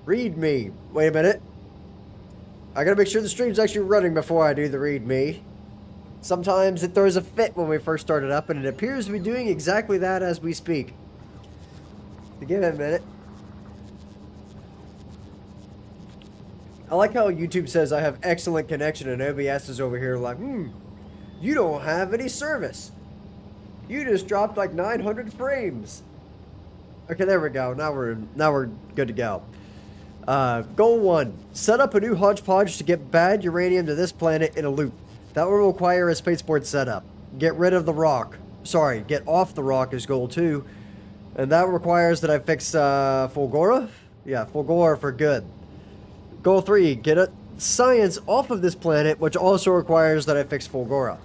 Read me. Wait a minute. I gotta make sure the stream's actually running before I do the read me. Sometimes it throws a fit when we first start it up, and it appears to be doing exactly that as we speak. Give it a minute. I like how YouTube says I have excellent connection, and OBS is over here like, you don't have any service. You just dropped like 900 frames. Okay, there we go. Now we're good to go. Goal 1. Set up a new hodgepodge to get bad uranium to this planet in a loop. That will require a spaceport setup. Get rid of the rock. Sorry, get off the rock is goal 2. And that requires that I fix Fulgora? Yeah, Fulgora for good. Goal 3. Get a science off of this planet, which also requires that I fix Fulgora.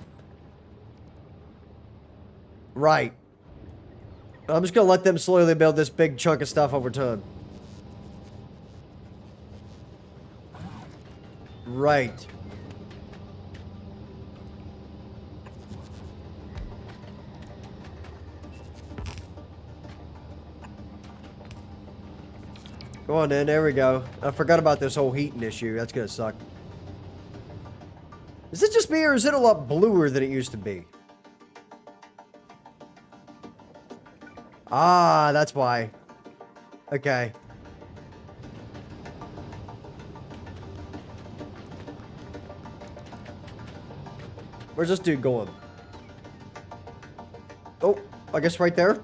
Right. I'm just gonna let them slowly build this big chunk of stuff over time. Right. Go on then, there we go. I forgot about this whole heating issue. That's gonna suck. Is it just me, or is it a lot bluer than it used to be? Ah, that's why. Okay. Where's this dude going? Oh, I guess right there.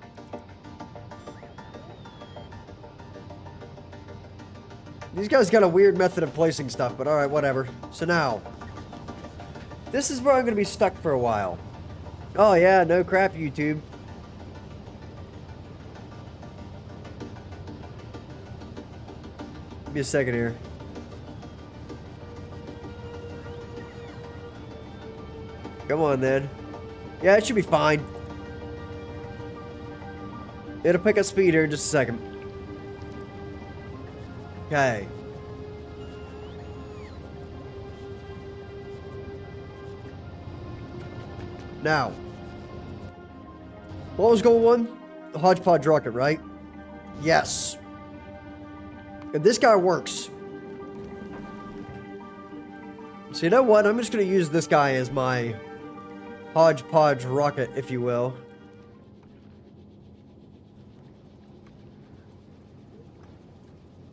These guys got a weird method of placing stuff, but alright, whatever. So now, this is where I'm going to be stuck for a while. Oh yeah, no crap, YouTube. Give me a second here. Come on, then. Yeah, it should be fine. It'll pick up speed here in just a second. Okay. Now. What was goal 1? The hodgepodge rocket, right? Yes. And this guy works. So you know what? I'm just going to use this guy as my hodgepodge rocket, if you will.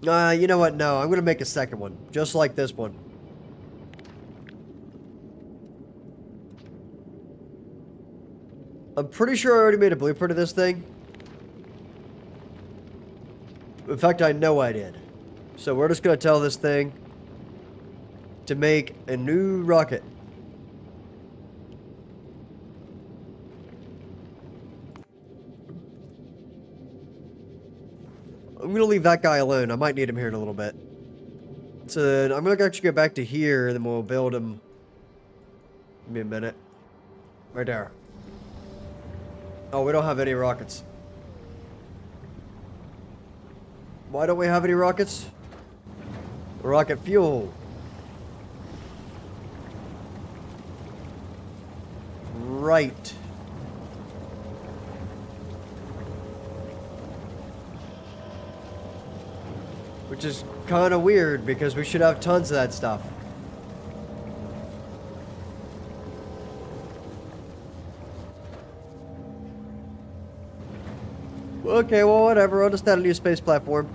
You know what? No, I'm going to make a second one. Just like this one. I'm pretty sure I already made a blueprint of this thing. In fact, I know I did. So we're just going to tell this thing to make a new rocket. I'm going to leave that guy alone. I might need him here in a little bit. So I'm going to actually go back to here, and then we'll build him. Give me a minute. Right there. Oh, we don't have any rockets. Why don't we have any rockets? Rocket fuel. Right. Which is kind of weird because we should have tons of that stuff. Okay, well, whatever. I'll just add a new space platform.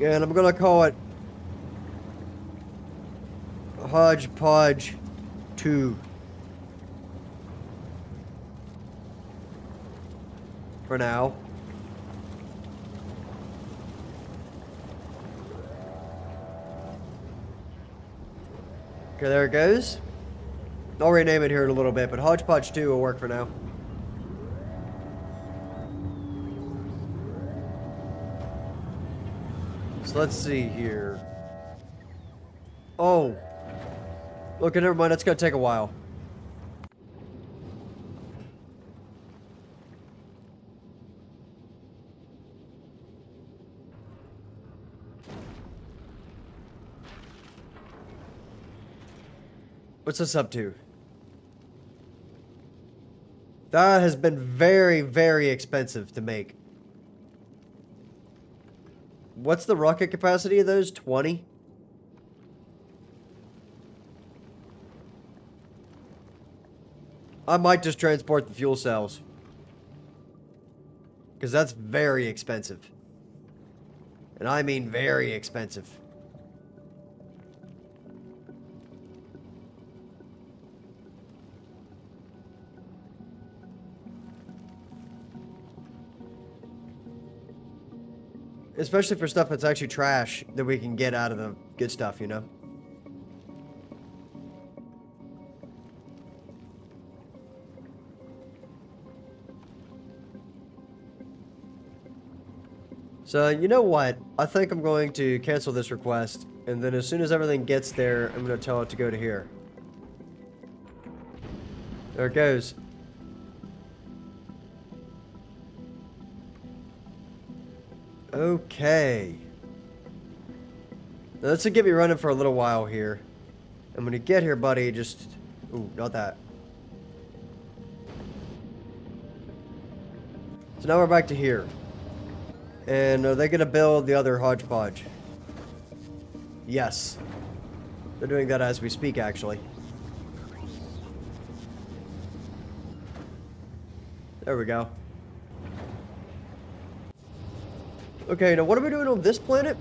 And I'm gonna call it Hodgepodge 2. For now. Okay, there it goes. I'll rename it here in a little bit, but Hodgepodge 2 will work for now. So let's see here. Oh. Okay, never mind. That's gonna take a while. What's this up to? That has been very, very expensive to make. What's the rocket capacity of those? 20? I might just transport the fuel cells. Because that's very expensive. And I mean very expensive. Especially for stuff that's actually trash that we can get out of the good stuff, you know? So, you know what? I think I'm going to cancel this request, and then as soon as everything gets there, I'm going to tell it to go to here. There it goes. Okay. Now, this will get me running for a little while here. I'm going to get here, buddy, just... Ooh, not that. So now we're back to here. And are they going to build the other hodgepodge? Yes. They're doing that as we speak, actually. There we go. Okay, now what are we doing on this planet?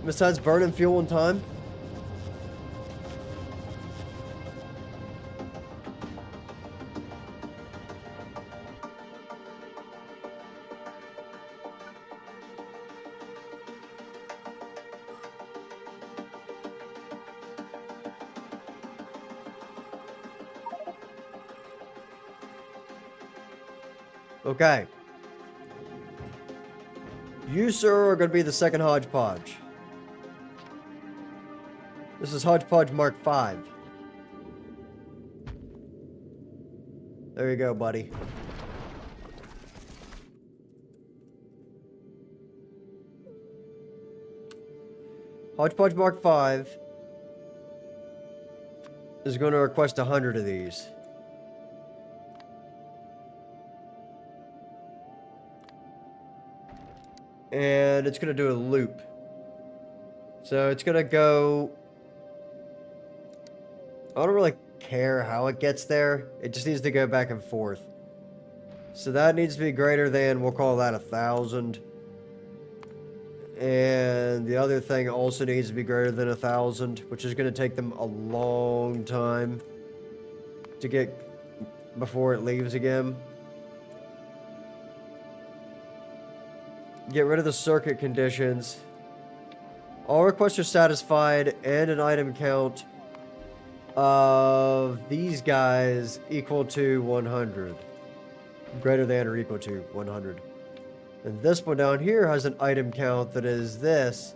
Besides burning fuel and time? Okay. You, sir, are going to be the second hodgepodge. This is Hodgepodge Mark 5. There you go, buddy. Hodgepodge Mark 5 is going to request 100 of these. And it's going to do a loop. So it's going to go... I don't really care how it gets there. It just needs to go back and forth. So that needs to be greater than, we'll call that 1,000. And the other thing also needs to be greater than 1,000, which is going to take them a long time to get before it leaves again. Get rid of the circuit conditions. All requests are satisfied, and an item count of these guys equal to 100. Greater than or equal to 100. And this one down here has an item count that is this,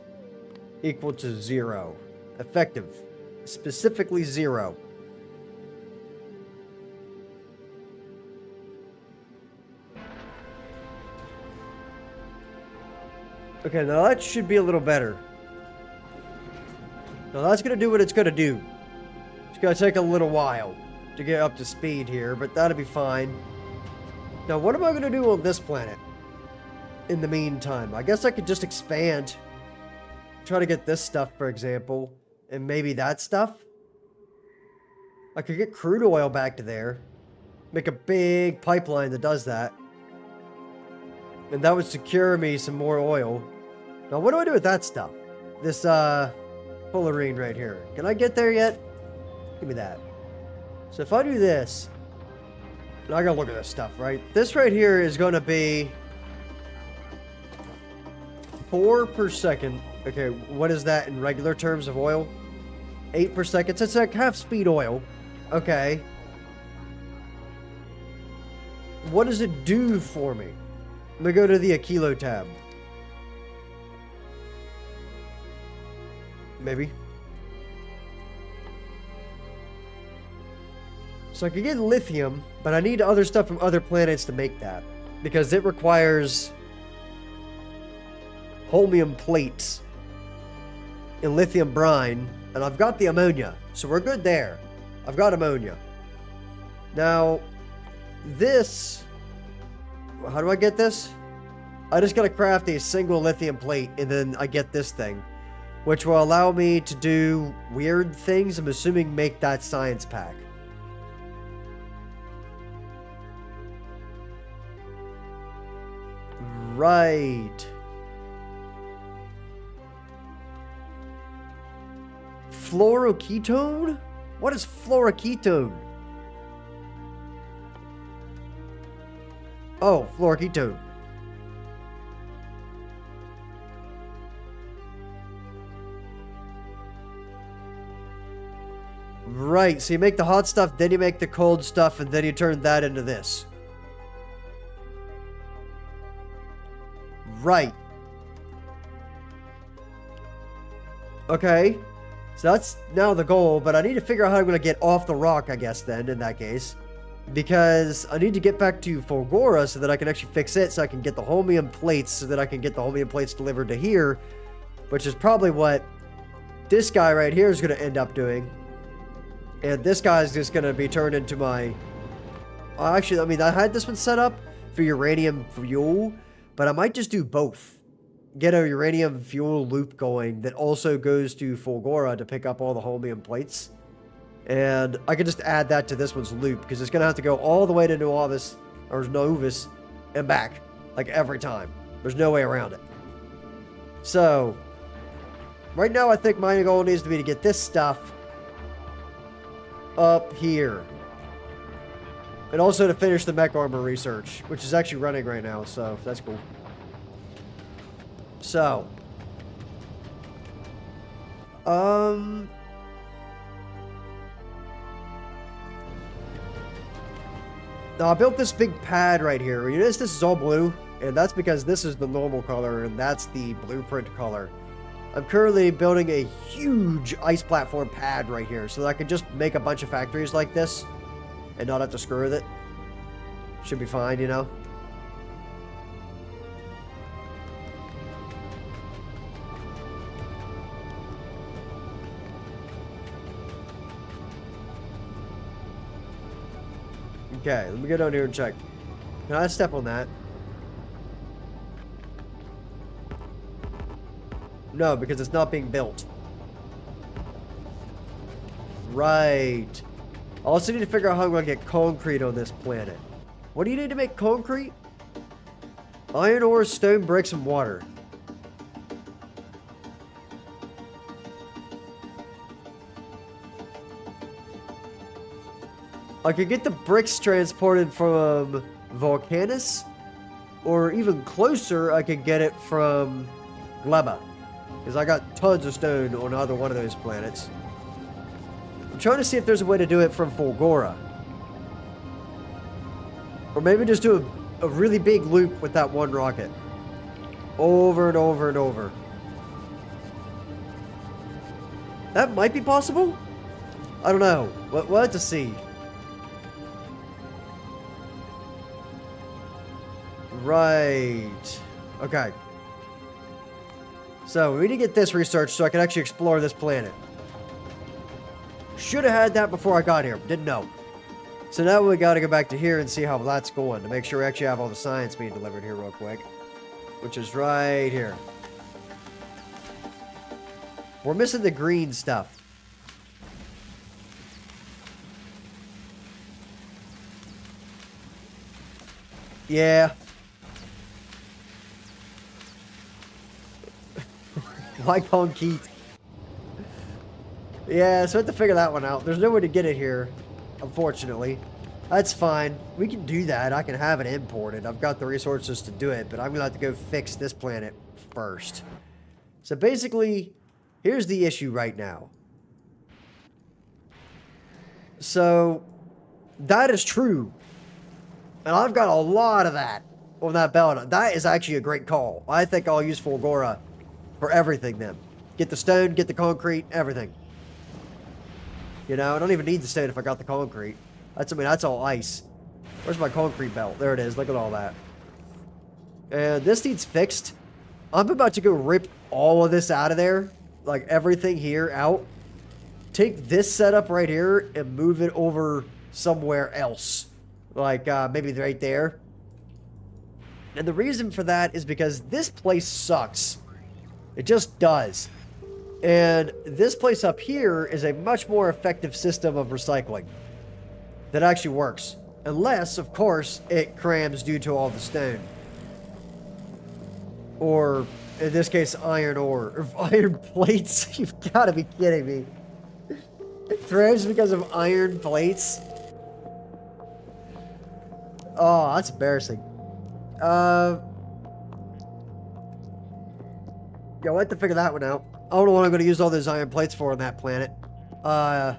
equal to 0. Effective. Specifically 0. Okay, now that should be a little better. Now that's going to do what it's going to do. It's going to take a little while to get up to speed here, but that'll be fine. Now what am I going to do on this planet in the meantime? I guess I could just expand. Try to get this stuff, for example, and maybe that stuff. I could get crude oil back to there. Make a big pipeline that does that. And that would secure me some more oil. Now, what do I do with that stuff? This, fullerene right here. Can I get there yet? Give me that. So if I do this... Now I gotta look at this stuff, right? This right here is gonna be... 4 per second. Okay, what is that in regular terms of oil? 8 per second. So it's like half speed oil. Okay. What does it do for me? I'm gonna go to the Aquilo tab. Maybe. So I could get lithium, but I need other stuff from other planets to make that. Because it requires holmium plates and lithium brine. And I've got the ammonia, so we're good there. I've got ammonia. Now, this... How do I get this? I just gotta craft a single lithium plate, and then I get this thing, which will allow me to do weird things. I'm assuming make that science pack. Right. Fluoroketone? What is fluoroketone? Oh, fluoroketone. Right, so you make the hot stuff, then you make the cold stuff, and then you turn that into this. Right. Okay. So that's now the goal, but I need to figure out how I'm going to get off the rock, I guess, then, in that case. Because I need to get back to Fulgora so that I can actually fix it, so I can get the holmium plates, so that I can get the holmium plates delivered to here, which is probably what this guy right here is going to end up doing. And this guy is just going to be turned into my... Actually, I mean, I had this one set up for uranium fuel, but I might just do both. Get a uranium fuel loop going that also goes to Fulgora to pick up all the holmium plates. And I can just add that to this one's loop, because it's going to have to go all the way to Novus, or Novus, and back. Like, every time. There's no way around it. So, right now I think my goal needs to be to get this stuff up here. And also to finish the mech armor research, which is actually running right now, so that's cool. So. Now I built this big pad right here. You notice this is all blue, and that's because this is the normal color, and that's the blueprint color. I'm currently building a huge ice platform pad right here, so that I can just make a bunch of factories like this, and not have to screw with it. Should be fine, you know? Okay, let me go down here and check. Can I step on that? No, because it's not being built. Right. I also need to figure out how I'm going to get concrete on this planet. What do you need to make concrete? Iron ore, stone, bricks, and water. I could get the bricks transported from Volcanus, or even closer, I could get it from Gleba, because I got tons of stone on either one of those planets. I'm trying to see if there's a way to do it from Fulgora. Or maybe just do a really big loop with that one rocket. Over and over and over. That might be possible? I don't know. We'll have to see. Right. Okay. So, we need to get this researched so I can actually explore this planet. Should have had that before I got here. Didn't know. So now we got to go back to here and see how that's going to make sure we actually have all the science being delivered here real quick. Which is right here. We're missing the green stuff. Yeah. Why concrete? Yeah, so I have to figure that one out. There's no way to get it here, unfortunately. That's fine. We can do that. I can have it imported. I've got the resources to do it, but I'm going to have to go fix this planet first. So basically, here's the issue right now. So, that is true. And I've got a lot of that on that belt. That is actually a great call. I think I'll use Fulgora for everything then. Get the stone, get the concrete, everything. You know, I don't even need the stone if I got the concrete. That's, I mean, that's all ice. Where's my concrete belt? There it is. Look at all that. And this needs fixed. I'm about to go rip all of this out of there. Like, everything here out. Take this setup right here and move it over somewhere else. Like, maybe right there. And the reason for that is because this place sucks. It just does. And this place up here is a much more effective system of recycling that actually works. Unless, of course, it crams due to all the stone. Or, in this case, iron ore. Or iron plates. You've got to be kidding me. It crams because of iron plates? Oh, that's embarrassing. Yeah, we'll have to figure that one out. I don't know what I'm going to use all those iron plates for on that planet. I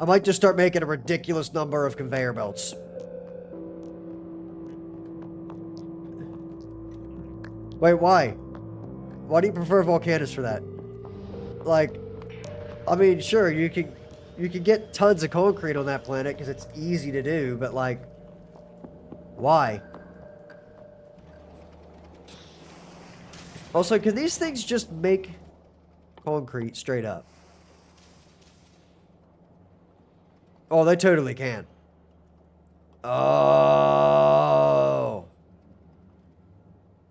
might just start making a ridiculous number of conveyor belts. Wait, why? Why do you prefer volcanoes for that? Like, I mean, sure, you can get tons of concrete on that planet because it's easy to do, but like, why? Also, can these things just make concrete straight up? Oh, they totally can. Oh.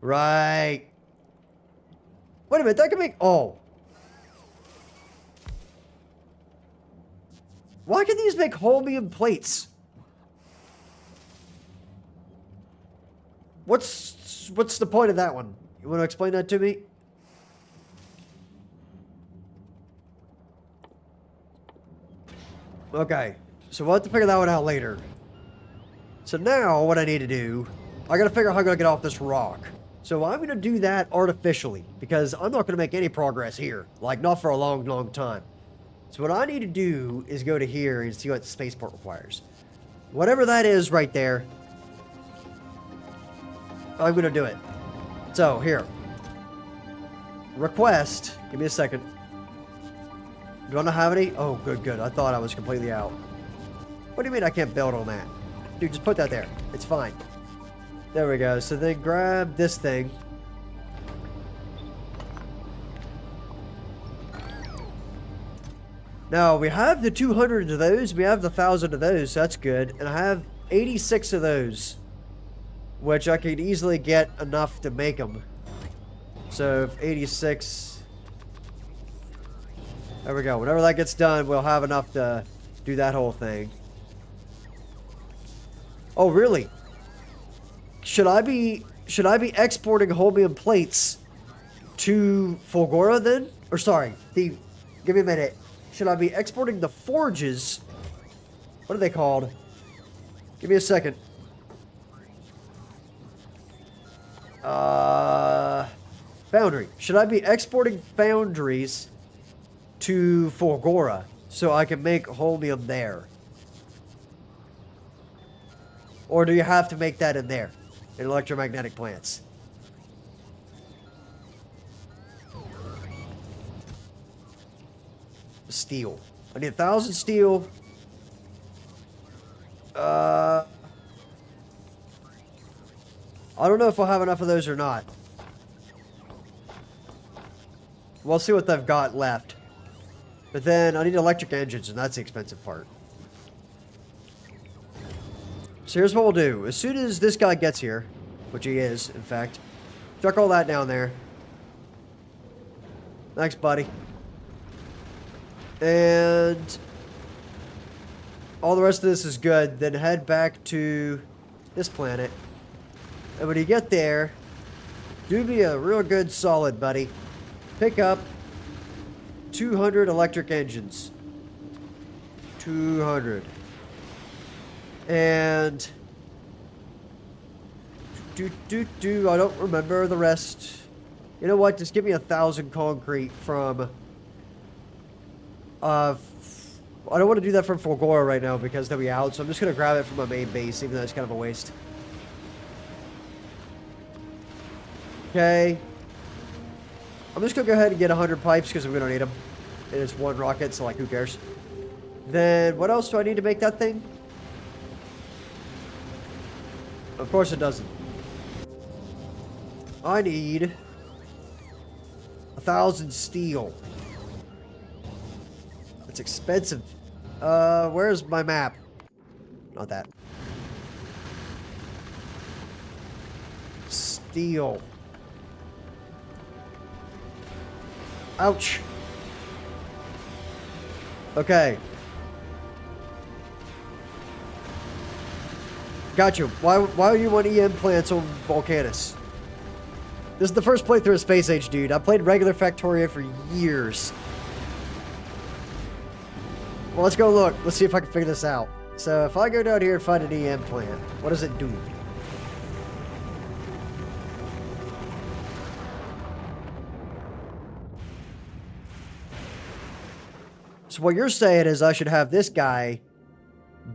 Right. Wait a minute, that can make... Oh. Why can these make holmium plates? What's the point of that one? You want to explain that to me? Okay, so we'll have to figure that one out later. So now, what I need to do, I gotta figure out how I'm gonna get off this rock. So I'm gonna do that artificially, because I'm not gonna make any progress here. Like, not for a long, long time. So what I need to do is go to here and see what the spaceport requires. Whatever that is right there, I'm gonna do it. So, here. Request. Give me a second. Do I not have any? Oh, good, good. I thought I was completely out. What do you mean I can't build on that? Dude, just put that there. It's fine. There we go. So then grab this thing. Now, we have the 200 of those. We have the 1,000 of those. So that's good. And I have 86 of those, which I could easily get enough to make them. So, 86... There we go. Whenever that gets done, we'll have enough to do that whole thing. Oh, really? Should I be exporting holmium plates to Fulgora then? Or sorry, give me a minute. Should I be exporting the forges? What are they called? Give me a second. Foundry. Should I be exporting foundries to Fulgora so I can make holmium there? Or do you have to make that in there? In electromagnetic plants? Steel. I need 1,000 steel. I don't know if I'll have enough of those or not. We'll see what they've got left. But then I need electric engines, and that's the expensive part. So here's what we'll do. As soon as this guy gets here, which he is, in fact, chuck all that down there. Thanks, buddy. And all the rest of this is good. Then head back to this planet. And when you get there, do me a real good solid, buddy. Pick up 200 electric engines. 200. And I don't remember the rest. You know what? Just give me 1,000 concrete from I don't want to do that from Fulgora right now because they'll be out, so I'm just gonna grab it from my main base, even though it's kind of a waste. Okay. I'm just gonna go ahead and get 100 pipes because we don't need them. And it's one rocket, so like, who cares? Then, what else do I need to make that thing? Of course it doesn't. I need 1,000 steel. It's expensive. Where's my map? Not that. steel. Ouch. Okay. Got you. Why do you want EM plants on Volcanus? This is the first playthrough of Space Age, dude. I played regular Factorio for years. Well, let's go look. Let's see if I can figure this out. So, if I go down here and find an EM plant, what does it do? So what you're saying is I should have this guy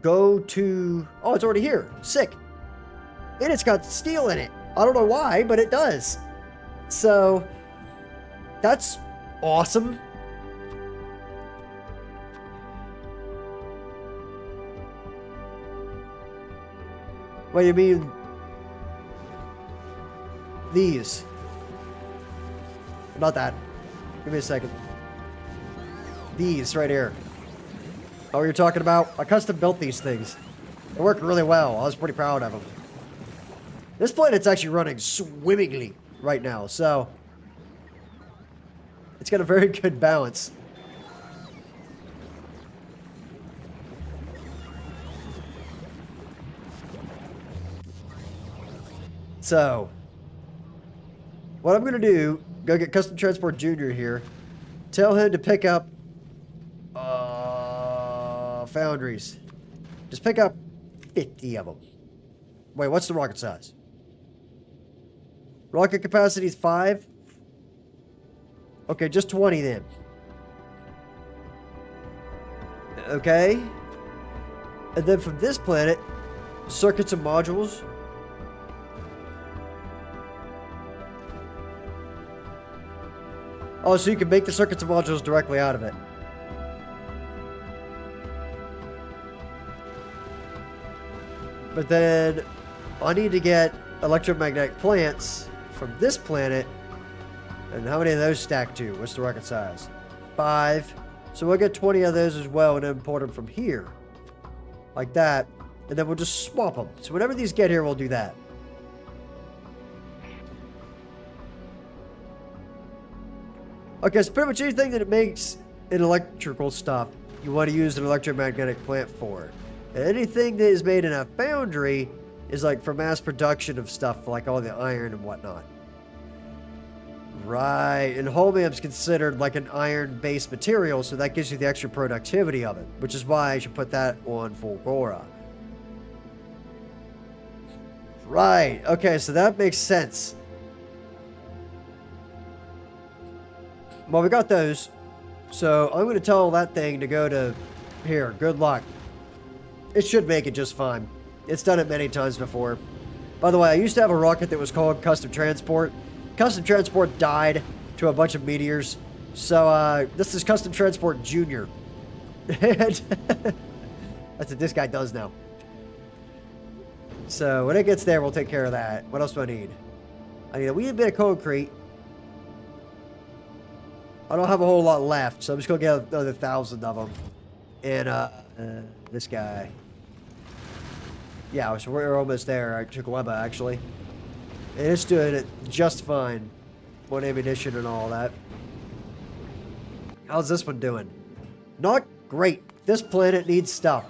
go to... Oh, it's already here. Sick. And it's got steel in it. I don't know why, but it does. So, that's awesome. What do you mean? These. Not that. Give me a second. These right here. Oh, you're talking about? I custom built these things. They work really well. I was pretty proud of them. This planet's actually running swimmingly right now, so it's got a very good balance. So, what I'm going to do, go get Custom Transport Junior here, tell him to pick up foundries. Just pick up 50 of them. Wait, what's the rocket size? Rocket capacity is 5. Okay, just 20 then. Okay. And then from this planet, circuits and modules. Oh, so you can make the circuits and modules directly out of it. But then I need to get electromagnetic plants from this planet. And how many of those stack to? What's the rocket size? 5. So we'll get 20 of those as well and import them from here. Like that. And then we'll just swap them. So whenever these get here, we'll do that. Okay, so pretty much anything that it makes in electrical stuff, you want to use an electromagnetic plant for. And anything that is made in a foundry is like for mass production of stuff, like all the iron and whatnot. Right, and holmium's considered like an iron-based material, so that gives you the extra productivity of it, which is why I should put that on Fulgora. Right, okay, so that makes sense. Well, we got those, so I'm going to tell that thing to go to here. Good luck. It should make it just fine. It's done it many times before. By the way, I used to have a rocket that was called Custom Transport. Custom Transport died to a bunch of meteors. So, this is Custom Transport Junior. That's what this guy does now. So, when it gets there, we'll take care of that. What else do I need? I need a wee bit of concrete. I don't have a whole lot left, so I'm just going to get another 1,000 of them. And, this guy. Yeah, so we're almost there. I took Weba, actually. And it's doing it just fine. One ammunition and all that. How's this one doing? Not great. This planet needs stuff.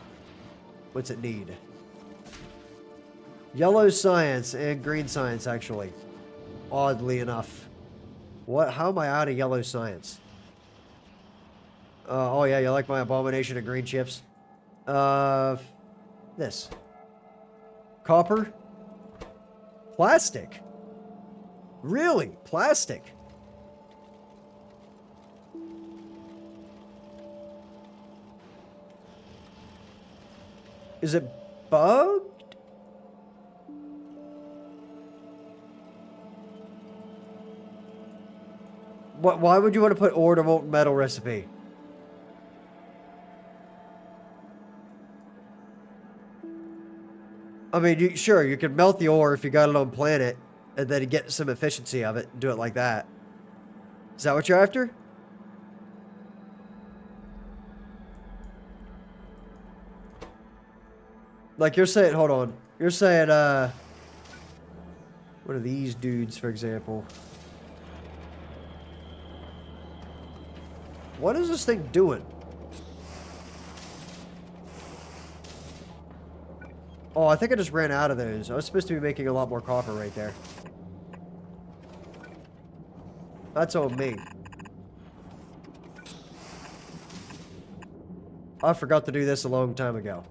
What's it need? Yellow science and green science, actually. Oddly enough. What? How am I out of yellow science? Oh yeah, you like my abomination of green chips? This. Copper? Plastic? Really? Plastic? Is it bugged? Why would you want to put ore to molten metal recipe? I mean, sure, you can melt the ore if you got it on planet, and then get some efficiency of it and do it like that. Is that what you're after? Like you're saying, hold on. You're saying, What are these dudes, for example? What is this thing doing? Oh, I think I just ran out of those. I was supposed to be making a lot more copper right there. That's on me. I forgot to do this a long time ago.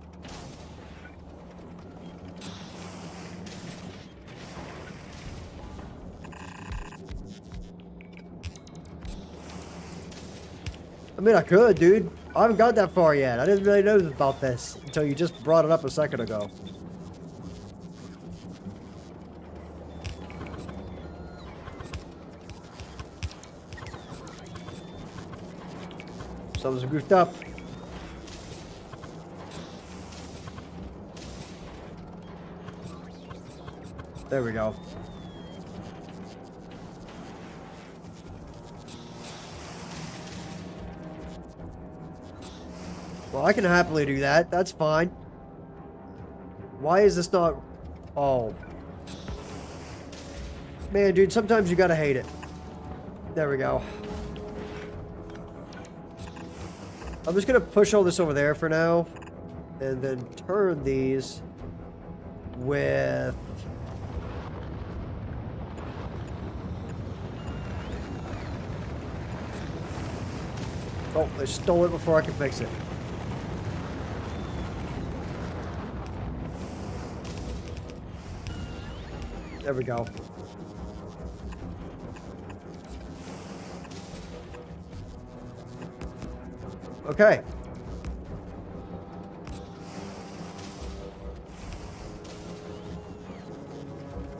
I mean, I could, dude. I haven't got that far yet. I didn't really know about this until you just brought it up a second ago. Something's goofed up. There we go. Well, I can happily do that. That's fine. Why is this not... Oh. Man, dude, sometimes you gotta hate it. There we go. I'm just gonna push all this over there for now. And then turn these with... Oh, they stole it before I could fix it. There we go. Okay.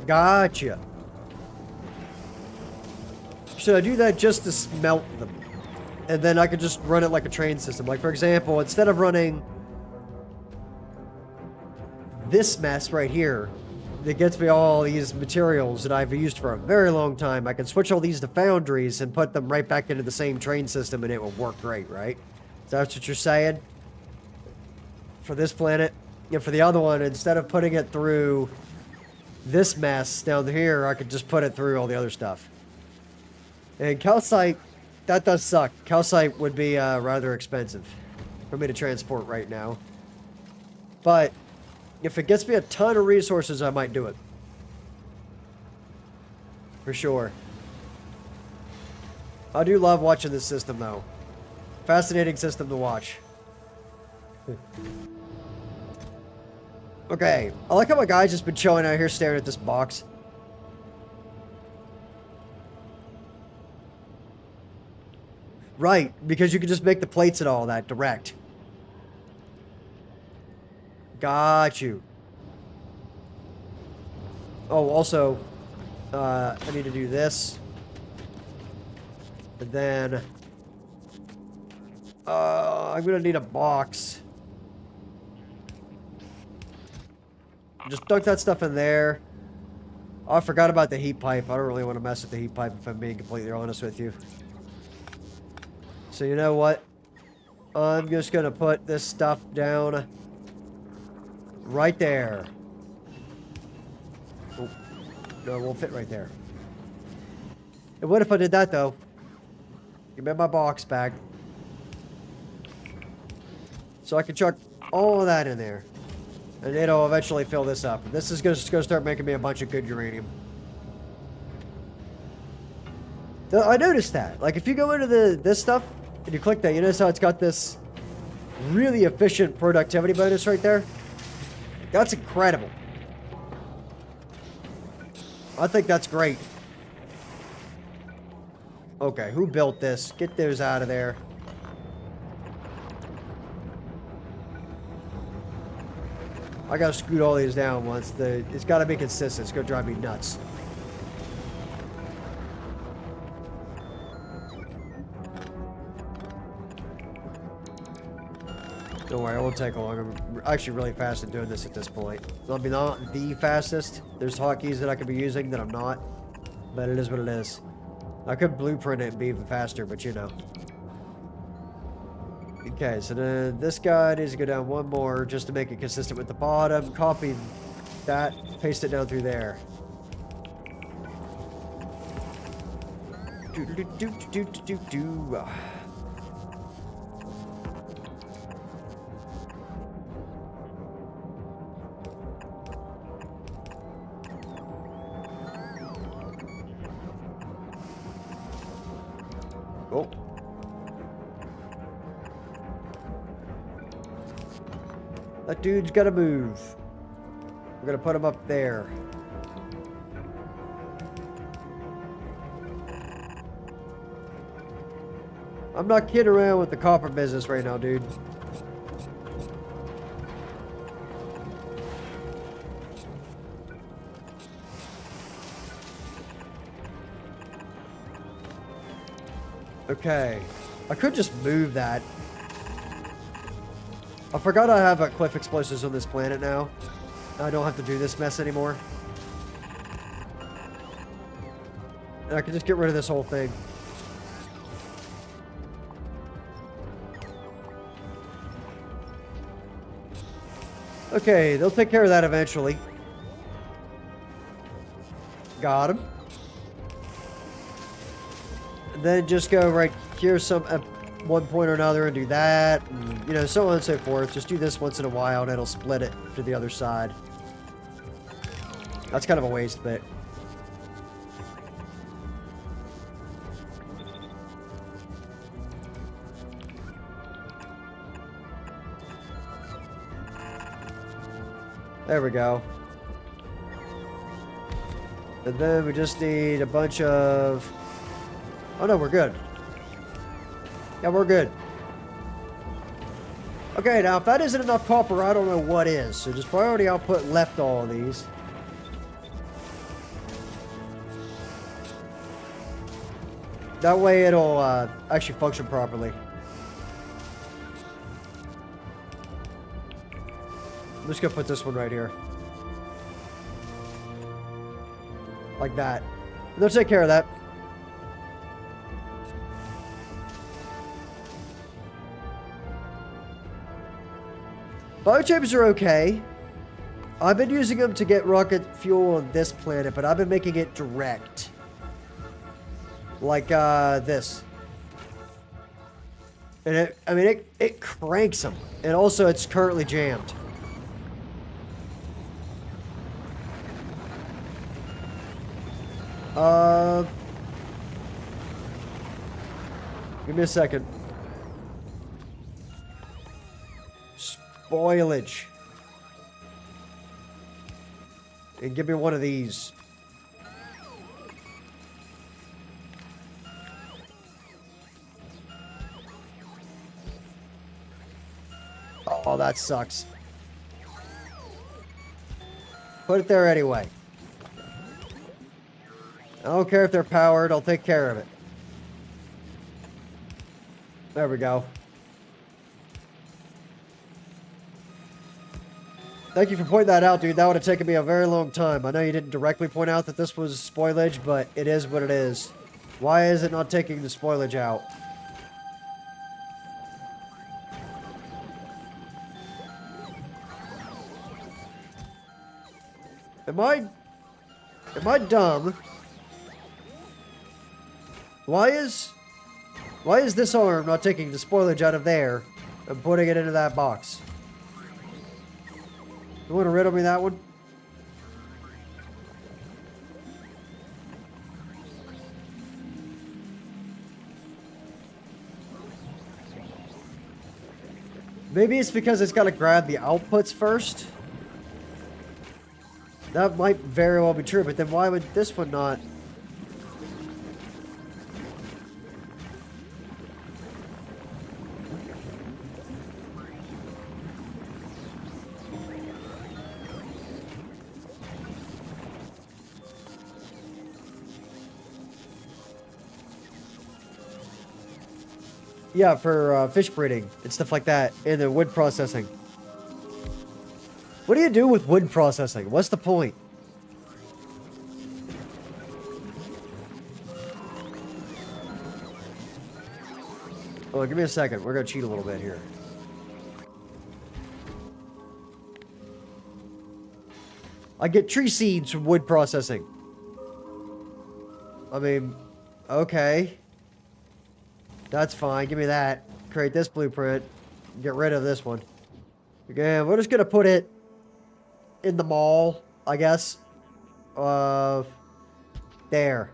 Gotcha. Should I do that just to smelt them? And then I could just run it like a train system. Like, for example, instead of running this mess right here that gets me all these materials that I've used for a very long time, I can switch all these to foundries and put them right back into the same train system and it will work great, right? So that's what you're saying? For this planet? And for the other one, instead of putting it through this mess down here, I could just put it through all the other stuff. And calcite, that does suck. Calcite would be rather expensive for me to transport right now. But if it gets me a ton of resources, I might do it. For sure. I do love watching this system, though. Fascinating system to watch. Okay. I like how my guy's just been chilling out here staring at this box. Right, because you can just make the plates and all that direct. Got you. Oh, also, I need to do this. And then, I'm gonna need a box. Just dunk that stuff in there. Oh, I forgot about the heat pipe. I don't really want to mess with the heat pipe if I'm being completely honest with you. So you know what? I'm just gonna put this stuff down right there. Oh, no, it won't fit right there. And what if I did that though? Give me my box back. So I can chuck all of that in there. And it'll eventually fill this up. This is just gonna start making me a bunch of good uranium. I noticed that. Like if you go into this stuff and you click that, you notice how it's got this really efficient productivity bonus right there? That's incredible. I think that's great. Okay, who built this? Get those out of there. I gotta scoot all these down once. It's gotta be consistent. It's gonna drive me nuts. Don't worry, it won't take long. I'm actually really fast at doing this at this point. I'll be not the fastest. There's hotkeys that I could be using that I'm not. But it is what it is. I could blueprint it and be even faster, but you know. Okay, so then this guy needs to go down one more just to make it consistent with the bottom. Copy that, paste it down through there. Do do do do do do do. Oh. That dude's gotta move. We're gonna put him up there. I'm not kidding around with the copper business right now, dude. Okay. I could just move that. I forgot I have cliff explosives on this planet now. I don't have to do this mess anymore. And I can just get rid of this whole thing. Okay, they'll take care of that eventually. Got him. And then just go right here at one point or another and do that. And, you know, so on and so forth. Just do this once in a while and it'll split it to the other side. That's kind of a waste, but... There we go. And then we just need a bunch of... Oh no, we're good. Yeah, we're good. Okay, now if that isn't enough copper, I don't know what is. So just priority output left all of these. That way it'll actually function properly. I'm just gonna put this one right here. Like that. They'll take care of that. Biochambers are okay. I've been using them to get rocket fuel on this planet, but I've been making it direct. Like, this. And it cranks them. And also, it's currently jammed. Give me a second. Spoilage. And give me one of these. Oh, that sucks. Put it there anyway. I don't care if they're powered, I'll take care of it. There we go. Thank you for pointing that out, dude. That would have taken me a very long time. I know you didn't directly point out that this was spoilage, but it is what it is. Why is it not taking the spoilage out? Am I dumb? Why is this arm not taking the spoilage out of there and putting it into that box? You want to riddle me that one? Maybe it's because it's got to grab the outputs first. That might very well be true, but then why would this one not? Yeah, for fish breeding and stuff like that, and the wood processing. What do you do with wood processing? What's the point? Oh, give me a second. We're gonna cheat a little bit here. I get tree seeds from wood processing. I mean, Okay. That's fine. Give me that. Create this blueprint. Get rid of this one. Again, we're just gonna put it in the mall, I guess. There.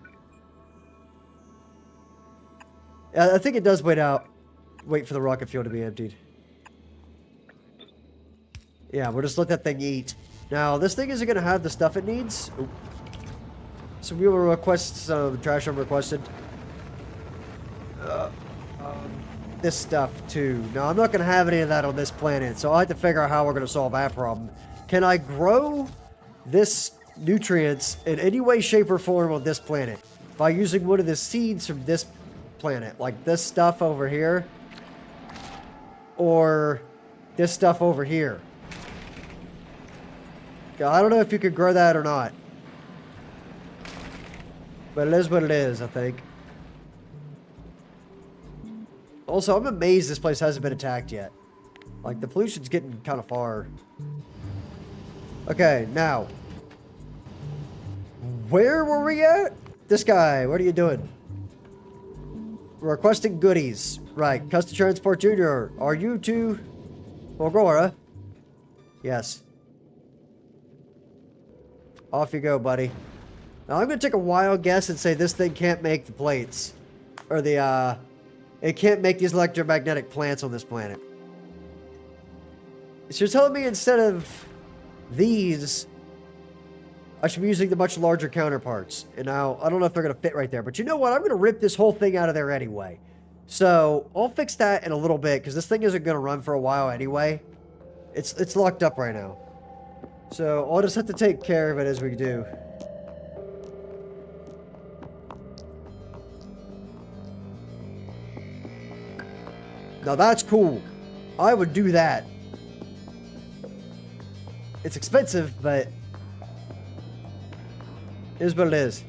I think it does wait out. Wait for the rocket fuel to be emptied. Yeah, we'll just let that thing eat. Now, this thing isn't gonna have the stuff it needs. Oop. So we will request some trash unrequested. This stuff too. Now, I'm not gonna have any of that on this planet, so I'll have to figure out how we're gonna solve that problem. Can I grow this nutrients in any way, shape, or form on this planet by using one of the seeds from this planet, like this stuff over here, or this stuff over here? I don't know if you could grow that or not, but it is what it is, I think. Also, I'm amazed this place hasn't been attacked yet. Like, the pollution's getting kind of far. Okay, now. Where were we at? This guy, what are you doing? Requesting goodies. Right, Custom Transport Junior. Are you to Ogora? Yes. Off you go, buddy. Now, I'm going to take a wild guess and say this thing can't make the plates. Or the, it can't make these electromagnetic plants on this planet. So you're telling me instead of these, I should be using the much larger counterparts. And now, I don't know if they're going to fit right there. But you know what? I'm going to rip this whole thing out of there anyway. So, I'll fix that in a little bit. Because this thing isn't going to run for a while anyway. It's locked up right now. So, I'll just have to take care of it as we do. Now that's cool. I would do that. It's expensive, but it is what it is.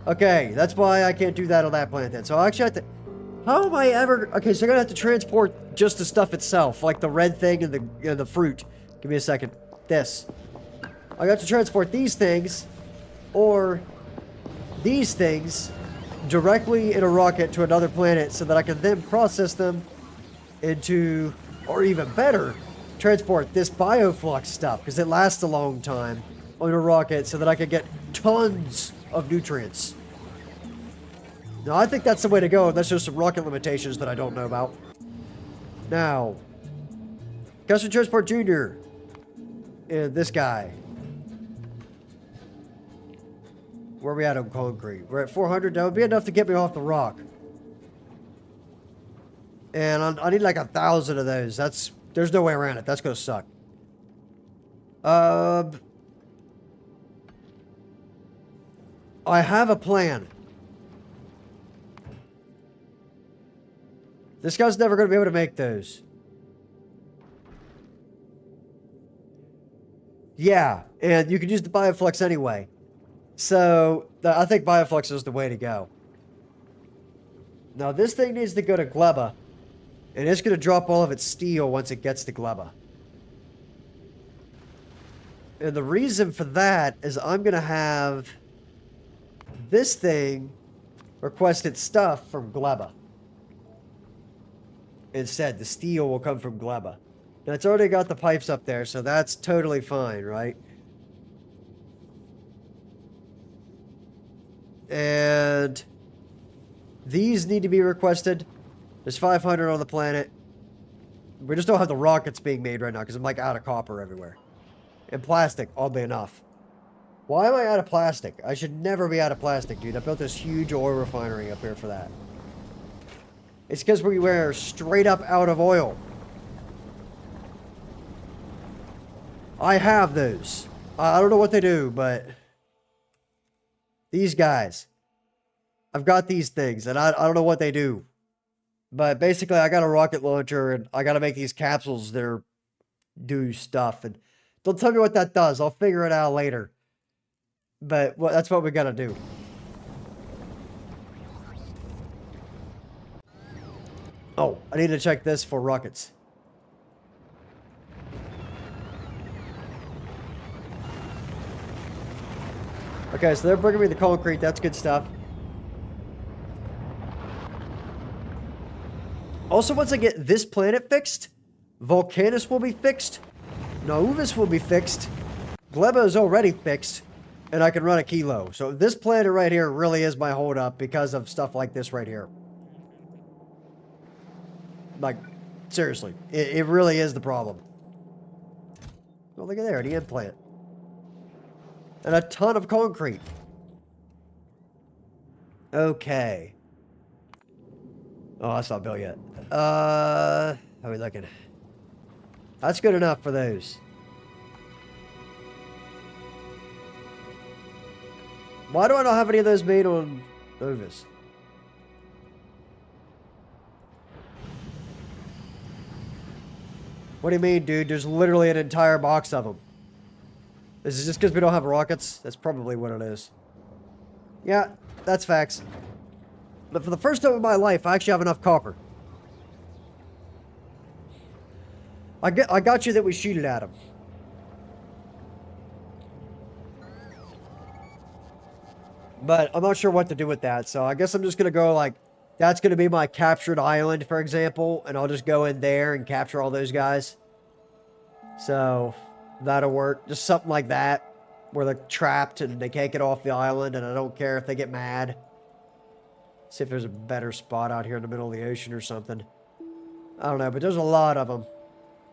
Okay, that's why I can't do that on that planet then. So I actually have to... How am I ever... Okay, so I'm going to have to transport just the stuff itself, like the red thing and the fruit. Give me a second. This. I got to transport these things, or these things, directly in a rocket to another planet so that I can then process them into, or even better, transport this bioflux stuff because it lasts a long time on a rocket so that I can get tons of nutrients. Now, I think that's the way to go. That's just some rocket limitations that I don't know about. Now, Custom Transport Junior and this guy. Where are we at on concrete? We're at 400. That would be enough to get me off the rock. And I need like 1,000 of those. There's no way around it. That's gonna suck. I have a plan. This guy's never gonna be able to make those. Yeah, and you can use the bioflux anyway. So, I think bioflux is the way to go. Now, this thing needs to go to Gleba. And it's going to drop all of its steel once it gets to Gleba. And the reason for that is I'm going to have this thing request its stuff from Gleba. Instead, the steel will come from Gleba. Now, it's already got the pipes up there, so that's totally fine, right? And these need to be requested. There's 500 on the planet. We just don't have the rockets being made right now because I'm like out of copper everywhere. And plastic, oddly enough. Why am I out of plastic? I should never be out of plastic, dude. I built this huge oil refinery up here for that. It's because we were straight up out of oil. I have those. I don't know what they do, but... These guys. I've got these things, and I don't know what they do. But basically, I got a rocket launcher, and I got to make these capsules that do stuff. And don't tell me what that does. I'll figure it out later. But that's what we got to do. Oh, I need to check this for rockets. Okay, so they're bringing me the concrete. That's good stuff. Also, once I get this planet fixed, Volcanus will be fixed, Nauvis will be fixed, Gleba is already fixed, and I can run Aquilo. So this planet right here really is my holdup because of stuff like this right here. Like, seriously, it really is the problem. Oh, look at there, the implant. And a ton of concrete. Okay. Oh, that's not built yet. How are we looking? That's good enough for those. Why do I not have any of those made on Novus? What do you mean, dude? There's literally an entire box of them. Is it just because we don't have rockets? That's probably what it is. Yeah, that's facts. But for the first time in my life, I actually have enough copper. I got you that we shoot it at him. But I'm not sure what to do with that, so I guess I'm just going to go like, that's going to be my captured island, for example, and I'll just go in there and capture all those guys. So, that'll work. Just something like that, where they're trapped and they can't get off the island, and I don't care if they get mad. See if there's a better spot out here in the middle of the ocean or something. I don't know, but there's a lot of them.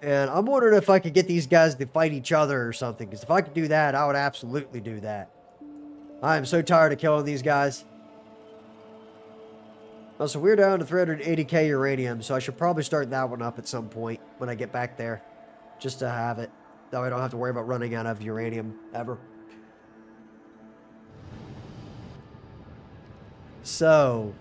And I'm wondering if I could get these guys to fight each other or something, because if I could do that, I would absolutely do that. I am so tired of killing these guys. Oh, so we're down to 380k uranium, so I should probably start that one up at some point when I get back there. Just to have it. That way I don't have to worry about running out of uranium ever. So.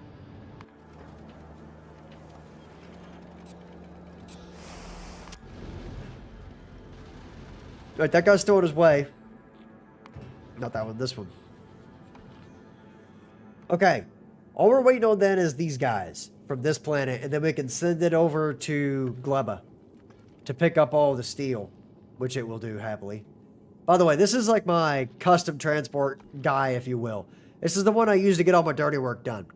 Right, that guy's still on his way. Not that one, this one. Okay. All we're waiting on then is these guys from this planet, and then we can send it over to Gleba to pick up all the steel, which it will do happily. By the way, this is like my custom transport guy, if you will. This is the one I use to get all my dirty work done.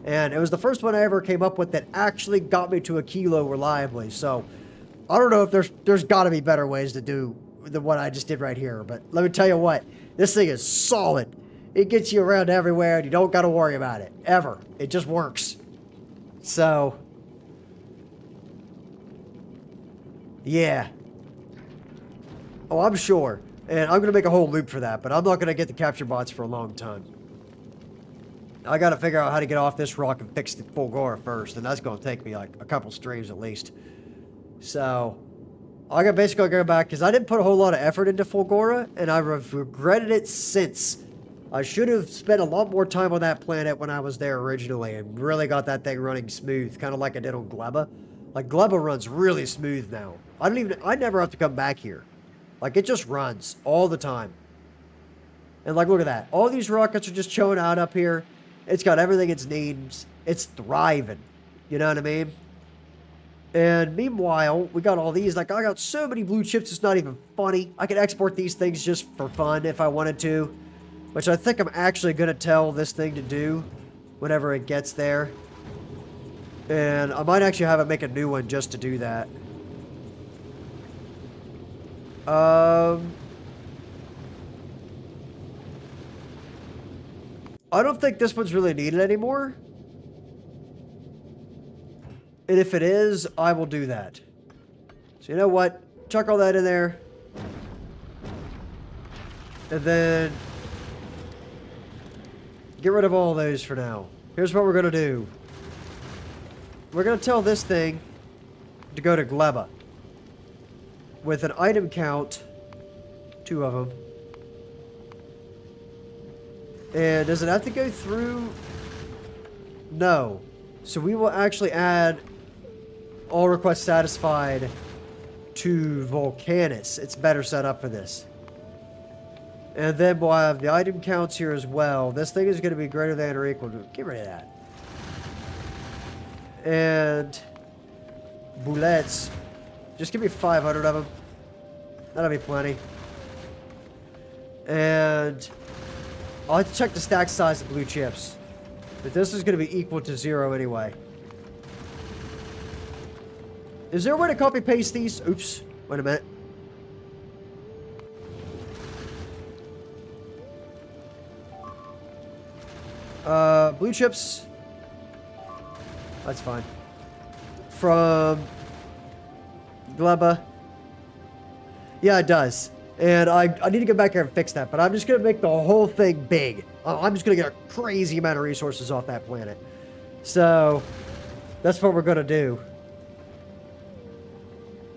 And it was the first one I ever came up with that actually got me to Aquilo reliably. So, I don't know if there's got to be better ways to do than what I just did right here. But let me tell you what, this thing is solid. It gets you around everywhere, and you don't got to worry about it. Ever. It just works. So, yeah. Oh, I'm sure. And I'm going to make a whole loop for that, but I'm not going to get the capture bots for a long time. I got to figure out how to get off this rock and fix the Fulgora first, and that's going to take me like a couple streams at least. So, I got basically go back, because I didn't put a whole lot of effort into Fulgora, and I've regretted it since. I should have spent a lot more time on that planet when I was there originally, and really got that thing running smooth, kind of like I did on Gleba. Like, Gleba runs really smooth now. I never have to come back here. Like, it just runs all the time. And like, look at that. All these rockets are just chilling out up here. It's got everything it needs. It's thriving. You know what I mean? And meanwhile, we got all these. Like, I got so many blue chips, it's not even funny. I could export these things just for fun if I wanted to. Which I think I'm actually going to tell this thing to do whenever it gets there. And I might actually have it make a new one just to do that. I don't think this one's really needed anymore. And if it is, I will do that. So you know what? Chuck all that in there. And then get rid of all those for now. Here's what we're going to do. We're going to tell this thing to go to Gleba. With an item count, 2 of them. And does it have to go through? No. So we will actually add all requests satisfied to Volcanus. It's better set up for this. And then we'll have the item counts here as well. This thing is going to be greater than or equal to... Get rid of that. And... bullets. Just give me 500 of them. That'll be plenty. And... I'll have to check the stack size of blue chips. But this is going to be equal to 0 anyway. Is there a way to copy paste these? Oops. Wait a minute. Blue chips. That's fine. From Gleba. Yeah, it does. And I need to go back here and fix that, but I'm just going to make the whole thing big. I'm just going to get a crazy amount of resources off that planet. So, that's what we're going to do.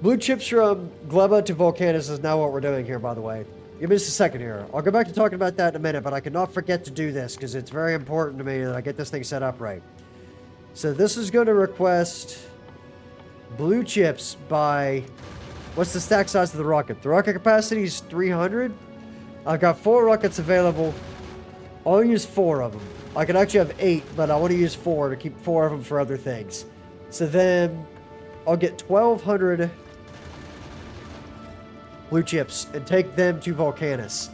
Blue chips from Gleba to Volcanus is now what we're doing here, by the way. Give me just a second here. I'll go back to talking about that in a minute, but I cannot forget to do this because it's very important to me that I get this thing set up right. So this is going to request blue chips by... What's the stack size of the rocket? The rocket capacity is 300. I've got 4 rockets available. I'll use 4 of them. I can actually have 8, but I want to use 4 to keep 4 of them for other things. So then I'll get 1,200 blue chips and take them to Volcanus.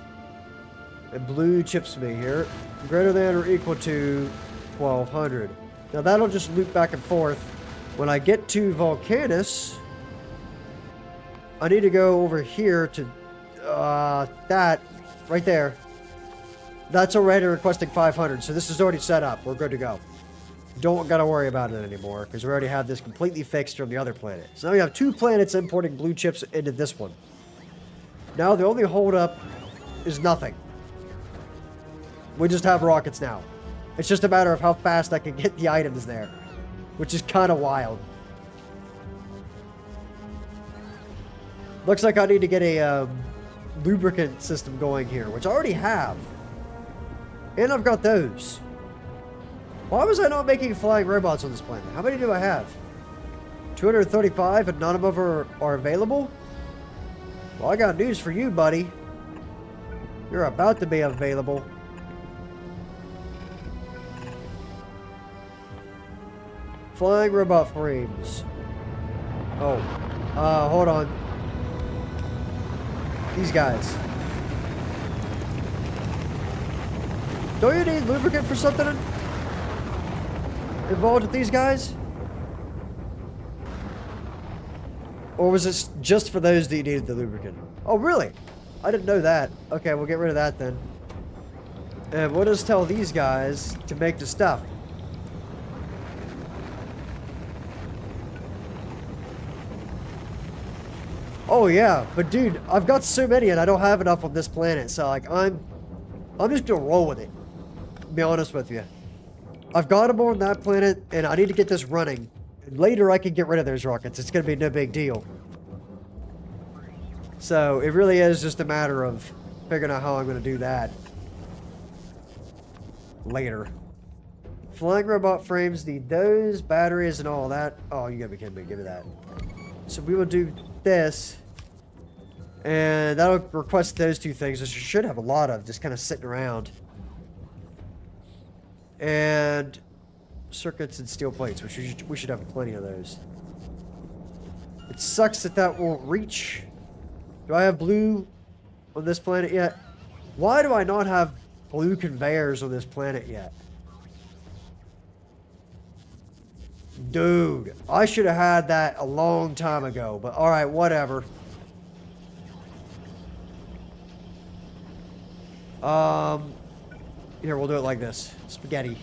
And blue chips me here. Greater than or equal to 1,200. Now that'll just loop back and forth. When I get to Volcanus... I need to go over here to that right there. That's already requesting 500, so this is already set up. We're good to go. Don't gotta worry about it anymore because we already have this completely fixed from the other planet. So now we have 2 planets importing blue chips into this one. Now the only holdup is nothing. We just have rockets now. It's just a matter of how fast I can get the items there, which is kind of wild. Looks like I need to get a lubricant system going here, which I already have. And I've got those. Why was I not making flying robots on this planet? How many do I have? 235 and none of them are available? Well, I got news for you, buddy. You're about to be available. Flying robot frames. Oh. Hold on. These guys. Don't you need lubricant for something involved with these guys? Or was this just for those that you needed the lubricant? Oh, really? I didn't know that. Okay, we'll get rid of that then. And we'll just tell these guys to make the stuff. Oh yeah, but dude, I've got so many and I don't have enough on this planet, so like I'm just gonna roll with it. To be honest with you. I've got them on that planet and I need to get this running. And later I can get rid of those rockets. It's gonna be no big deal. So it really is just a matter of figuring out how I'm gonna do that. Later. Flying robot frames need those, batteries and all that. Oh, you gotta be kidding me, give me that. So we will do this, and that'll request those 2 things, which you should have a lot of, just kind of sitting around. And circuits and steel plates, which we should have plenty of those. It sucks that that won't reach. Do I have blue on this planet yet? Why do I not have blue conveyors on this planet yet? Dude, I should have had that a long time ago, but alright, whatever. Here, we'll do it like this. Spaghetti.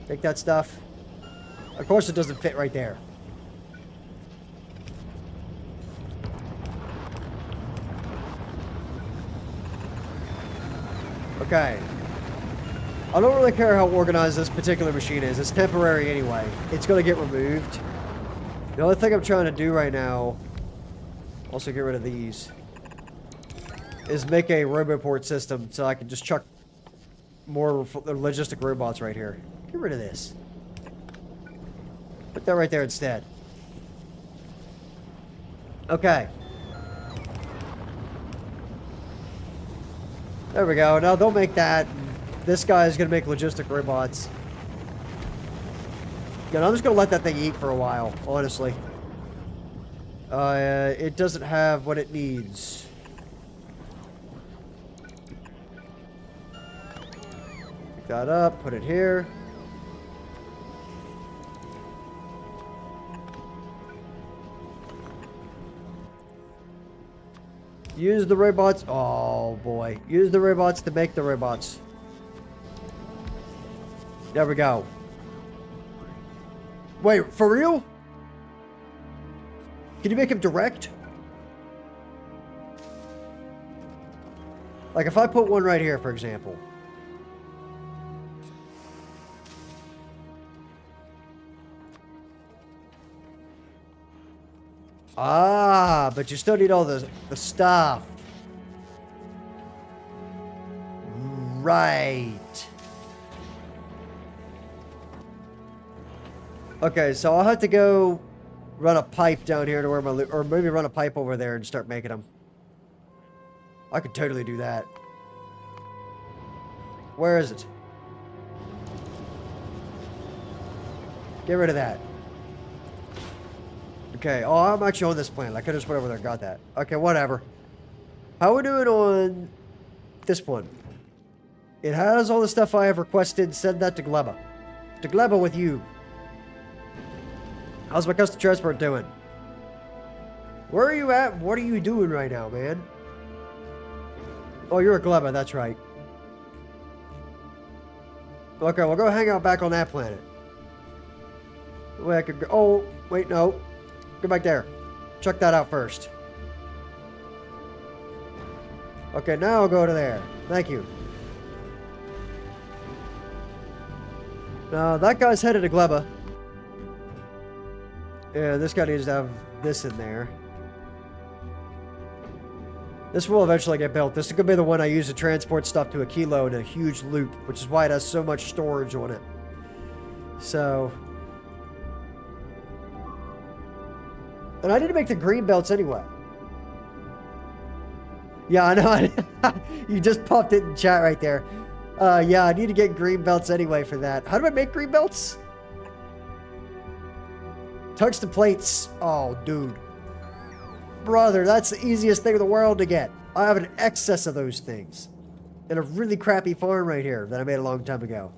Take that stuff. Of course it doesn't fit right there. Okay. I don't really care how organized this particular machine is. It's temporary anyway. It's going to get removed. The only thing I'm trying to do right now, also get rid of these, is make a roboport system so I can just chuck more logistic robots right here. Get rid of this. Put that right there instead. Okay. There we go. Now they'll make that. This guy is going to make logistic robots. Yeah, I'm just going to let that thing eat for a while, honestly. It doesn't have what it needs. Pick that up, put it here. Use the robots. Oh, boy. Use the robots to make the robots. There we go. Wait, for real? Can you make him direct? Like if I put one right here, for example. Ah, but you still need all the stuff. Right. Okay, so I'll have to go run a pipe down here to where my... Or maybe run a pipe over there and start making them. I could totally do that. Where is it? Get rid of that. Okay. Oh, I'm actually on this planet. I could have just went over there and got that. Okay, whatever. How are we doing on this one? It has all the stuff I have requested. Send that to Gleba. To Gleba with you. How's my custom transport doing? Where are you at? What are you doing right now, man? Oh, you're a Gleba, that's right. Okay, we'll go hang out back on that planet. Wait, I could go. Oh, wait, no. Go back there. Check that out first. Okay, now I'll go to there. Thank you. Now, that guy's headed to Gleba. Yeah, this guy needs to have this in there. This will eventually get built. This is going to be the one I use to transport stuff to Aquilo in a huge loop, which is why it has so much storage on it. So... And I need to make the green belts anyway. Yeah, I know. You just popped it in chat right there. Yeah, I need to get green belts anyway for that. How do I make green belts? Tungsten plates. Oh, dude. Brother, that's the easiest thing in the world to get. I have an excess of those things. In a really crappy farm right here that I made a long time ago.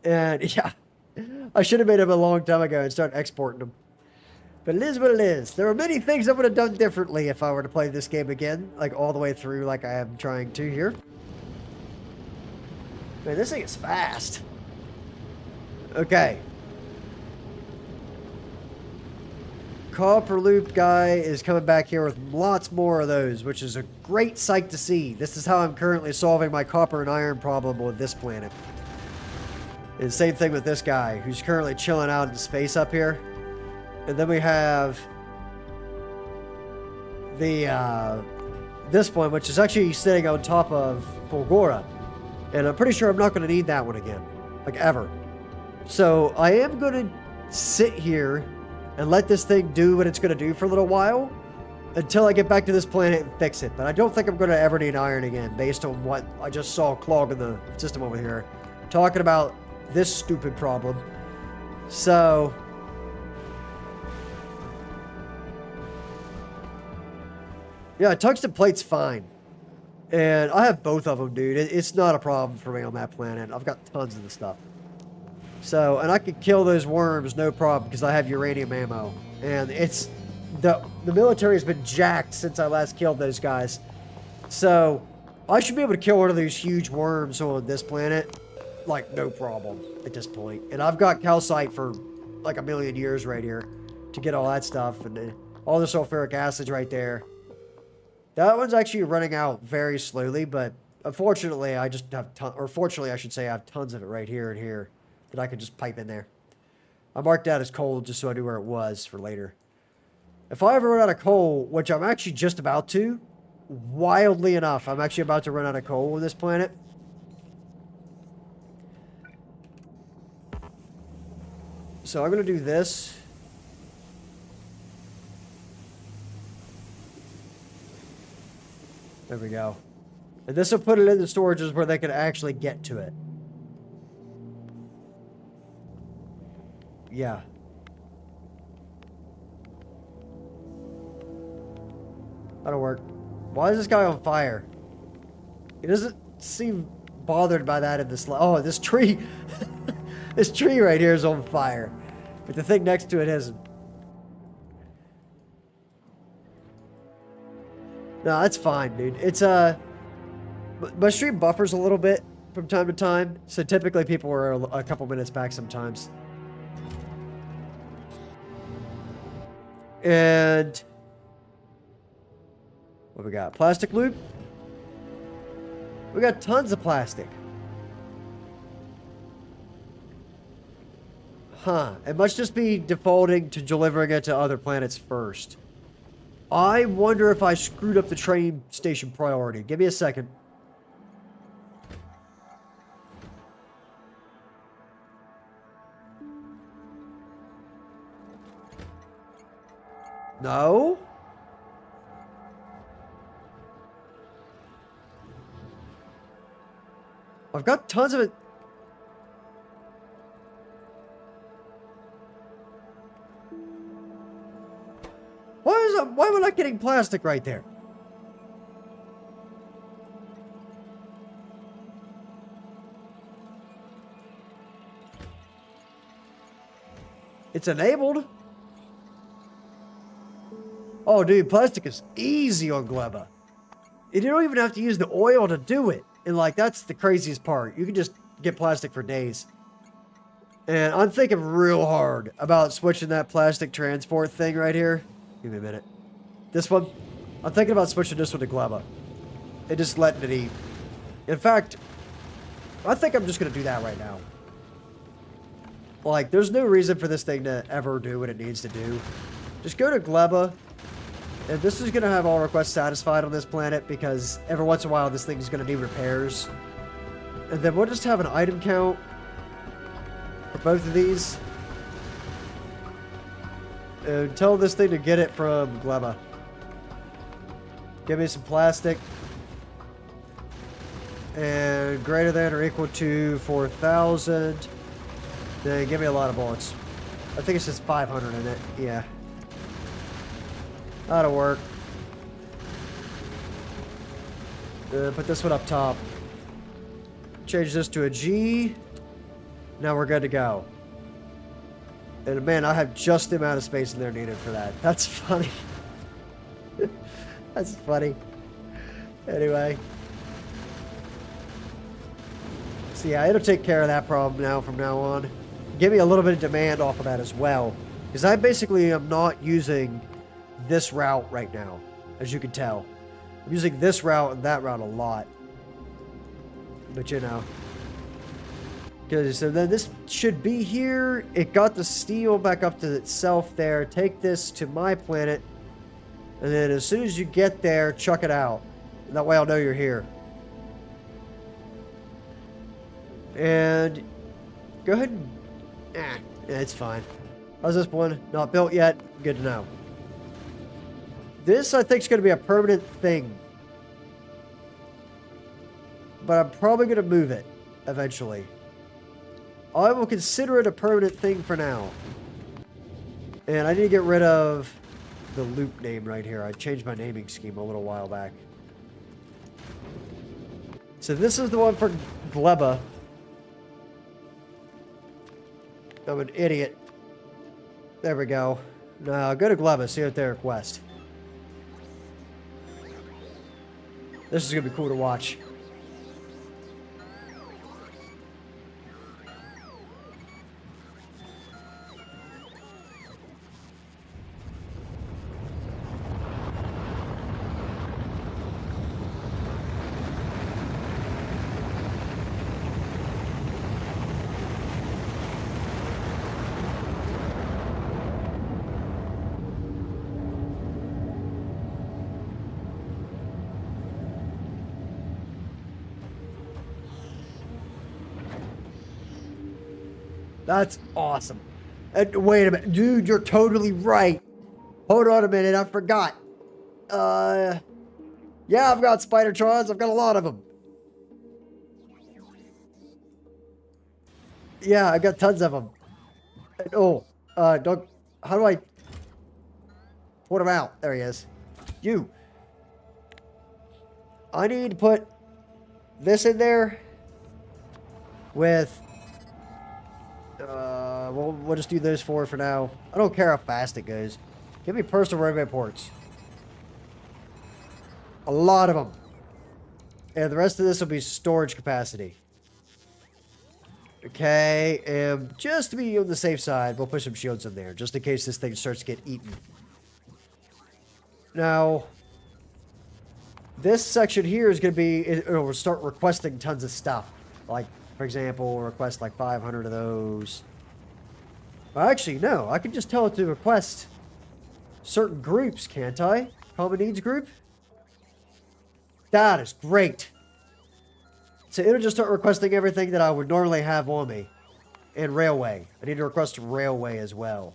And, yeah. I should have made them a long time ago and started exporting them. But it is what it is. There are many things I would have done differently if I were to play this game again. Like, all the way through like I am trying to here. Man, this thing is fast. Okay. Copper loop guy is coming back here with lots more of those, which is a great sight to see. This is how I'm currently solving my copper and iron problem with this planet. And same thing with this guy, who's currently chilling out in space up here. And then we have the this one, which is actually sitting on top of Fulgora. And I'm pretty sure I'm not going to need that one again, like ever. So I am going to sit here and let this thing do what it's going to do for a little while until I get back to this planet and fix it. But I don't think I'm going to ever need iron again based on what I just saw clogging the system over here. Talking about this stupid problem. So... yeah, tungsten plate's fine. And I have both of them, dude. It's not a problem for me on that planet. I've got tons of the stuff. So, and I could kill those worms, no problem, because I have uranium ammo. And it's... The military has been jacked since I last killed those guys. So, I should be able to kill one of those huge worms on this planet. Like, no problem at this point. And I've got calcite for like 1,000,000 years right here to get all that stuff. And all the sulfuric acid's right there. That one's actually running out very slowly, but unfortunately, I just have or fortunately, I should say, I have tons of it right here and here that I could just pipe in there. I marked that as coal just so I knew where it was for later. If I ever run out of coal, which I'm actually just about to, wildly enough, I'm actually about to run out of coal on this planet. So I'm going to do this. There we go. And this will put it in the storages where they can actually get to it. Yeah. That'll work. Why is this guy on fire? He doesn't seem bothered by that in this... oh, this tree... this tree right here is on fire. But the thing next to it isn't. No, that's fine, dude. It's, my stream buffers a little bit from time to time, so typically people are a couple minutes back sometimes. And what we got? Plastic loop? We got tons of plastic. Huh. It must just be defaulting to delivering it to other planets first. I wonder if I screwed up the train station priority. Give me a second. No? I've got tons of it. Why am I not getting plastic right there? It's enabled. Oh, dude, plastic is easy on Gleba. You don't even have to use the oil to do it. And, like, that's the craziest part. You can just get plastic for days. And I'm thinking real hard about switching that plastic transport thing right here. Give me a minute. This one? I'm thinking about switching this one to Gleba. And just letting it eat. In fact, I think I'm just going to do that right now. Like, there's no reason for this thing to ever do what it needs to do. Just go to Gleba. And this is going to have all requests satisfied on this planet because every once in a while this thing is going to need repairs. And then we'll just have an item count for both of these. And tell this thing to get it from Gleba. Give me some plastic. And greater than or equal to 4,000. Then give me a lot of bullets. I think it says 500 in it. Yeah. That'll work. Put this one up top. Change this to a G. Now we're good to go. And man, I have just the amount of space in there needed for that. That's funny. That's funny. Anyway. So yeah, it'll take care of that problem now from now on. Give me a little bit of demand off of that as well. Because I basically am not using this route right now, as you can tell. I'm using this route and that route a lot. But you know. Okay, so then this should be here. It got the steel back up to itself there. Take this to my planet. And then as soon as you get there, chuck it out. And that way I'll know you're here. And go ahead and... yeah, it's fine. How's this one? Not built yet? Good to know. This, I think, is going to be a permanent thing. But I'm probably going to move it eventually. I will consider it a permanent thing for now. And I need to get rid of the loop name right here. I changed my naming scheme a little while back. So this is the one for Gleba. I'm an idiot. There we go. Now go to Gleba, see what they request. This is going to be cool to watch. That's awesome. And wait a minute. Dude, you're totally right. Hold on a minute. I forgot. Yeah, I've got Spidertrons. I've got a lot of them. Yeah, I've got tons of them. Oh, don't... how do I... put him out? There he is. You. I need to put this in there with... we'll just do those four for now. I don't care how fast it goes. Give me personal robot ports. A lot of them. And the rest of this will be storage capacity. Okay, and just to be on the safe side, we'll put some shields in there, just in case this thing starts to get eaten. Now, this section here is going to be, it'll start requesting tons of stuff. Like, for example, we'll request like 500 of those. Well, actually, no, I can just tell it to request certain groups, can't I? Common needs group? That is great. So it'll just start requesting everything that I would normally have on me. And railway. I need to request railway as well.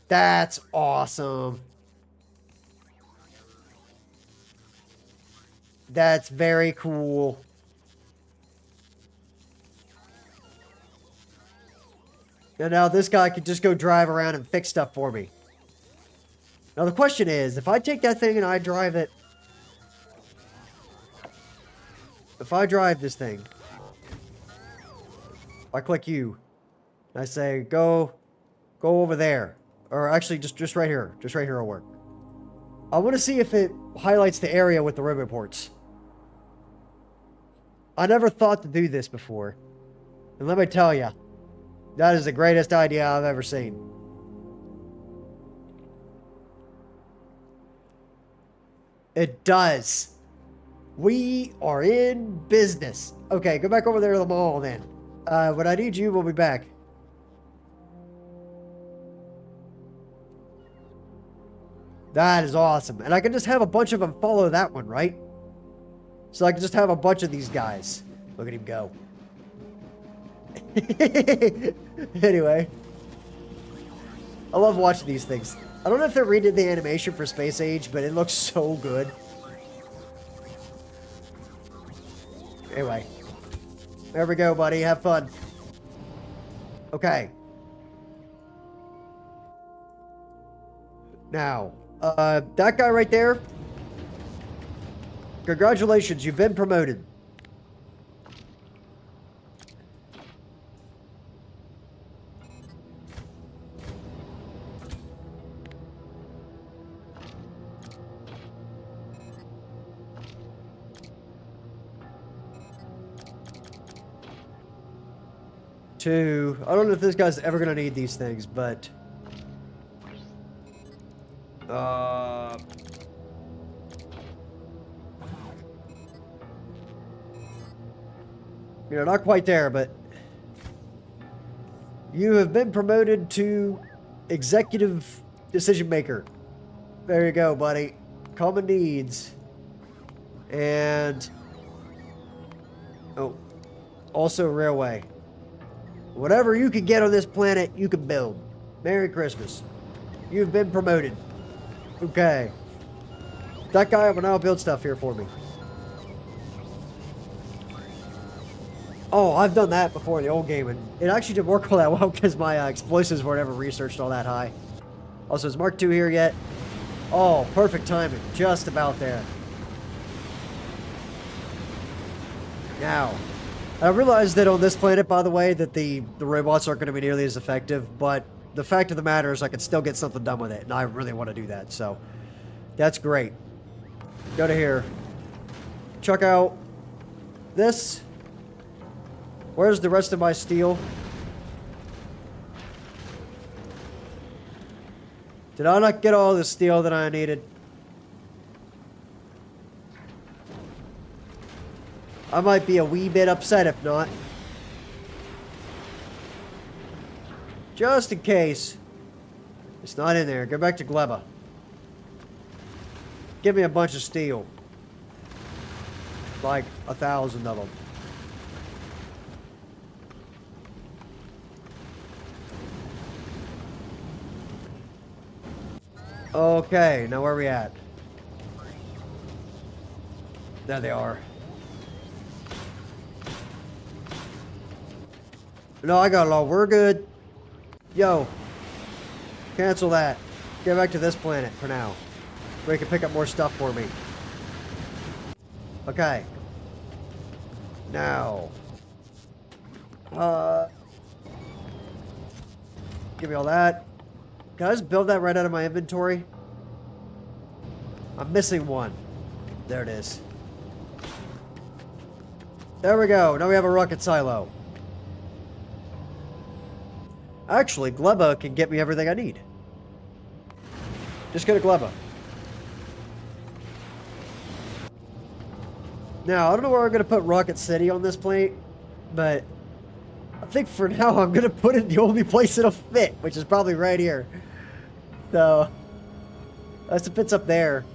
That's awesome. That's very cool. And now this guy can just go drive around and fix stuff for me. Now the question is, if I take that thing and I drive it... If I drive this thing... I click you. And I say, go over there. Or actually, just right here. Just right here will work. I want to see if it highlights the area with the roboports. I never thought to do this before. And let me tell you, that is the greatest idea I've ever seen. It does. We are in business. Okay, go back over there to the mall then. When I need you, we'll be back. That is awesome. And I can just have a bunch of them follow that one, right? So I can just have a bunch of these guys. Look at him go. Anyway. I love watching these things. I don't know if they're redid the animation for Space Age, but it looks so good. Anyway. There we go, buddy. Have fun. Okay. Now, that guy right there. Congratulations, you've been promoted. I don't know if this guy's ever gonna need these things, but you know, not quite there, but you have been promoted to executive decision maker. There you go, buddy. Common needs. And also railway. Whatever you can get on this planet, you can build. Merry Christmas. You've been promoted. Okay. That guy will now build stuff here for me. Oh, I've done that before in the old game, and it actually didn't work all that well because my explosives weren't ever researched all that high. Also, is Mark II here yet? Oh, perfect timing. Just about there. Now, I realized that on this planet, by the way, that the robots aren't going to be nearly as effective, but the fact of the matter is I can still get something done with it, and I really want to do that, so that's great. Go to here. Check out this. Where's the rest of my steel? Did I not get all the steel that I needed? I might be a wee bit upset if not. Just in case. It's not in there. Go back to Gleba. Give me a bunch of steel. Like 1,000 of them. Okay, now where are we at? There they are. No, I got it all. We're good. Yo. Cancel that. Get back to this planet for now. Where you can pick up more stuff for me. Okay. Now. Give me all that. Can I just build that right out of my inventory? I'm missing one. There it is. There we go. Now we have a rocket silo. Actually, Gleba can get me everything I need. Just get a Gleba. Now, I don't know where I'm going to put Rocket City on this plate, but I think for now I'm going to put it the only place it'll fit, which is probably right here. So, unless it fits up there.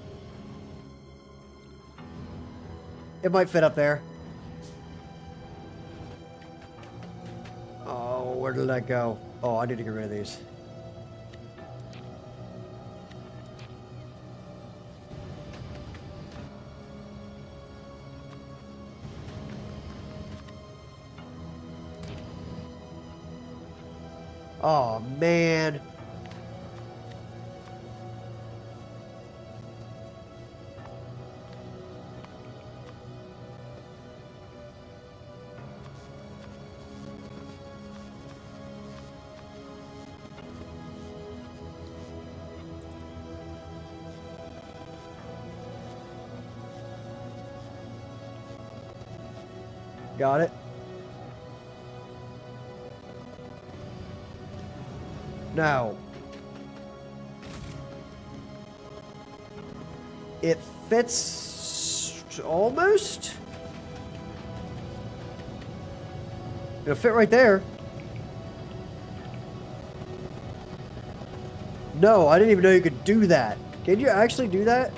It might fit up there. Oh, where did that go? Oh, I need to get rid of these. Oh, man. Got it. Now, it fits almost. It'll fit right there. No, I didn't even know you could do that. Can you actually do that?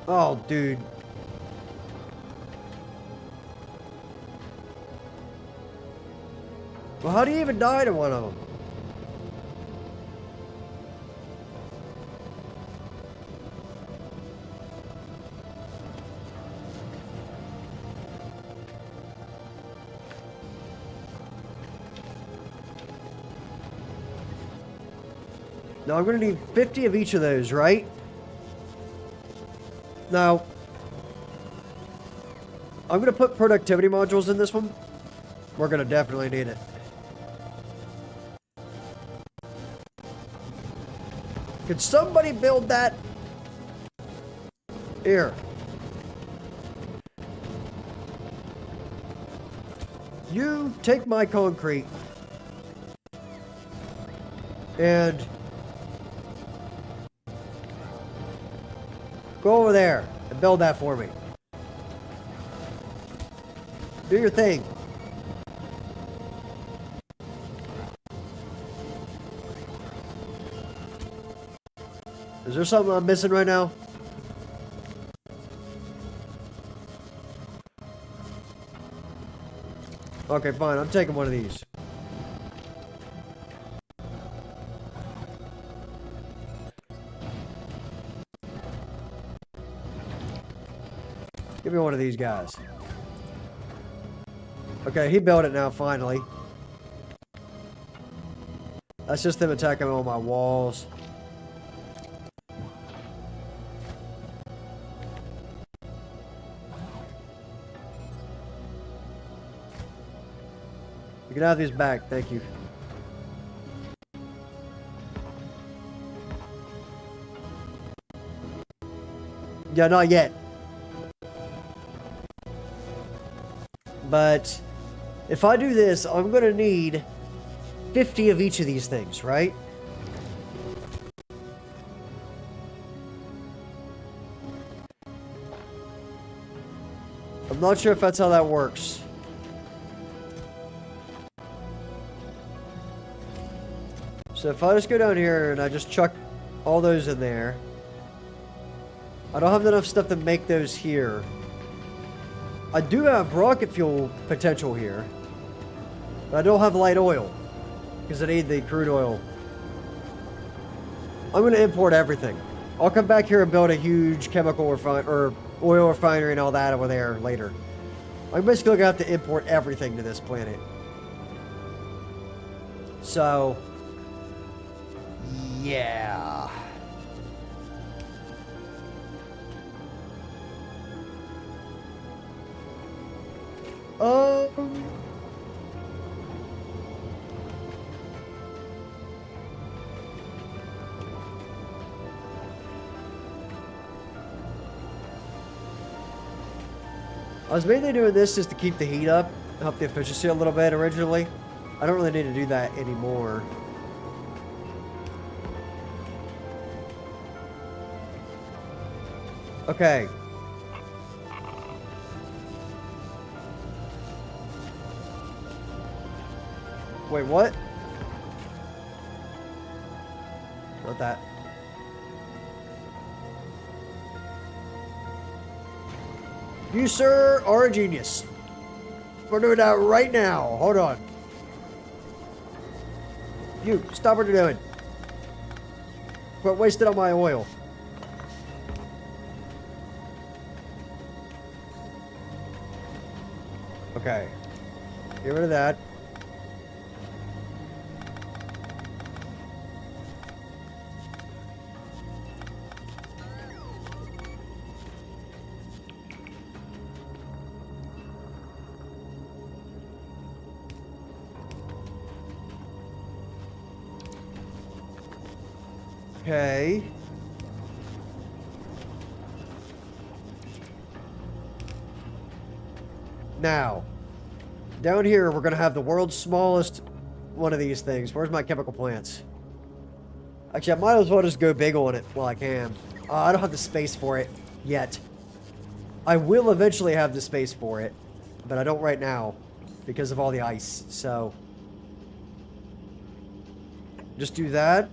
Oh, dude. Well, how do you even die to one of them? Now, I'm going to need 50 of each of those, right? Now, I'm going to put productivity modules in this one. We're going to definitely need it. Could somebody build that? Here. You take my concrete and go over there and build that for me. Do your thing. Is there something I'm missing right now? Okay, fine. I'm taking one of these. Give me one of these guys. Okay, he built it now, finally. That's just them attacking on my walls. You can have these back, thank you. Yeah, not yet. But if I do this, I'm going to need 50 of each of these things, right? I'm not sure if that's how that works. So if I just go down here and I just chuck all those in there, I don't have enough stuff to make those here. I do have rocket fuel potential here, but I don't have light oil because I need the crude oil. I'm going to import everything. I'll come back here and build a huge chemical or oil refinery and all that over there later. I'm basically going to have to import everything to this planet. So, yeah. I was mainly doing this just to keep the heat up, help the efficiency a little bit originally. I don't really need to do that anymore. Okay. Wait, what? Not that. You, sir, are a genius. We're doing that right now. Hold on. You, stop what you're doing. Quit wasting on my oil. Okay. Get rid of that. Okay. Now, down here, we're going to have the world's smallest one of these things. Where's my chemical plants? Actually, I might as well just go big on it while I can. I don't have the space for it yet. I will eventually have the space for it, but I don't right now because of all the ice. So, just do that.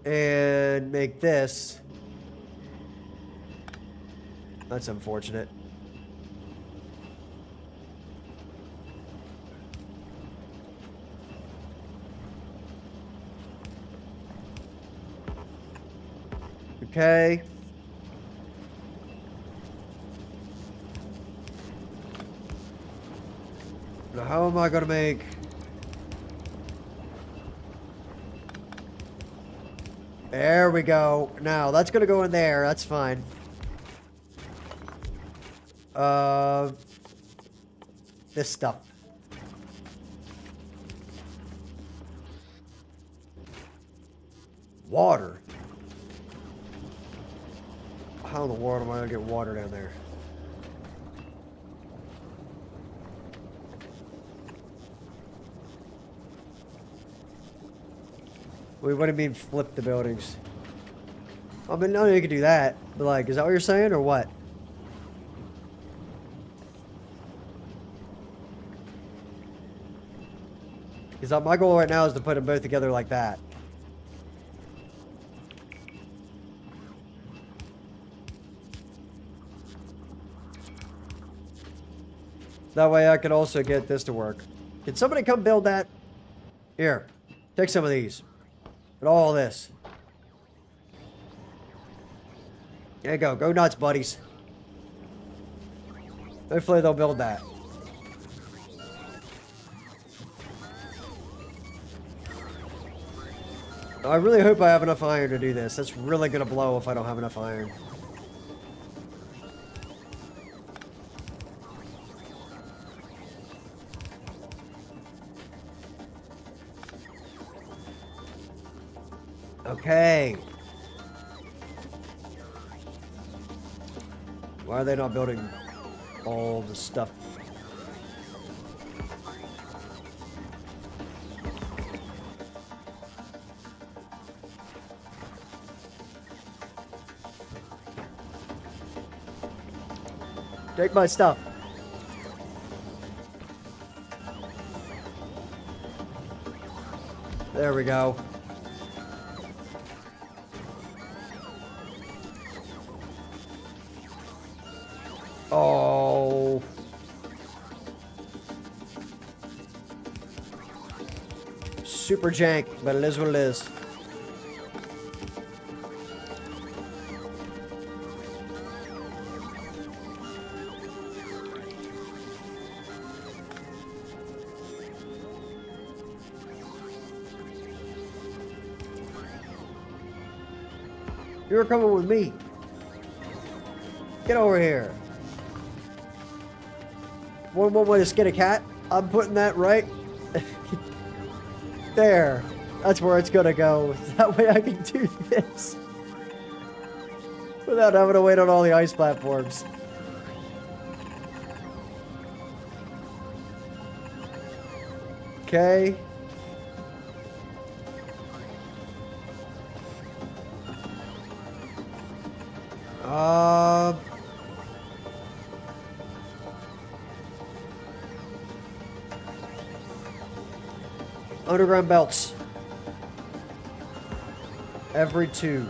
And make this. That's unfortunate. Okay. Now how am I gonna make... There we go. Now, that's gonna go in there. That's fine. This stuff. Water. How in the world am I gonna get water down there? Wait, what do you mean flip the buildings? I mean, no, you could do that. But like, is that what you're saying or what? Because my goal right now is to put them both together like that. That way I can also get this to work. Can somebody come build that? Here, take some of these. And all this. There you go. Go nuts, buddies. Hopefully they'll build that. I really hope I have enough iron to do this. That's really going to blow if I don't have enough iron. Okay. Why are they not building all the stuff? Take my stuff. There we go. Oh. Super jank, but it is what it is. You're coming with me. Get over here. One way to skin a cat. I'm putting that right there. That's where it's gonna go. That way I can do this without having to wait on all the ice platforms. Okay. Uh... Underground belts. Every 2.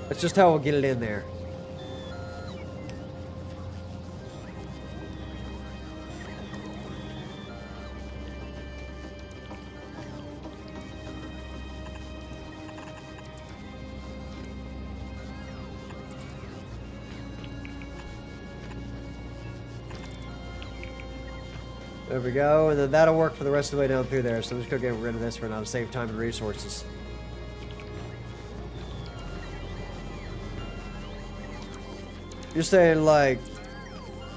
That's just how we'll get it in there. There we go, and then that'll work for the rest of the way down through there. So I'm just gonna get rid of this for now to save time and resources. You're saying like,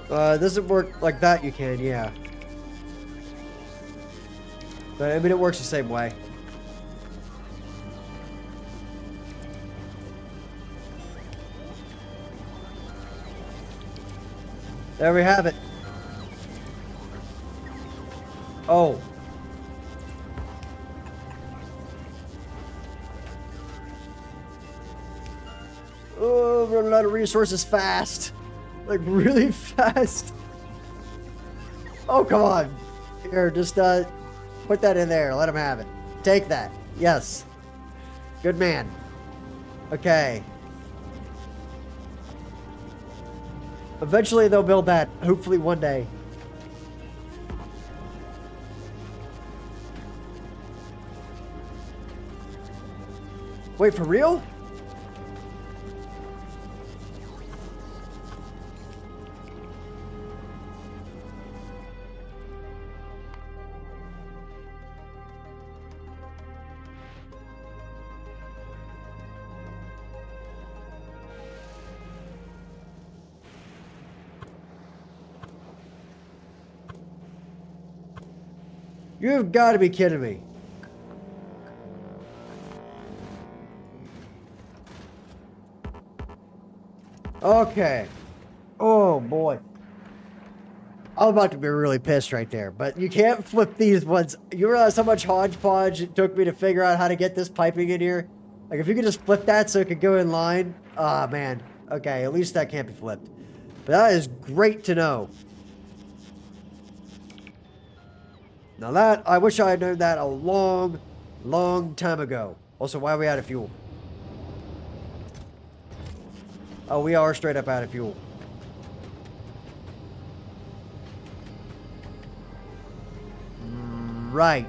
does it work like that? You can, yeah. But I mean, it works the same way. There we have it. Oh. Oh, we're running out of resources fast. Like, really fast. Oh, come on. Here, just, put that in there. Let him have it. Take that. Yes. Good man. Okay. Eventually, they'll build that. Hopefully, one day. Wait, for real? You've got to be kidding me. Okay. Oh, boy. I'm about to be really pissed right there, but you can't flip these ones. You realize how much hodgepodge it took me to figure out how to get this piping in here? Like, if you could just flip that so it could go in line. Ah, man. Okay, at least that can't be flipped. But that is great to know. Now that, I wish I had known that a long, long time ago. Also, why are we out of fuel? Oh, we are straight up out of fuel. Right.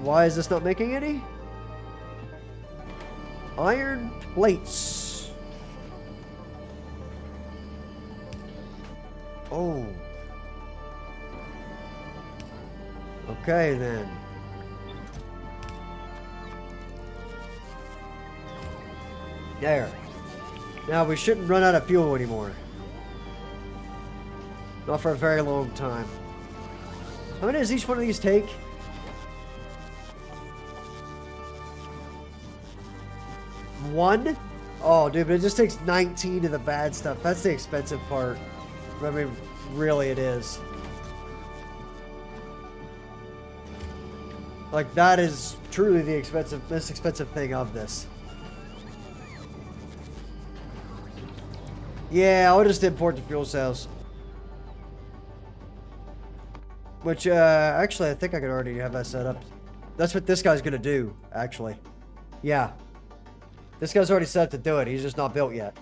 Why is this not making any? Iron plates. Oh. Okay, then. There. Now we shouldn't run out of fuel anymore. Not for a very long time. How many does each one of these take? One? Oh, dude, but it just takes 19 of the bad stuff. That's the expensive part. I mean, really it is. Like, that is truly the most expensive thing of this. Yeah, I'll just import the fuel cells. Which, actually, I think I could already have that set up. That's what this guy's gonna do, actually. Yeah. This guy's already set up to do it. He's just not built yet.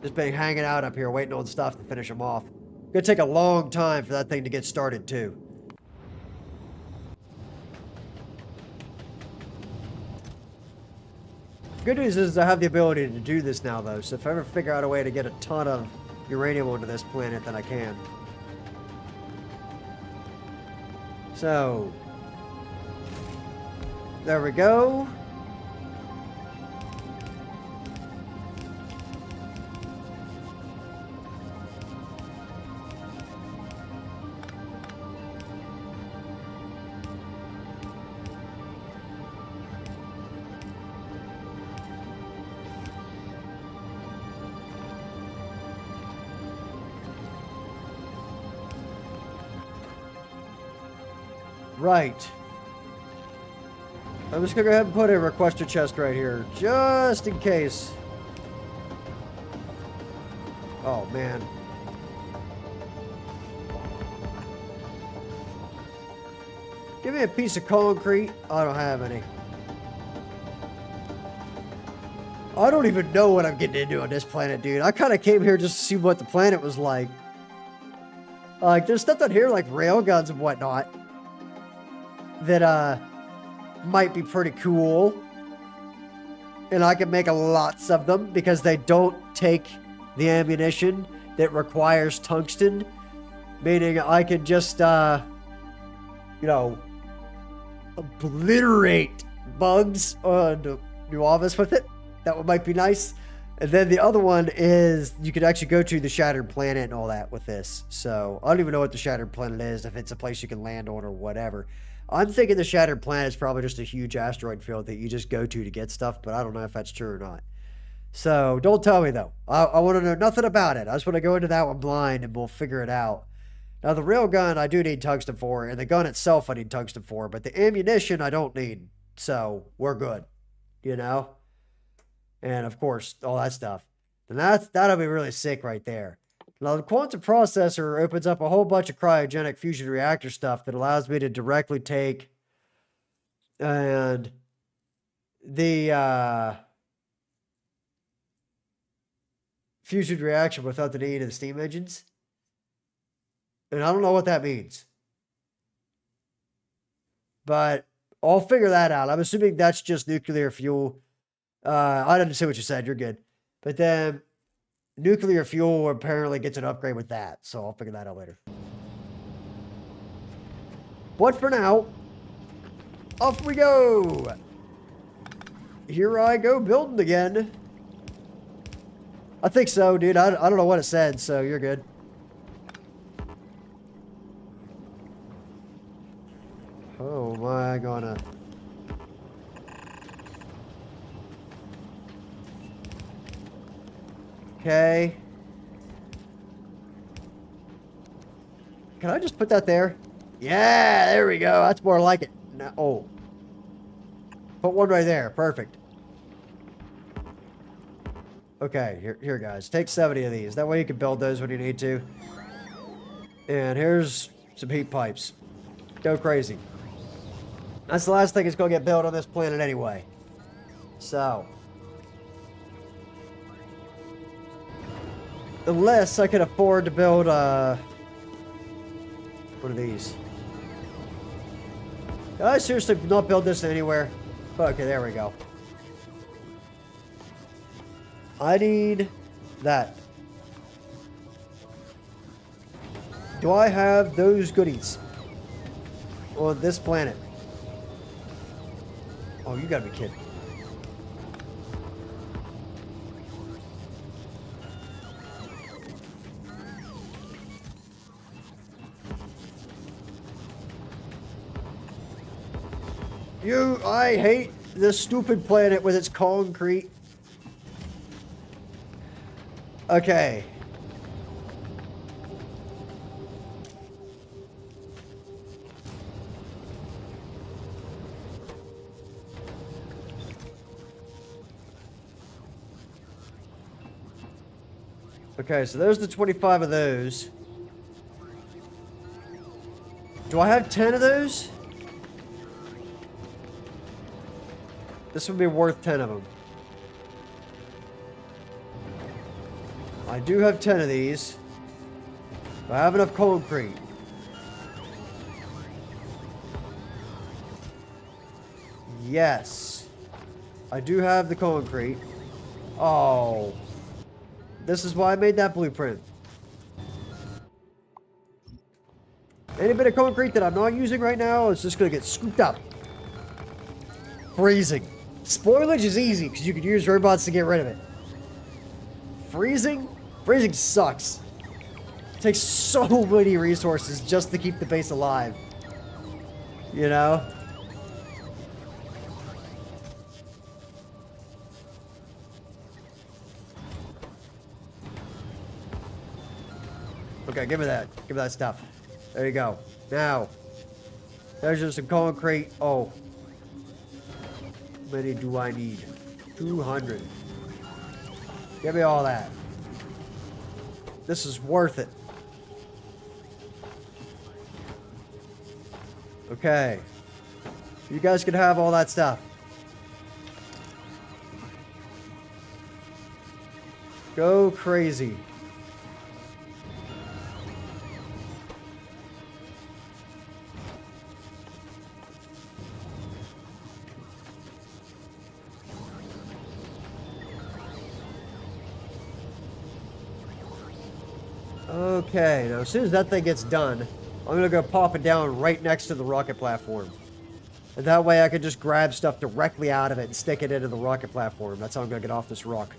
Just been hanging out up here waiting on stuff to finish him off. Gonna take a long time for that thing to get started, too. Good news is I have the ability to do this now, though, so if I ever figure out a way to get a ton of uranium onto this planet, then I can. So, there we go. Right. I'm just gonna go ahead and put a requester chest right here, just in case. Oh, man. Give me a piece of concrete. I don't have any. I don't even know what I'm getting into on this planet, dude. I kind of came here just to see what the planet was like. Like, there's stuff down here, like railguns and whatnot, that, might be pretty cool. And I can make lots of them because they don't take the ammunition that requires tungsten. Meaning I can just, you know, obliterate bugs on New Office with it. That might be nice. And then the other one is you could actually go to the Shattered Planet and all that with this. So I don't even know what the Shattered Planet is, if it's a place you can land on or whatever. I'm thinking the Shattered Planet is probably just a huge asteroid field that you just go to get stuff, but I don't know if that's true or not. So don't tell me, though. I want to know nothing about it. I just want to go into that one blind and we'll figure it out. Now, the railgun I do need tungsten for, and the gun itself I need tungsten for, but the ammunition I don't need. So we're good, you know? And, of course, all that stuff. And that'll be really sick right there. Now, the quantum processor opens up a whole bunch of cryogenic fusion reactor stuff that allows me to directly take and the fusion reaction without the need of the steam engines. And I don't know what that means. But I'll figure that out. I'm assuming that's just nuclear fuel. I didn't see what you said. You're good. But then nuclear fuel apparently gets an upgrade with that. So I'll figure that out later. But for now, off we go. Here I go building again. I think so, dude. I don't know what it said, so you're good. Oh, am I gonna... Okay. Can I just put that there? Yeah, there we go. That's more like it. No, oh. Put one right there. Perfect. Okay, here guys. Take 70 of these. That way you can build those when you need to. And here's some heat pipes. Go crazy. That's the last thing that's going to get built on this planet anyway. So. Unless I could afford to build, one of these. Did I seriously not build this anywhere? Okay, there we go. I need that. Do I have those goodies on this planet? Oh, you gotta be kidding. I hate this stupid planet with its concrete. Okay. Okay, so there's the 25 of those. Do I have 10 of those? This would be worth 10 of them. I do have 10 of these. Do I have enough concrete? Yes. I do have the concrete. Oh. This is why I made that blueprint. Any bit of concrete that I'm not using right now is just going to get scooped up. Freezing. Spoilage is easy because you can use robots to get rid of it. Freezing? Freezing sucks. It takes so many resources just to keep the base alive. You know? Okay, give me that. Give me that stuff. There you go. Now, there's just some concrete. Oh. How many do I need? 200. Give me all that. This is worth it. Okay. You guys can have all that stuff. Go crazy. Okay, now as soon as that thing gets done, I'm gonna go pop it down right next to the rocket platform. And that way I can just grab stuff directly out of it and stick it into the rocket platform. That's how I'm gonna get off this rock.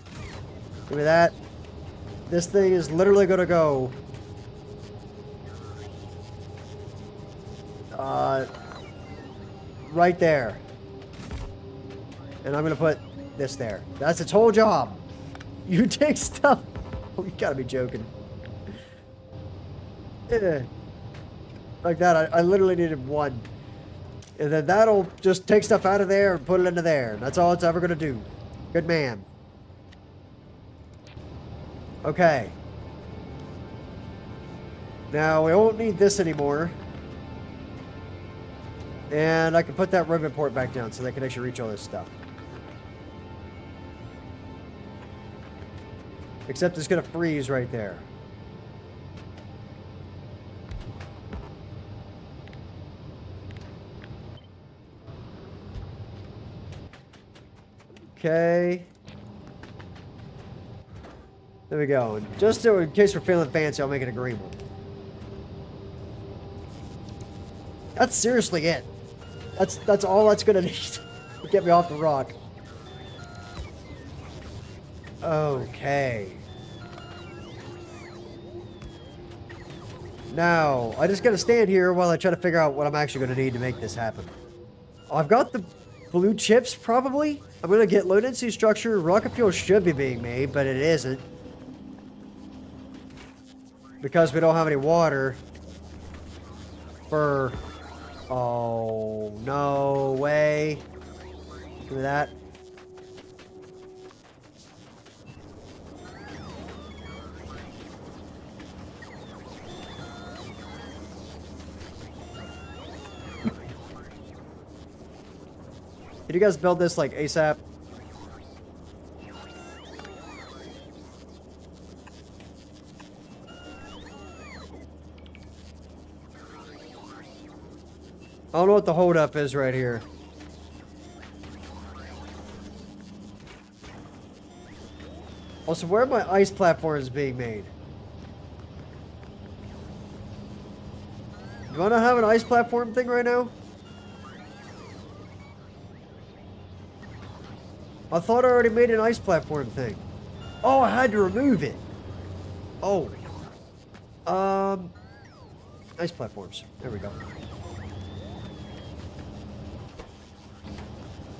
Give me that. This thing is literally gonna go... right there. And I'm gonna put this there. That's its whole job. You take stuff... Oh, you gotta be joking. Like that, I literally needed one. And then that'll just take stuff out of there and put it into there. That's all it's ever gonna do. Good man. Okay. Now, we won't need this anymore. And I can put that ribbon port back down so they can actually reach all this stuff. Except it's gonna freeze right there. Okay. There we go. And just so in case we're feeling fancy, I'll make it a green one. That's seriously it. That's all that's gonna need to get me off the rock. Okay. Now, I just gotta stand here while I try to figure out what I'm actually gonna need to make this happen. I've got the blue chips, probably. I'm gonna get low density structure. Rocket fuel should be being made, but it isn't. Because we don't have any water. For... Oh, no way. Give me that. Can you guys build this like ASAP? I don't know what the holdup is right here. Also, where are my ice platforms being made? Do I not have an ice platform thing right now? I thought I already made an ice platform thing. Oh, I had to remove it. Oh. Ice platforms. There we go.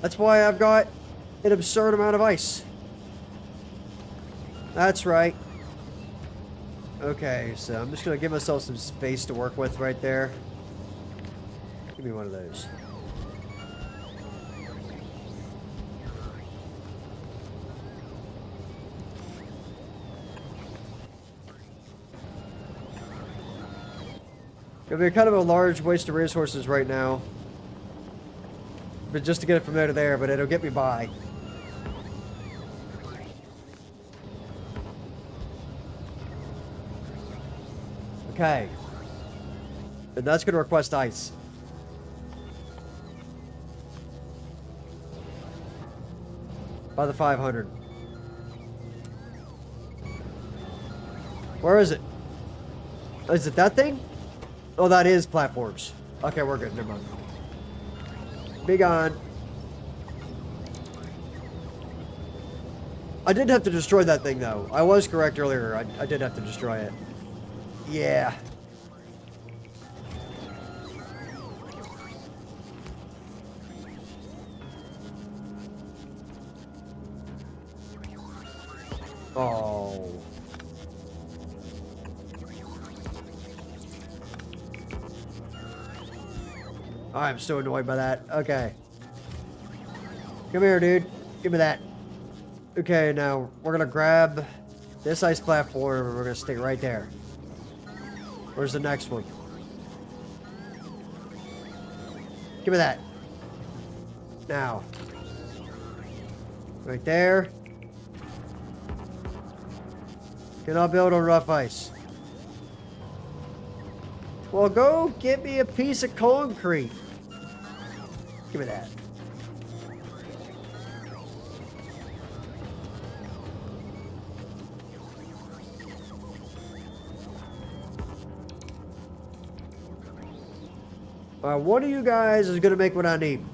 That's why I've got an absurd amount of ice. That's right. Okay, so I'm just gonna give myself some space to work with right there. Give me one of those. Gonna be kind of a large waste of resources right now. But just to get it from there to there, but it'll get me by. Okay. And that's gonna request ice. By the 500. Where is it? Is it that thing? Oh, that is platforms. Okay, we're good. Never mind. Be gone. I did have to destroy that thing, though. I was correct earlier. I did have to destroy it. Yeah. Oh. I'm so annoyed by that. Okay. Come here, dude. Give me that. Okay, now we're gonna grab this ice platform and we're gonna stick it right there. Where's the next one? Give me that. Now. Right there. Cannot build on rough ice. Well, go get me a piece of concrete. Give me that. One of you guys is going to make what I need.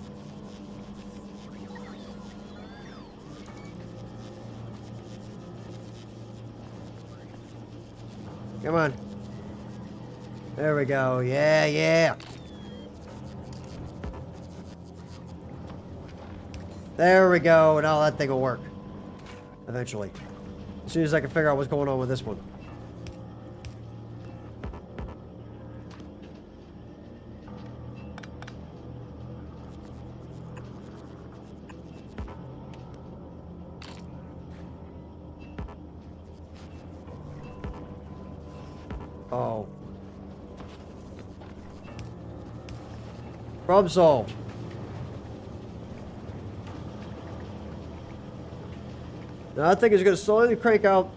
Come on. There we go. Yeah, yeah. There we go. Now that thing will work. Eventually. As soon as I can figure out what's going on with this one. Oh. Problem solved. Now that thing is going to slowly crank out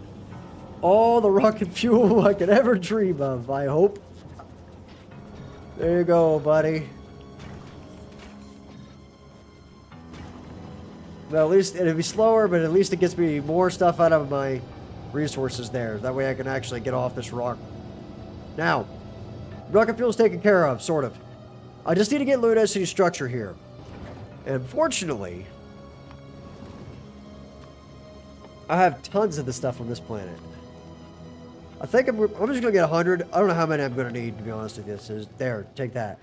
all the rocket fuel I could ever dream of, I hope. There you go, buddy. Well, at least it'll be slower, but at least it gets me more stuff out of my resources there. That way I can actually get off this rock. Now, rocket fuel's taken care of, sort of. I just need to get luminosity structure here. And fortunately, I have tons of this stuff on this planet. I think I'm just going to get 100. I don't know how many I'm going to need, to be honest with you. So there, take that.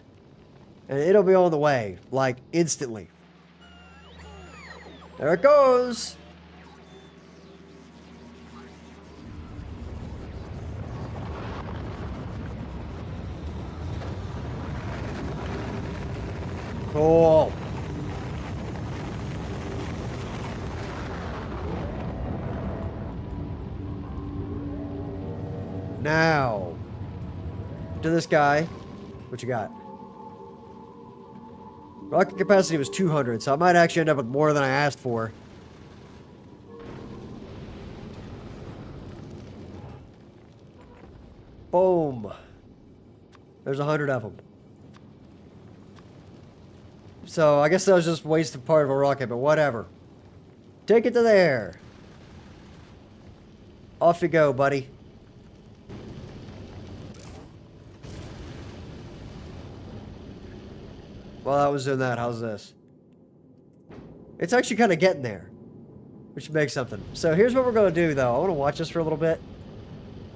And it'll be on the way, like, instantly. There it goes. Cool. Now, to this guy, what you got? Rocket capacity was 200, so I might actually end up with more than I asked for. Boom. There's 100 of them. So I guess that was just wasted part of a rocket, but whatever. Take it to there. Off you go, buddy. While I was doing that, how's this? It's actually kind of getting there, which makes something. So here's what we're going to do, though. I want to watch this for a little bit.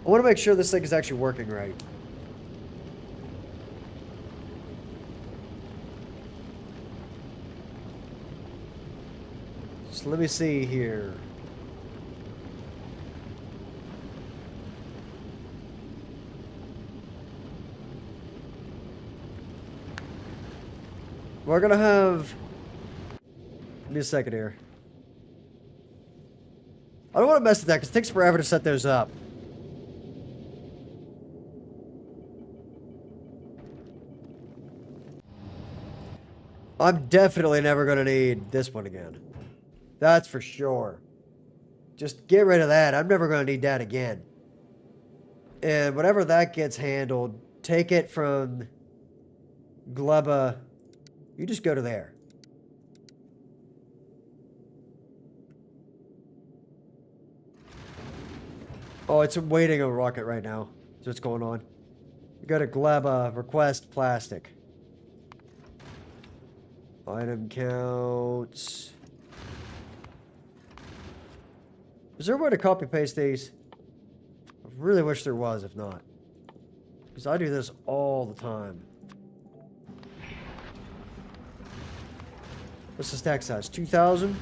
I want to make sure this thing is actually working right. So let me see here. We're gonna have... Give me a second here. I don't want to mess with that because it takes forever to set those up. I'm definitely never going to need this one again. That's for sure. Just get rid of that. I'm never going to need that again. And whenever that gets handled, take it from Gleba. You just go to there. Oh, it's waiting a rocket right now. That's what's going on. You gotta grab a request plastic. Item counts. Is there a way to copy paste these? I really wish there was, if not. Because I do this all the time. What's the stack size? 2,000?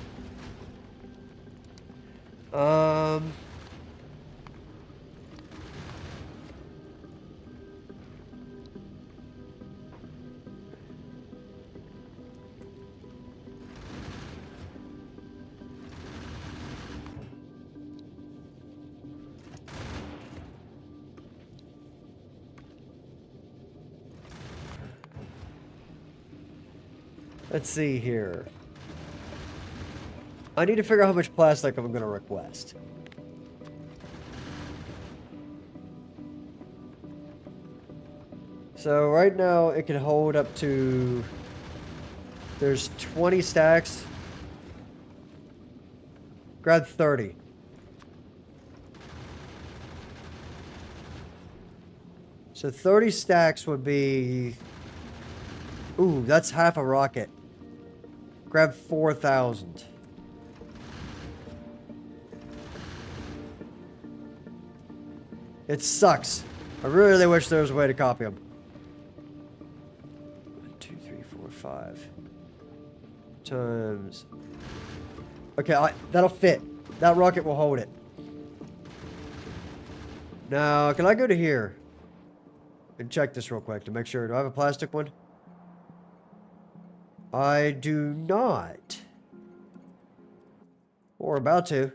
Let's see here. I need to figure out how much plastic I'm going to request. So right now it can hold up to... There's 20 stacks. Grab 30. So 30 stacks would be... Ooh, that's half a rocket. Grab 4,000. It sucks. I really wish there was a way to copy them. 1, 2, 3, 4, 5. Times. Okay, that'll fit. That rocket will hold it. Now, can I go to here and check this real quick to make sure? Do I have a plastic one? I do not. Or about to.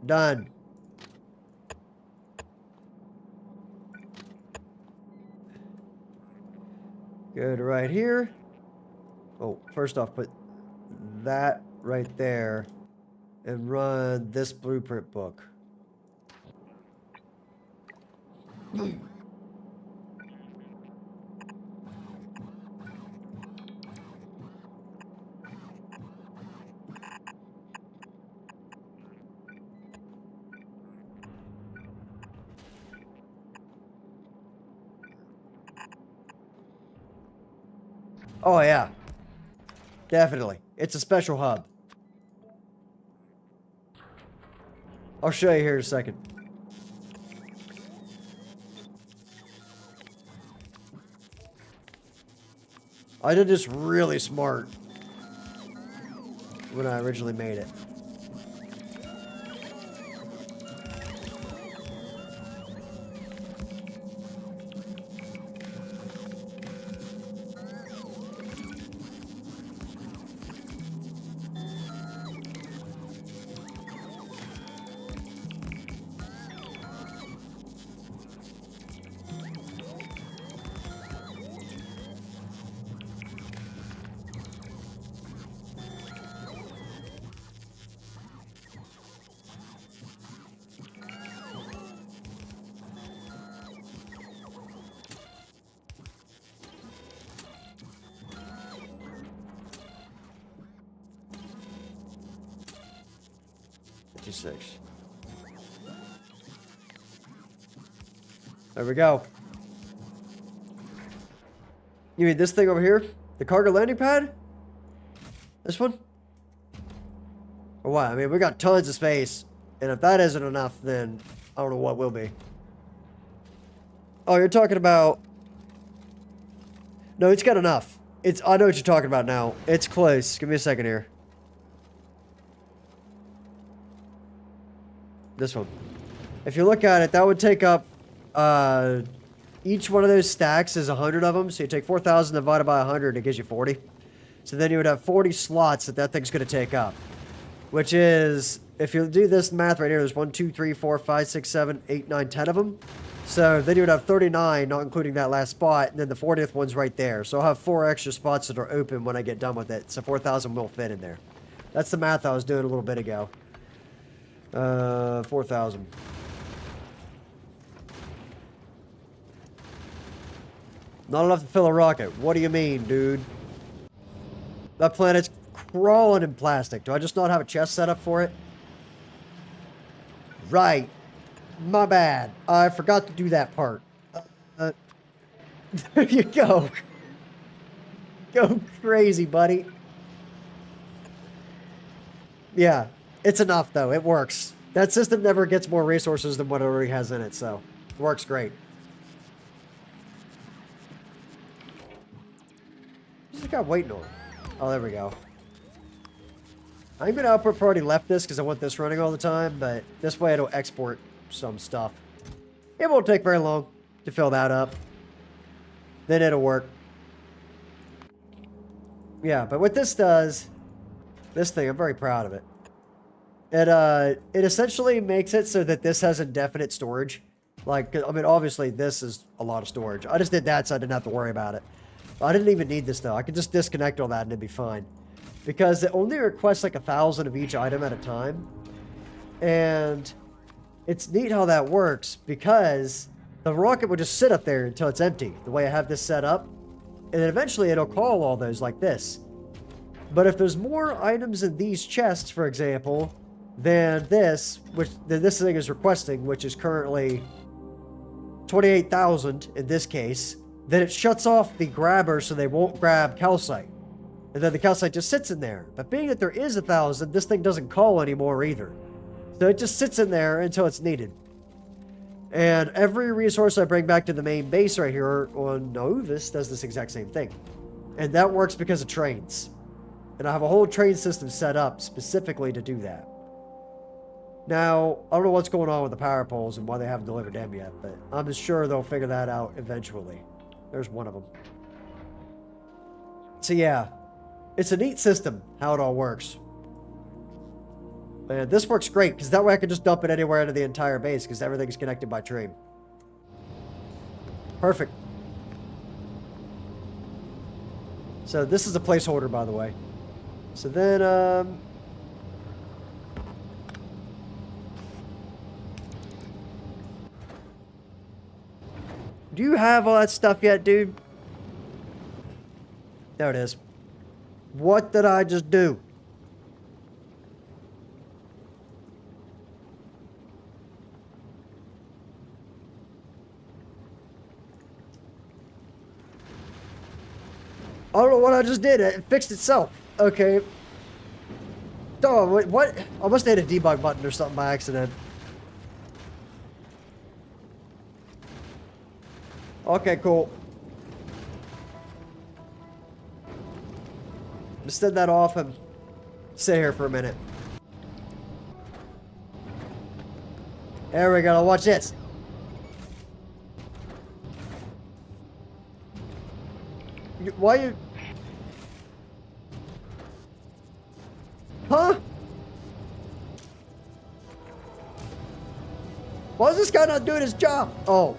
Done. Go to right here. Oh, first off, put that right there and run this blueprint book. Oh, yeah. Definitely. It's a special hub. I'll show you here in a second. I did this really smart when I originally made it. Six. There we go. You mean this thing over here? The cargo landing pad? This one? Or what? I mean, we got tons of space. And if that isn't enough, then I don't know what will be. Oh, you're talking about... No, it's got enough. I know what you're talking about now. It's close. Give me a second here. This one. If you look at it, that would take up, each one of those stacks is 100 of them. So you take 4,000 divided by 100, it gives you 40. So then you would have 40 slots that thing's going to take up. Which is, if you do this math right here, there's 1, 2, 3, 4, 5, 6, 7, 8, 9, 10 of them. So then you would have 39, not including that last spot, and then the 40th one's right there. So I'll have 4 extra spots that are open when I get done with it. So 4,000 will fit in there. That's the math I was doing a little bit ago. 4,000. Not enough to fill a rocket. What do you mean, dude? That planet's crawling in plastic. Do I just not have a chest set up for it? Right. My bad. I forgot to do that part. There you go. Go crazy, buddy. Yeah, it's enough, though. It works. That system never gets more resources than what it already has in it, so it works great. What's this guy waiting on? Oh, there we go. I'm going to output priority left this because I want this running all the time, but this way it'll export some stuff. It won't take very long to fill that up. Then it'll work. Yeah, but what this does, this thing, I'm very proud of it. It essentially makes it so that this has indefinite storage. Like, I mean, obviously this is a lot of storage. I just did that so I didn't have to worry about it. I didn't even need this though. I could just disconnect all that and it'd be fine. Because it only requests like 1,000 of each item at a time. And it's neat how that works because the rocket will just sit up there until it's empty. The way I have this set up. And then eventually it'll call all those like this. But if there's more items in these chests, for example, than this, which this thing is requesting, which is currently 28,000 in this case, then it shuts off the grabber so they won't grab calcite. And then the calcite just sits in there. But being that there is 1,000, this thing doesn't call anymore either. So it just sits in there until it's needed. And every resource I bring back to the main base right here on Novis does this exact same thing. And that works because of trains. And I have a whole train system set up specifically to do that. Now, I don't know what's going on with the power poles and why they haven't delivered them yet, but I'm sure they'll figure that out eventually. There's one of them. So yeah, it's a neat system, how it all works. And this works great, because that way I can just dump it anywhere into the entire base, because everything's connected by train. Perfect. So this is a placeholder, by the way. So then, do you have all that stuff yet, dude? There it is. What did I just do? I don't know what I just did. It fixed itself. Okay. Oh, wait, what? I must have hit a debug button or something by accident. Okay, cool. Just set that off and sit here for a minute. There we go. Now watch this. Why you... Huh? Why is this guy not doing his job? Oh.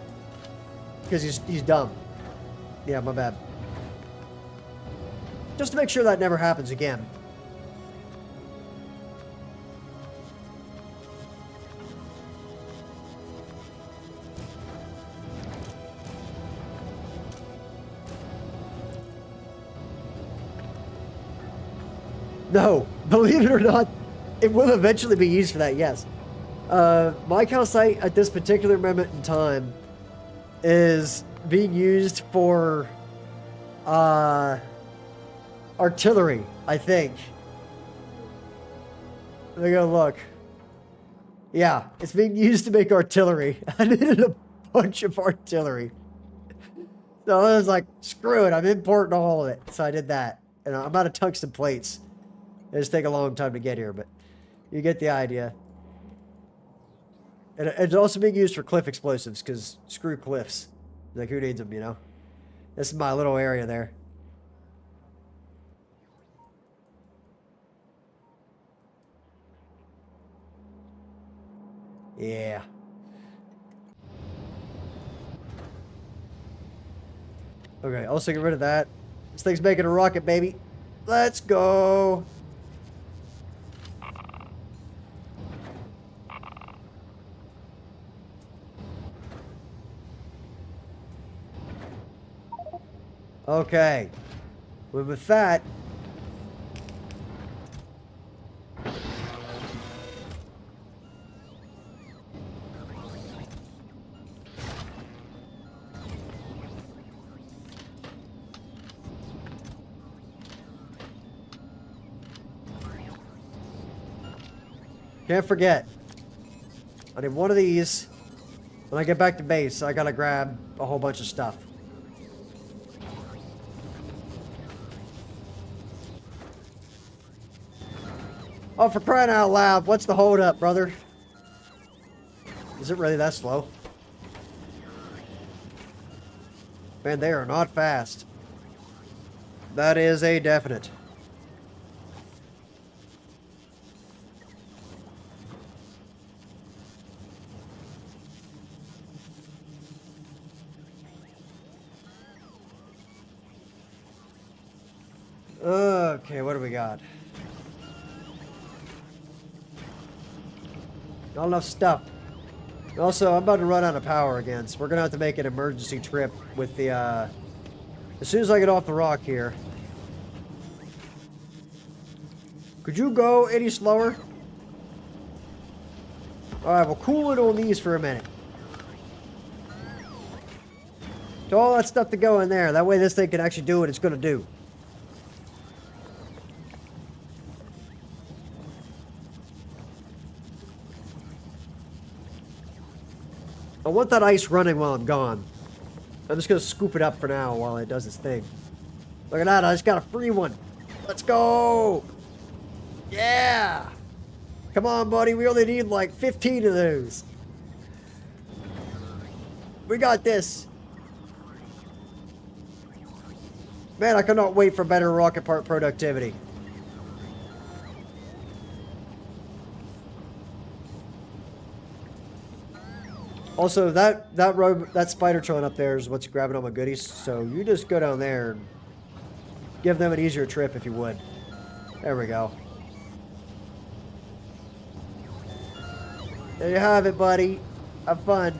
Because he's dumb. Yeah, my bad. Just to make sure that never happens again. No, believe it or not, it will eventually be used for that, yes. My calcite at this particular moment in time is being used for artillery, I think. Let me go look. Yeah, it's being used to make artillery. I needed a bunch of artillery. So I was like, screw it, I'm importing all of it. So I did that. And I'm out of tungsten plates. It just take a long time to get here, but you get the idea. And it's also being used for cliff explosives, because screw cliffs. Like, who needs them, you know? This is my little area there. Yeah. Okay, also get rid of that. This thing's making a rocket, baby. Let's go. Okay. Well, with that, Can't forget. I need one of these. When I get back to base, I gotta grab a whole bunch of stuff. Oh, for crying out loud, what's the hold up, brother? Is it really that slow? Man, they are not fast. That is a definite. Okay, what do we got? Not enough stuff. Also, I'm about to run out of power again, so we're gonna have to make an emergency trip with the, as soon as I get off the rock here. Could you go any slower? Alright, we'll cool it on these for a minute. So all that stuff to go in there. That way this thing can actually do what it's gonna do. I want that ice running while I'm gone. I'm just gonna scoop it up for now while it does its thing. Look at that, I just got a free one. Let's go! Yeah! Come on, buddy, we only need like 15 of those. We got this. Man, I cannot wait for better rocket part productivity. Also, that spider trolling up there is what's grabbing all my goodies. So you just go down there and give them an easier trip if you would. There we go. There you have it, buddy. Have fun.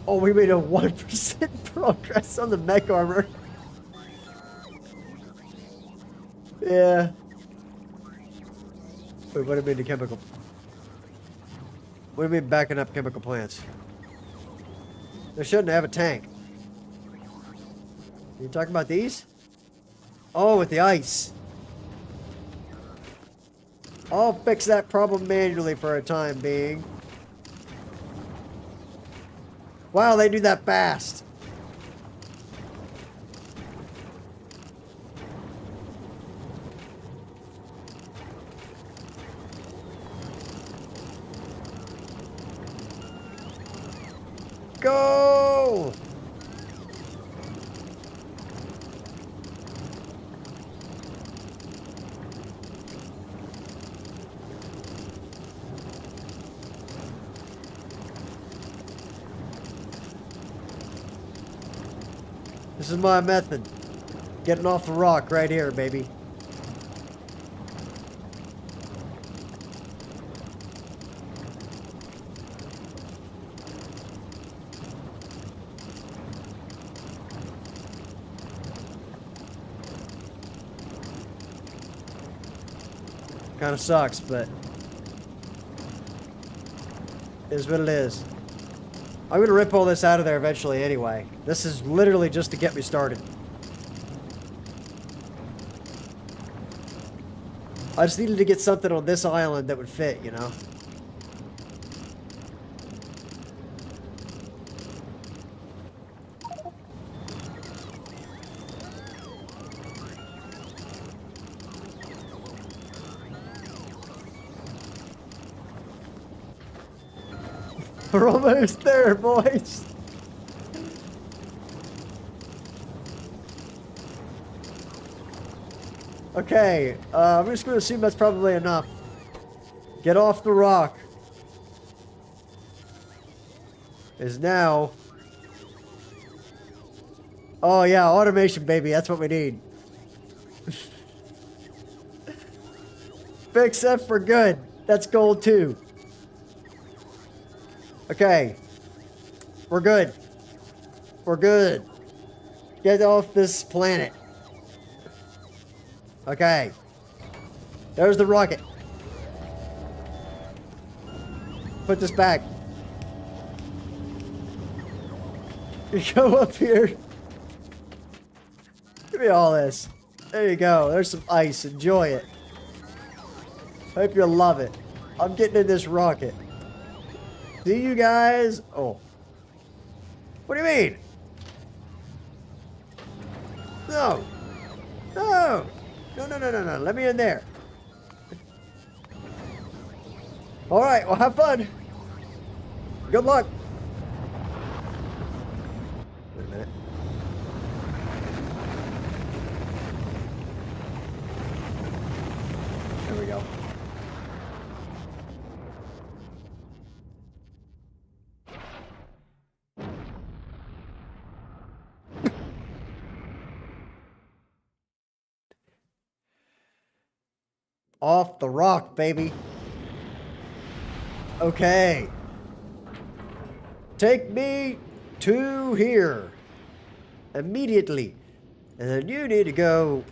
Oh, we made a 1% progress on the mech armor. Yeah. Wait, what do you mean the chemical? What do you mean backing up chemical plants? They shouldn't have a tank. You talking about these? Oh, with the ice. I'll fix that problem manually for a time being. Wow, they do that fast. Go! This is my method. Getting off the rock right here, baby. Kind of sucks, but it is what it is. I'm gonna rip all this out of there eventually anyway. This is literally just to get me started. I just needed to get something on this island that would fit, you know? We're almost there, boys. Okay, I'm just going to assume that's probably enough. Get off the rock. Is now. Oh yeah, automation, baby. That's what we need. Fix that for good. That's gold too. Okay. We're good. We're good. Get off this planet. Okay. There's the rocket. Put this back. You go up here. Give me all this. There you go. There's some ice. Enjoy it. Hope you love it. I'm getting in this rocket. See you guys. Oh. What do you mean? No. No. No, no, no, no, no. Let me in there. All right. Well, have fun. Good luck. Wait a minute. There we go. Off the rock, baby. Okay. Take me to here. Immediately. And then you need to go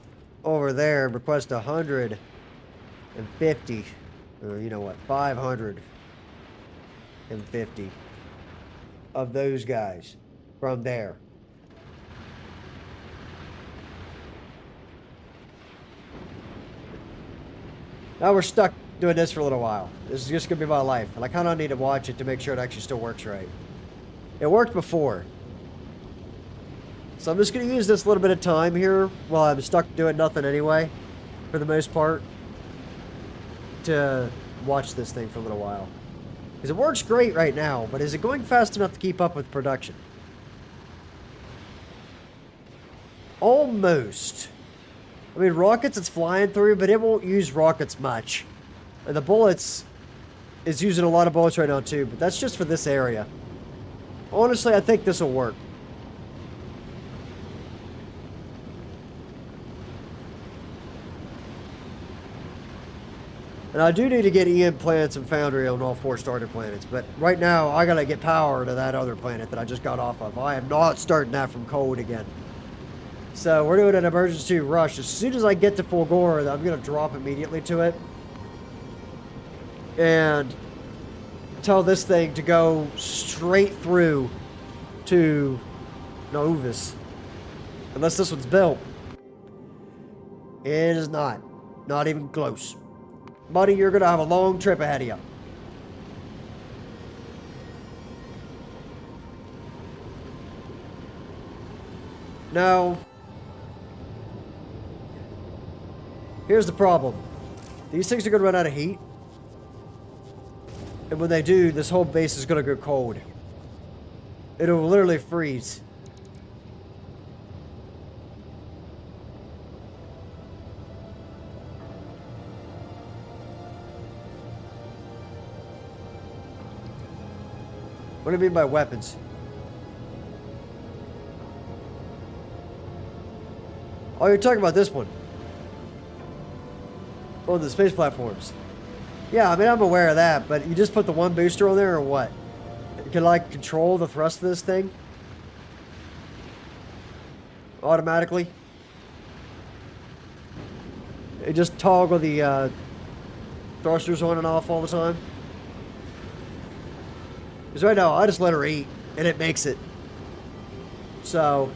over there and request 150. Or you know what? 550 of those guys from there. Now we're stuck doing this for a little while. This is just going to be my life. And I kind of need to watch it to make sure it actually still works right. It worked before. So I'm just going to use this little bit of time here while I'm stuck doing nothing anyway, for the most part, to watch this thing for a little while. Because it works great right now, but is it going fast enough to keep up with production? Almost. I mean, rockets it's flying through, but it won't use rockets much. And the bullets is using a lot of bullets right now too, but that's just for this area. Honestly, I think this will work. And I do need to get EM planets and Foundry on all 4 starter planets, but right now I gotta get power to that other planet that I just got off of. I am not starting that from cold again. So we're doing an emergency rush. As soon as I get to Fulgora, I'm going to drop immediately to it. And tell this thing to go straight through to Novis. Unless this one's built. It is not. Not even close. Buddy, you're going to have a long trip ahead of you. Now, here's the problem. These things are going to run out of heat. And when they do, this whole base is going to go cold. It'll literally freeze. What do you mean by weapons? Oh, you're talking about this one. Oh, the space platforms. Yeah, I mean, I'm aware of that, but you just put the one booster on there or what? You can, like, control the thrust of this thing? Automatically? You just toggle the thrusters on and off all the time? Because right now, I just let her eat, and it makes it. So...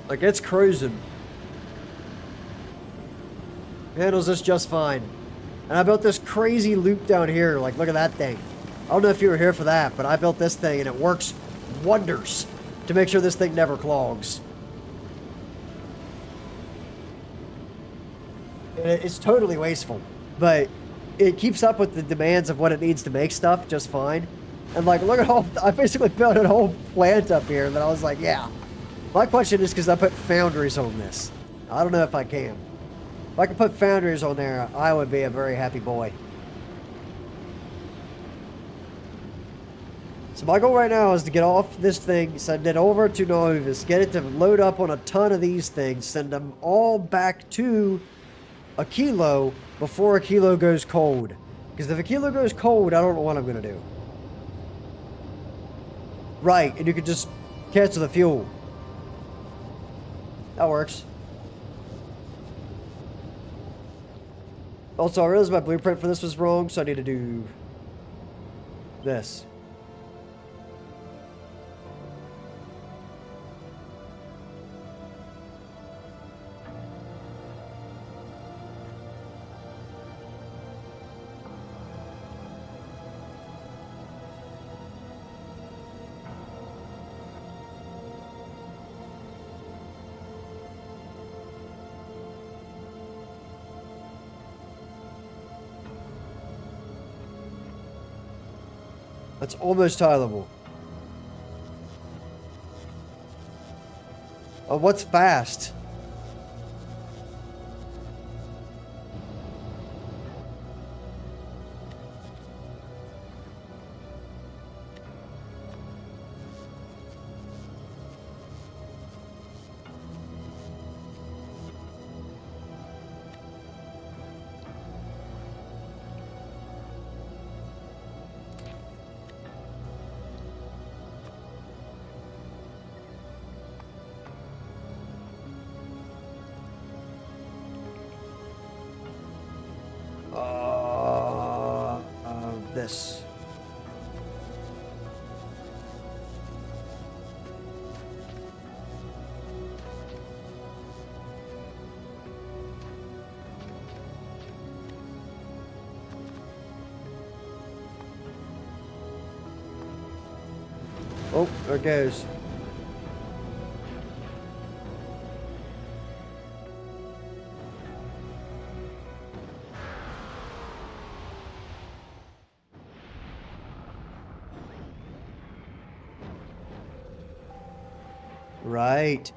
like, it's cruising. Handles this just fine. And I built this crazy loop down here. Like, look at that thing. I don't know if you were here for that, but I built this thing, and it works wonders to make sure this thing never clogs. It's totally wasteful, but it keeps up with the demands of what it needs to make stuff just fine. And, like, look at all... I basically built a whole plant up here that I was like, yeah. My question is because I put foundries on this. I don't know if I can. If I could put foundries on there, I would be a very happy boy. So my goal right now is to get off this thing, send it over to Novis, get it to load up on a ton of these things, send them all back to Aquilo before Aquilo goes cold. Because if Aquilo goes cold, I don't know what I'm going to do. Right, and you can just cancel the fuel. That works. Also, I realized my blueprint for this was wrong, so I need to do this. That's almost tileable. Oh, what's fast? This. Oh, there it goes. Right.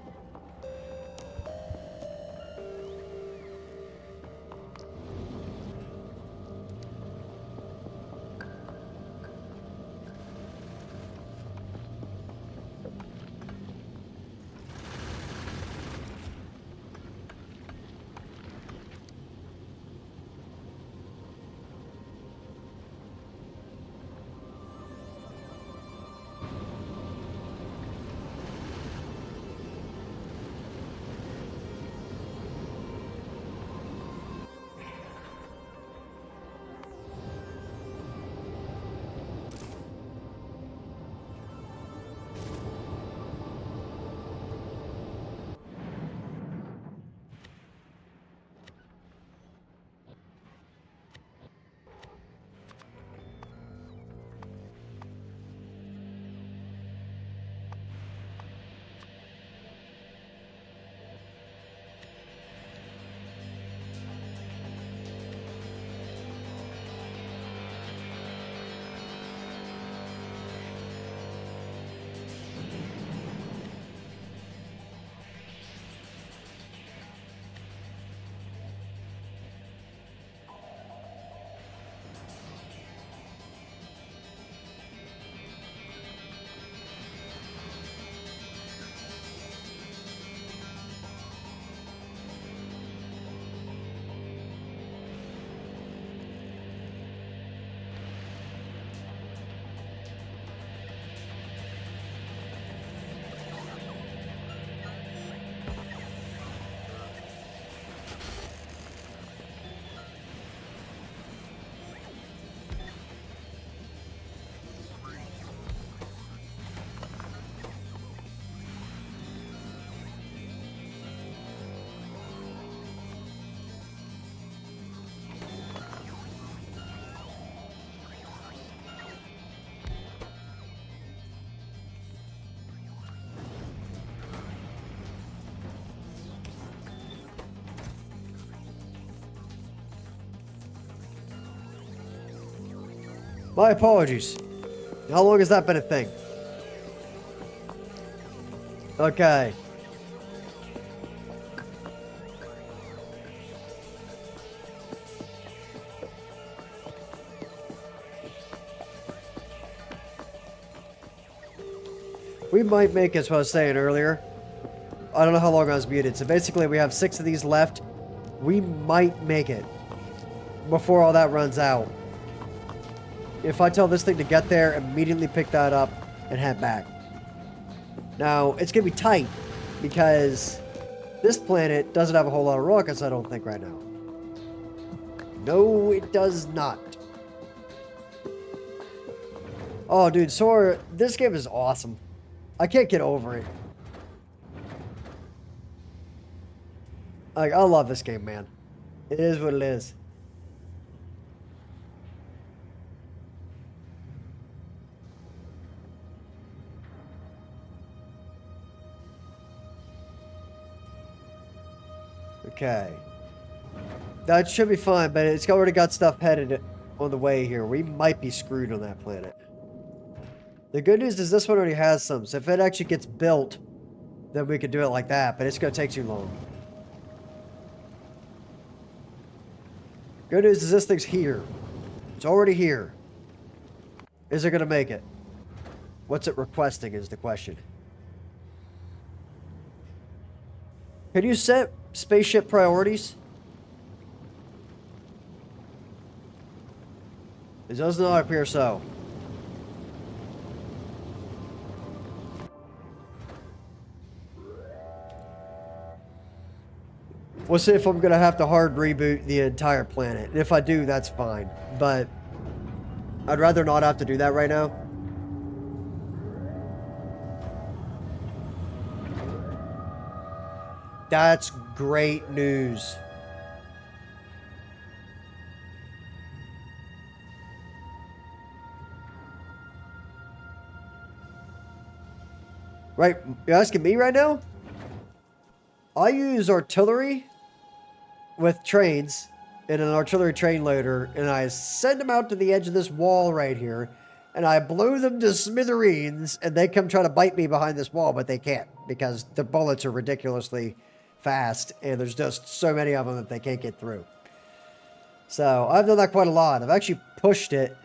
My apologies. How long has that been a thing? Okay. We might make it, as I was saying earlier. I don't know how long I was muted. So basically, we have 6 of these left. We might make it before all that runs out. If I tell this thing to get there, immediately pick that up and head back. Now, it's going to be tight because this planet doesn't have a whole lot of rockets, I don't think, right now. No, it does not. Oh, dude, Sora, this game is awesome. I can't get over it. Like, I love this game, man. It is what it is. Okay. That should be fine, but it's already got stuff headed on the way here. We might be screwed on that planet. The good news is this one already has some, so if it actually gets built, then we could do it like that, but it's going to take too long. Good news is this thing's here. It's already here. Is it going to make it? What's it requesting is the question. Can you set spaceship priorities? It does not appear so. We'll see if I'm going to have to hard reboot the entire planet. And if I do, that's fine. But I'd rather not have to do that right now. That's great news. Right, you're asking me right now? I use artillery with trains in an artillery train loader, and I send them out to the edge of this wall right here, and I blow them to smithereens, and they come try to bite me behind this wall, but they can't, because the bullets are ridiculously fast, and there's just so many of them that they can't get through. So, I've done that quite a lot. I've actually pushed it.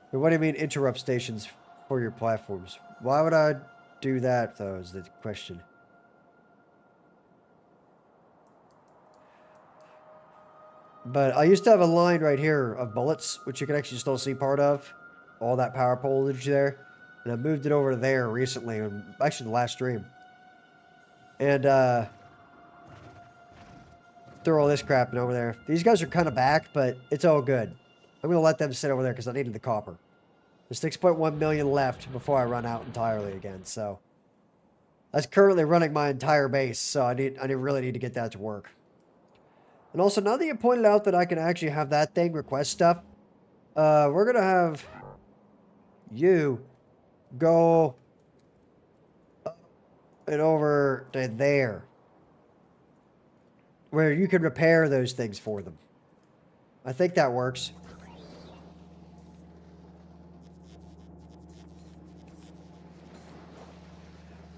What do you mean interrupt stations for your platforms? Why would I do that, though, is the question. But I used to have a line right here of bullets, which you can actually still see part of. All that power voltage there. And I moved it over to there recently, actually the last stream. And, throw all this crap in over there. These guys are kind of back, but it's all good. I'm going to let them sit over there because I needed the copper. There's 6.1 million left before I run out entirely again, so. That's currently running my entire base, so I really need to get that to work. And also, now that you pointed out that I can actually have that thing request stuff, we're going to have you go up and over to there, where you can repair those things for them. I think that works.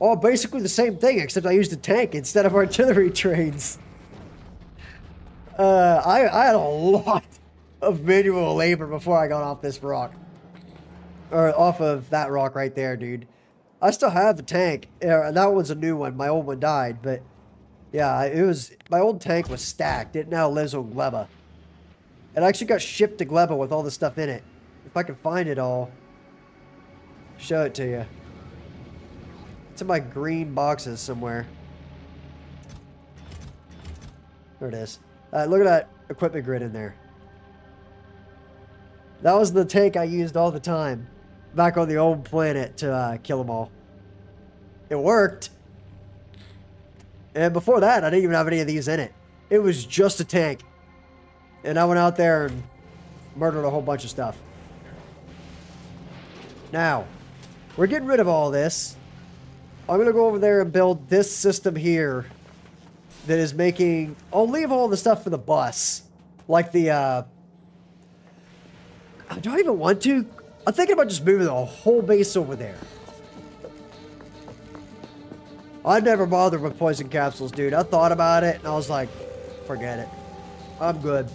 Oh, basically the same thing, except I used a tank instead of artillery trains. I had a lot of manual labor before I got off this rock. Or off of that rock right there, dude. I still have the tank. That one's a new one. My old one died, but yeah, it was, my old tank was stacked. It now lives on Gleba. It actually got shipped to Gleba with all the stuff in it. If I can find it all, show it to you. It's in my green boxes somewhere. There it is. Look at that equipment grid in there. That was the tank I used all the time back on the old planet to kill them all. It worked. And before that, I didn't even have any of these in it. It was just a tank. And I went out there and murdered a whole bunch of stuff. Now, we're getting rid of all this. I'm going to go over there and build this system here that is making... I'll leave all the stuff for the bus. Like the, do I even want to? I'm thinking about just moving the whole base over there. I never bothered with poison capsules, dude. I thought about it, and I was like, forget it. I'm good.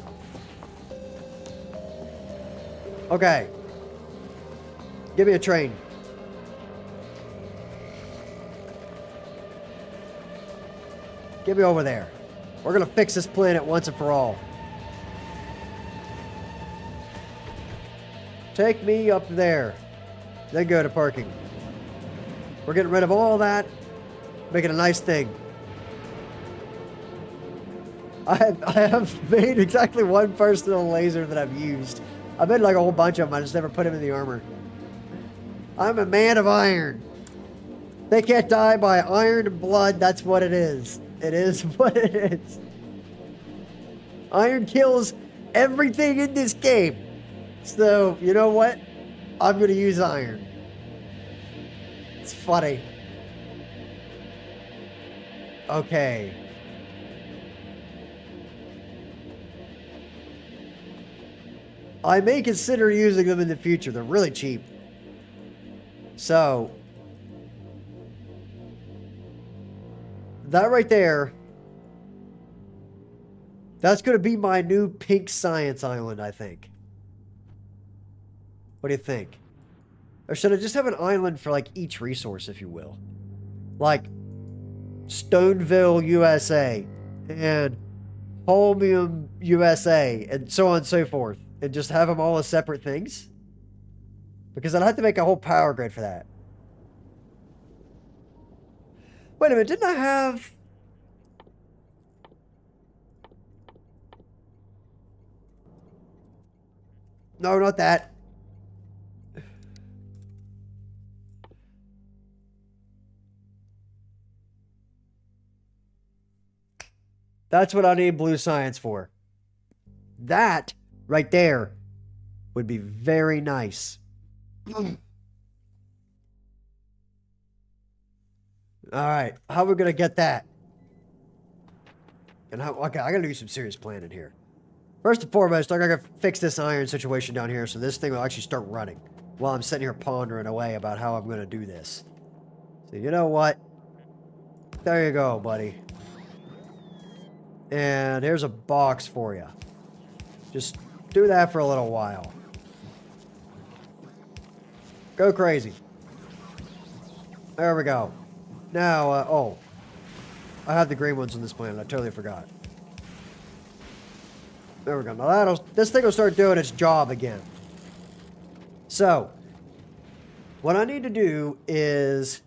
Okay. Give me a train. Get me over there. We're going to fix this planet once and for all. Take me up there. Then go to parking. We're getting rid of all that. Making a nice thing. I have made exactly one personal laser that I've used. I've made like a whole bunch of them. I just never put them in the armor. I'm a man of iron. They can't die by iron and blood. That's what it is. It is what it is. Iron kills everything in this game. So, you know what? I'm going to use iron. It's funny. Okay. I may consider using them in the future. They're really cheap. So, that right there, that's going to be my new pink science island, I think. What do you think? Or should I just have an island for, like, each resource, if you will? Like, Stoneville, USA, and Holmium, USA, and so on and so forth. And just have them all as separate things? Because I'd have to make a whole power grid for that. Wait a minute, didn't I have... No, not that. That's what I need blue science for. That right there would be very nice. All right, how are we gonna get that? And how? Okay, I gotta do some serious planning here. First and foremost, I gotta fix this iron situation down here so this thing will actually start running. While I'm sitting here pondering away about how I'm gonna do this. So you know what? There you go, buddy. And here's a box for you. Just do that for a little while. Go crazy. There we go. Now, oh. I have the green ones on this planet. I totally forgot. There we go. Now this thing will start doing its job again. So, what I need to do is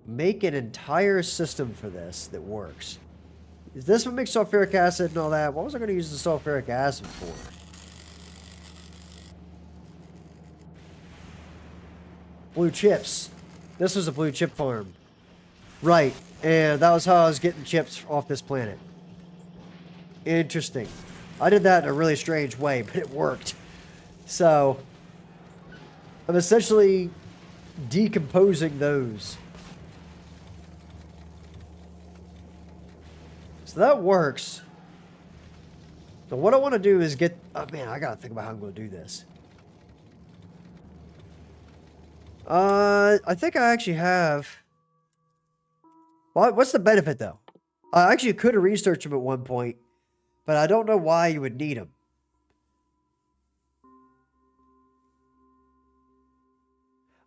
make an entire system for this that works. Is this what makes sulfuric acid and all that? What was I going to use the sulfuric acid for? Blue chips. This was a blue chip farm. Right. And that was how I was getting chips off this planet. Interesting. I did that in a really strange way, but it worked. So, I'm essentially decomposing those. So that works. So what I want to do is get... Oh, man, I got to think about how I'm going to do this. I think I actually have... Well, what's the benefit, though? I actually could have researched them at one point, but I don't know why you would need them.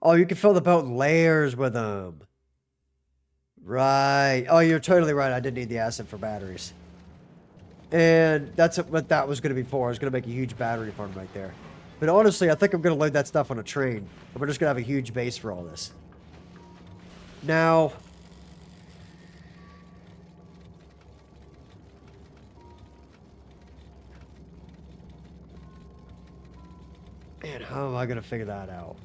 Oh, you can fill the boat in layers with them. Right. Oh, you're totally right. I did need the acid for batteries. And that's what that was going to be for. I was going to make a huge battery farm right there. But honestly, I think I'm going to load that stuff on a train. And we're just going to have a huge base for all this. Now... Man, how am I going to figure that out?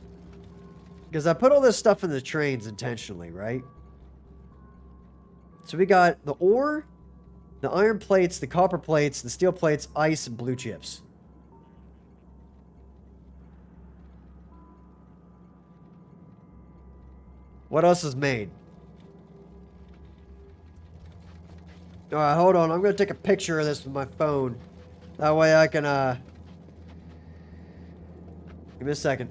Because I put all this stuff in the trains intentionally, right? So we got the ore, the iron plates, the copper plates, the steel plates, ice, and blue chips. What else is made? Alright, hold on. I'm going to take a picture of this with my phone. That way I can, give me a second.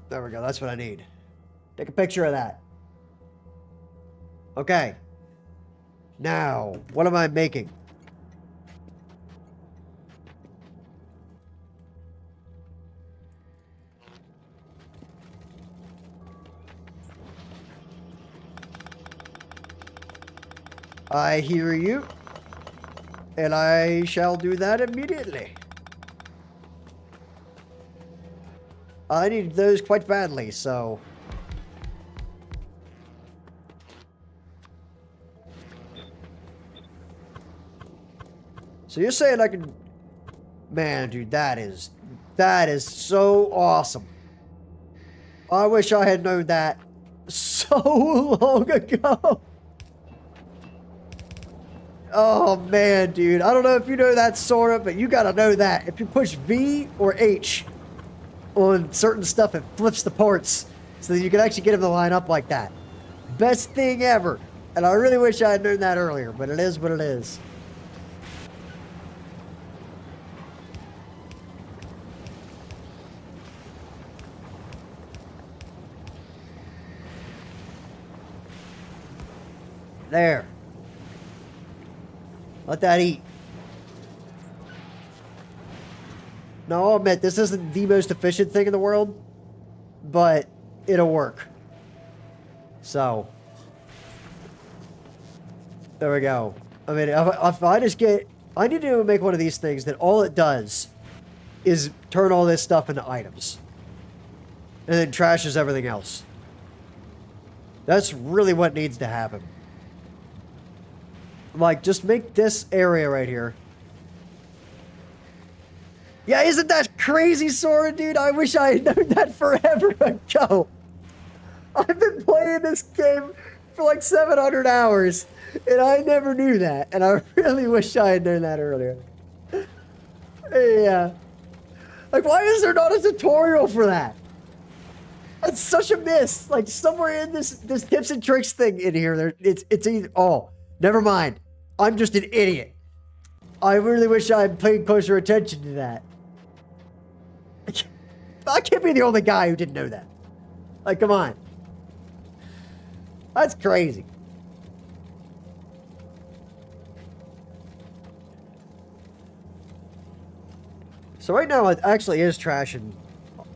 There we go. That's what I need. Take a picture of that. Okay. Now, what am I making? I hear you. And I shall do that immediately. I need those quite badly, so... So you're saying I can... Man, dude, that is so awesome. I wish I had known that so long ago. Oh, man, dude. I don't know if you know that, Sora, but you gotta know that. If you push V or H on certain stuff, it flips the parts so that you can actually get them to line up like that. Best thing ever. And I really wish I had known that earlier, but it is what it is. There. Let that eat. Now, I'll admit, this isn't the most efficient thing in the world, but it'll work. So, there we go. I mean, if I just get... I need to make one of these things that all it does is turn all this stuff into items. And then trashes everything else. That's really what needs to happen. Like, just make this area right here. Yeah, isn't that crazy, Sora, dude? I wish I had known that forever ago. I've been playing this game for like 700 hours, and I never knew that. And I really wish I had known that earlier. Yeah. Like, why is there not a tutorial for that? That's such a miss. Like, somewhere in this tips and tricks thing in here, it's either... Oh, never mind. I'm just an idiot. I really wish I had paid closer attention to that. I can't be the only guy who didn't know that. Like, come on. That's crazy. So right now, it actually is trashing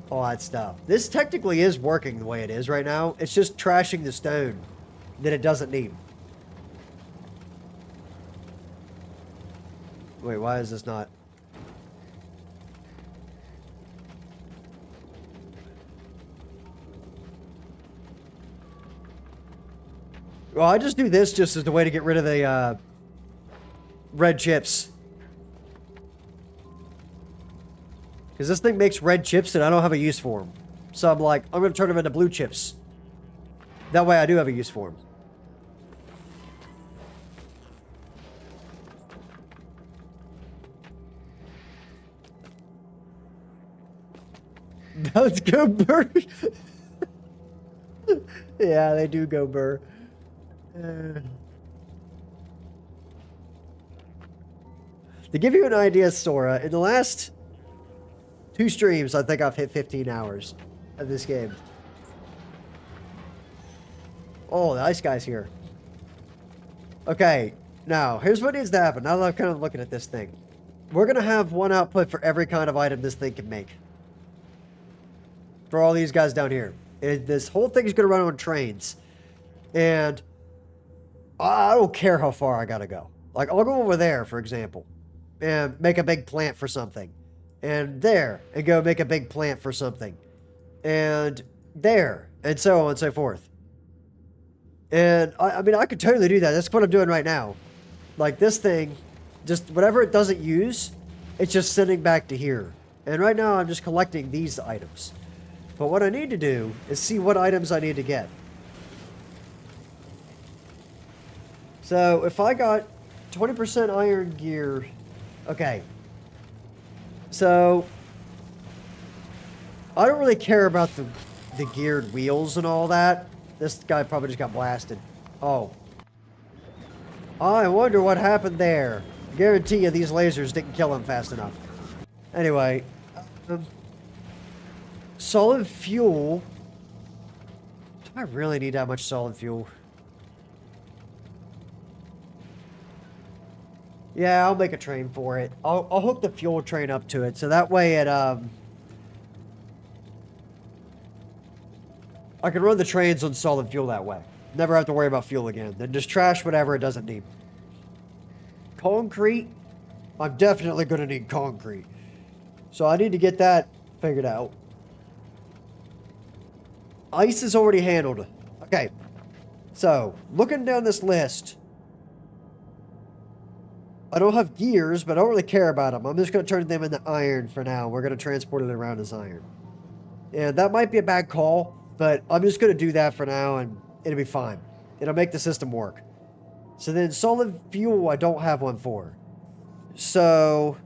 all that stuff. This technically is working the way it is right now. It's just trashing the stone that it doesn't need. Wait, why is this not? Well, I just do this just as the way to get rid of the red chips. Because this thing makes red chips and I don't have a use for them. So I'm like, I'm going to turn them into blue chips. That way I do have a use for them. Let's go burr. Yeah, they do go burr. To give you an idea, Sora, in the last 2 streams, I think I've hit 15 hours of this game. Oh, the ice guy's here. Okay, now, here's what needs to happen. Now that I'm kind of looking at this thing. We're going to have one output for every kind of item this thing can make. For all these guys down here. This whole thing is going to run on trains. And I don't care how far I got to go. Like, I'll go over there, for example. And make a big plant for something. And there. And go make a big plant for something. And there. And so on and so forth. And, I mean, I could totally do that. That's what I'm doing right now. Like, this thing, just whatever it doesn't use, it's just sending back to here. And right now, I'm just collecting these items. But what I need to do is see what items I need to get. So, if I got 20% iron gear... Okay. So, I don't really care about the geared wheels and all that. This guy probably just got blasted. Oh. I wonder what happened there. Guarantee you these lasers didn't kill him fast enough. Anyway. Solid fuel. Do I really need that much solid fuel? Yeah, I'll make a train for it. I'll hook the fuel train up to it, so that way it, I can run the trains on solid fuel that way. Never have to worry about fuel again. Then just trash whatever it doesn't need. Concrete? I'm definitely going to need concrete. So I need to get that figured out. Ice is already handled. Okay. So, looking down this list. I don't have gears, but I don't really care about them. I'm just going to turn them into iron for now. We're going to transport it around as iron. And that might be a bad call, but I'm just going to do that for now, and it'll be fine. It'll make the system work. So then solid fuel, I don't have one for. So...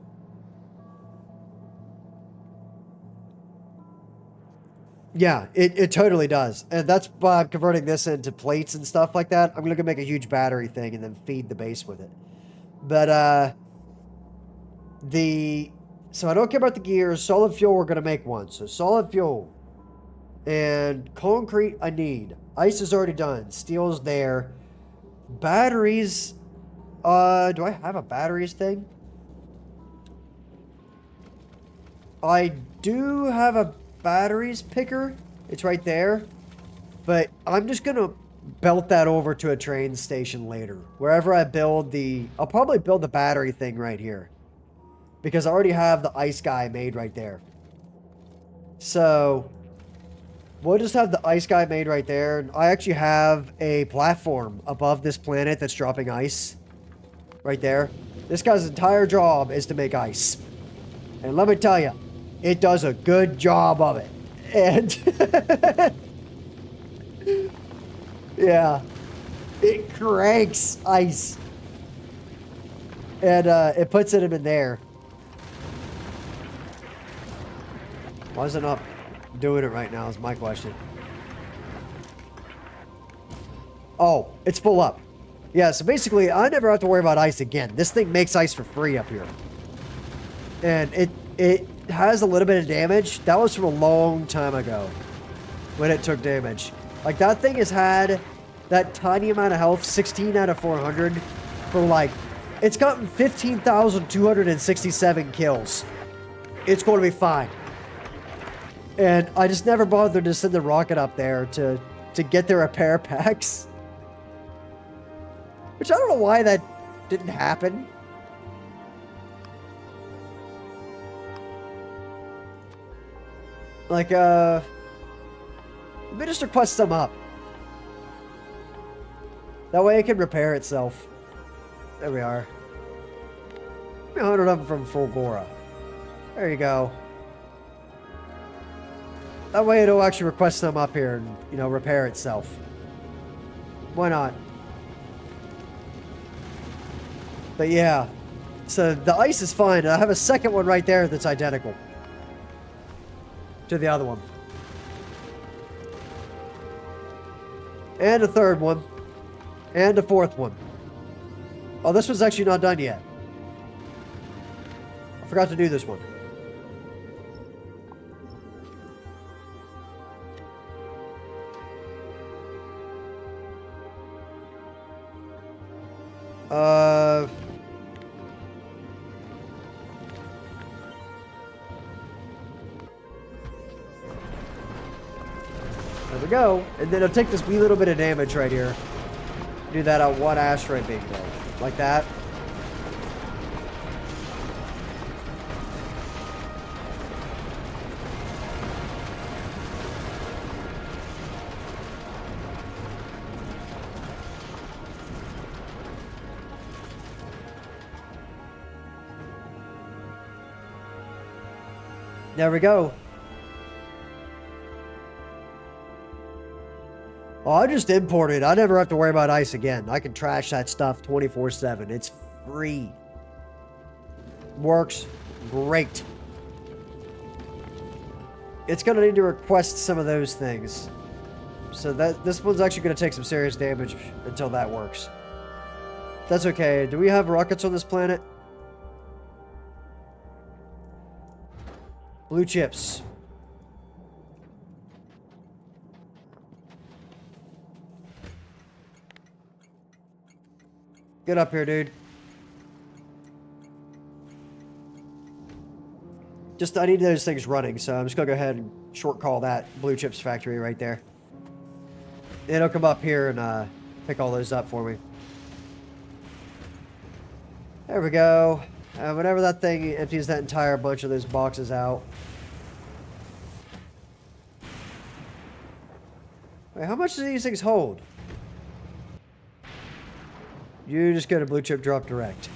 Yeah, it totally does. And that's why I'm converting this into plates and stuff like that. I'm going to make a huge battery thing and then feed the base with it. But, so I don't care about the gears. Solid fuel, we're going to make one. So solid fuel. And concrete, I need. Ice is already done. Steel's there. Batteries, do I have a batteries thing? I do have a batteries picker. It's right there. But I'm just going to belt that over to a train station later. Wherever I build I'll probably build the battery thing right here. Because I already have the ice guy made right there. So, we'll just have the ice guy made right there. I actually have a platform above this planet that's dropping ice. Right there. This guy's entire job is to make ice. And let me tell you, it does a good job of it. And yeah, it cranks ice. And it puts it in there. Why is it not doing it right now is my question. Oh, it's full up. Yeah, so basically, I never have to worry about ice again. This thing makes ice for free up here. And it has a little bit of damage. That was from a long time ago when it took damage. Like, that thing has had that tiny amount of health, 16 out of 400, for like, it's gotten 15,267 kills. It's going to be fine. And I just never bothered to send the rocket up there to get their repair packs. Which I don't know why that didn't happen. Like, let me just request them up. That way it can repair itself. There we are. Give me 100 of them from Fulgora. There you go. That way it'll actually request them up here and, you know, repair itself. Why not? But yeah. So the ice is fine. I have a second one right there that's identical to the other one. And a third one. And a fourth one. Oh, this one's actually not done yet. I forgot to do this one. There we go. And then it'll take this wee little bit of damage right here. Do that on one asteroid being built. Like that. There we go. Oh, I just imported. I never have to worry about ice again. I can trash that stuff 24/7. It's free. Works great. It's going to need to request some of those things. So this one's actually going to take some serious damage until that works. That's okay. Do we have rockets on this planet? Blue chips. Get up here, dude. I need those things running, so I'm just gonna go ahead and short call that blue chips factory right there. It'll come up here and pick all those up for me. There we go. Whenever that thing empties that entire bunch of those boxes out. Wait, how much do these things hold? You just go to blue chip drop direct.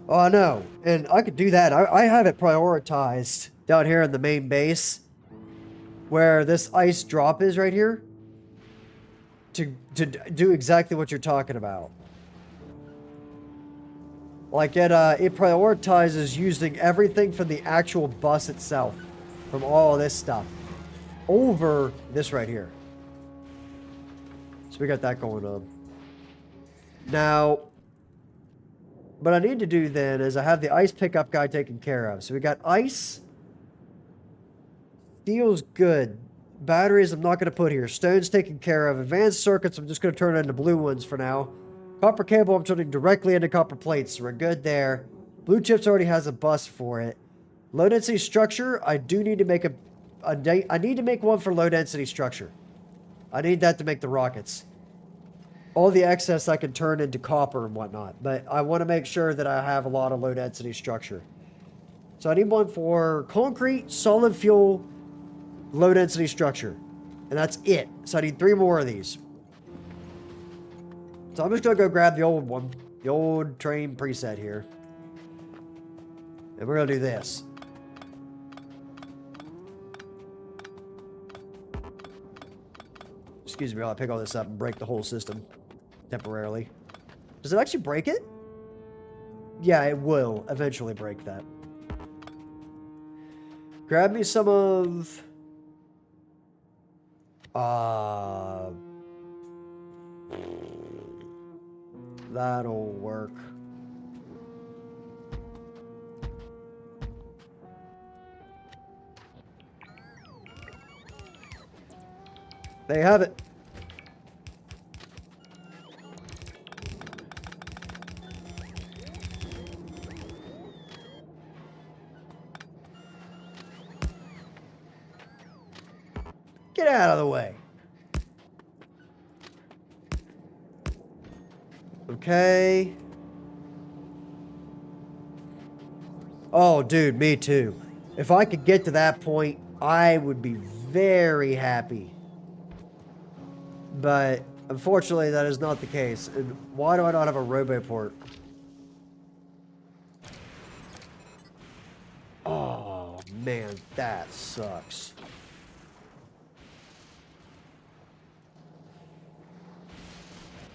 Oh, I know. And I could do that. I have it prioritized down here in the main base where this ice drop is right here to do exactly what you're talking about. Like it prioritizes using everything from the actual bus itself, from all this stuff, over this right here. So we got that going on. Now, what I need to do then is I have the ice pickup guy taken care of. So we got ice. Steel's good. Batteries I'm not going to put here. Stone's taken care of. Advanced circuits I'm just going to turn into blue ones for now. Copper cable I'm turning directly into copper plates. So we're good there. Blue chips already has a bus for it. Low density structure, I do need to make I need to make one for low density structure. I need that to make the rockets. All the excess I can turn into copper and whatnot. But I want to make sure that I have a lot of low density structure. So I need one for concrete, solid fuel, low density structure. And that's it. So I need 3 more of these. So I'm just going to go grab the old one. The old train preset here. And we're going to do this. Excuse me while I pick all this up and break the whole system. Temporarily. Does it actually break it? Yeah, it will eventually break that. Grab me some of... that'll work. There you have it. Get out of the way. Okay. Oh, dude, me too. If I could get to that point, I would be very happy. But unfortunately, that is not the case. And why do I not have a roboport? Oh, man, that sucks.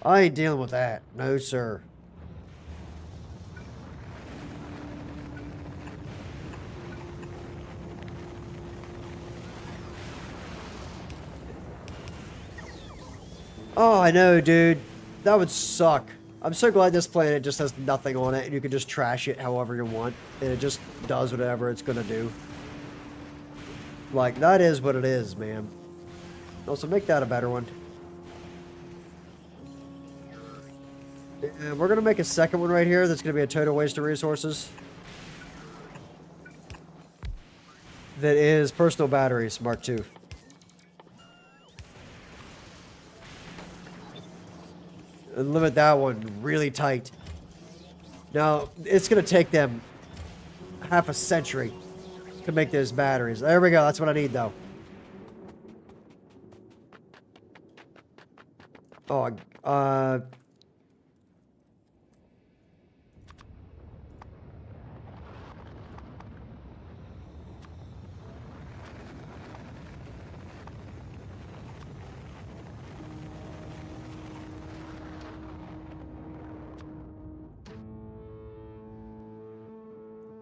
I ain't dealing with that. No, sir. Oh, I know, dude. That would suck. I'm so glad this planet just has nothing on it and you can just trash it however you want. And it just does whatever it's gonna do. Like, that is what it is, man. Also, make that a better one. And we're going to make a second one right here that's going to be a total waste of resources. That is personal batteries, Mark II. And limit that one really tight. Now, it's going to take them half a century to make those batteries. There we go. That's what I need, though. Oh,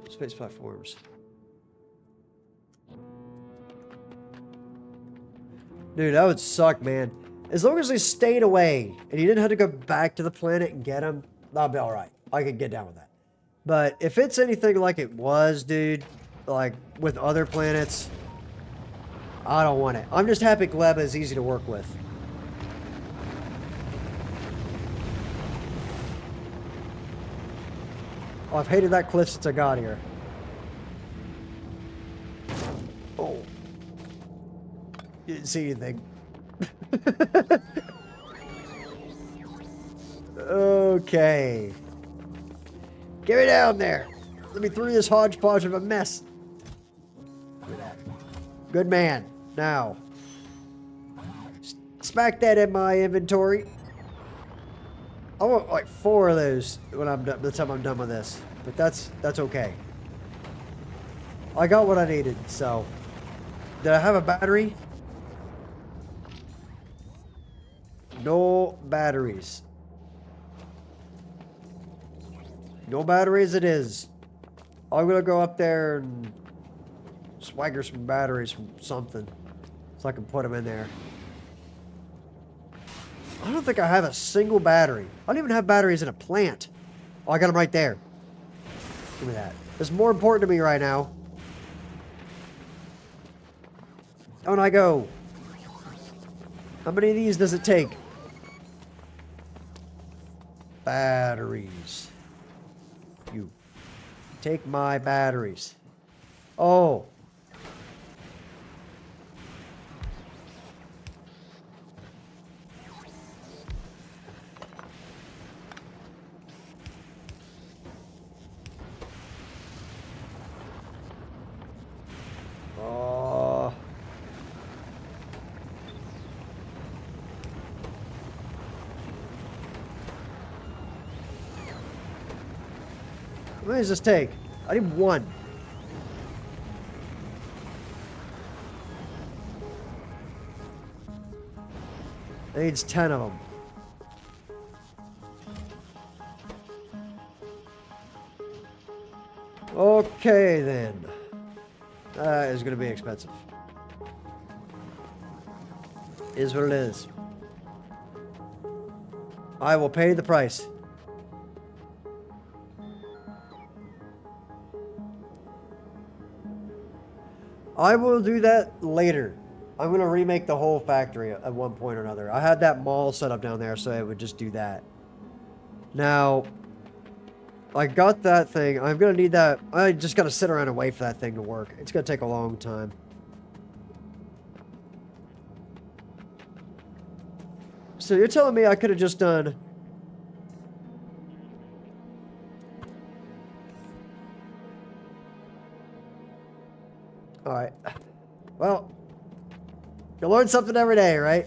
space platforms. Dude, that would suck, man. As long as they stayed away and you didn't have to go back to the planet and get them, that'll be alright. I could get down with that. But if it's anything like it was, dude, like with other planets, I don't want it. I'm just happy Gleba is easy to work with. Oh, I've hated that cliff since I got here. Oh. You didn't see anything. Okay. Get me down there. Let me through this hodgepodge of a mess. Good man. Now. Smack that in my inventory. I want like 4 of those when I'm done, by the time I'm done with this. But that's okay. I got what I needed, so. Did I have a battery? No batteries. No batteries it is. I'm gonna go up there and swagger some batteries from something so I can put them in there. I don't think I have a single battery. I don't even have batteries in a plant. Oh, I got them right there. Give me that. It's more important to me right now. Down I go. How many of these does it take? Batteries. You. Take my batteries. Oh. Oh. How many does this take? I need one. It needs 10 of them. Okay, then. That is going to be expensive. Is what it is. I will pay the price. I will do that later. I'm going to remake the whole factory at one point or another. I had that mall set up down there, so I would just do that. Now, I got that thing. I'm going to need that. I just got to sit around and wait for that thing to work. It's going to take a long time. So you're telling me I could have just done... Alright. Well, you learn something every day, right?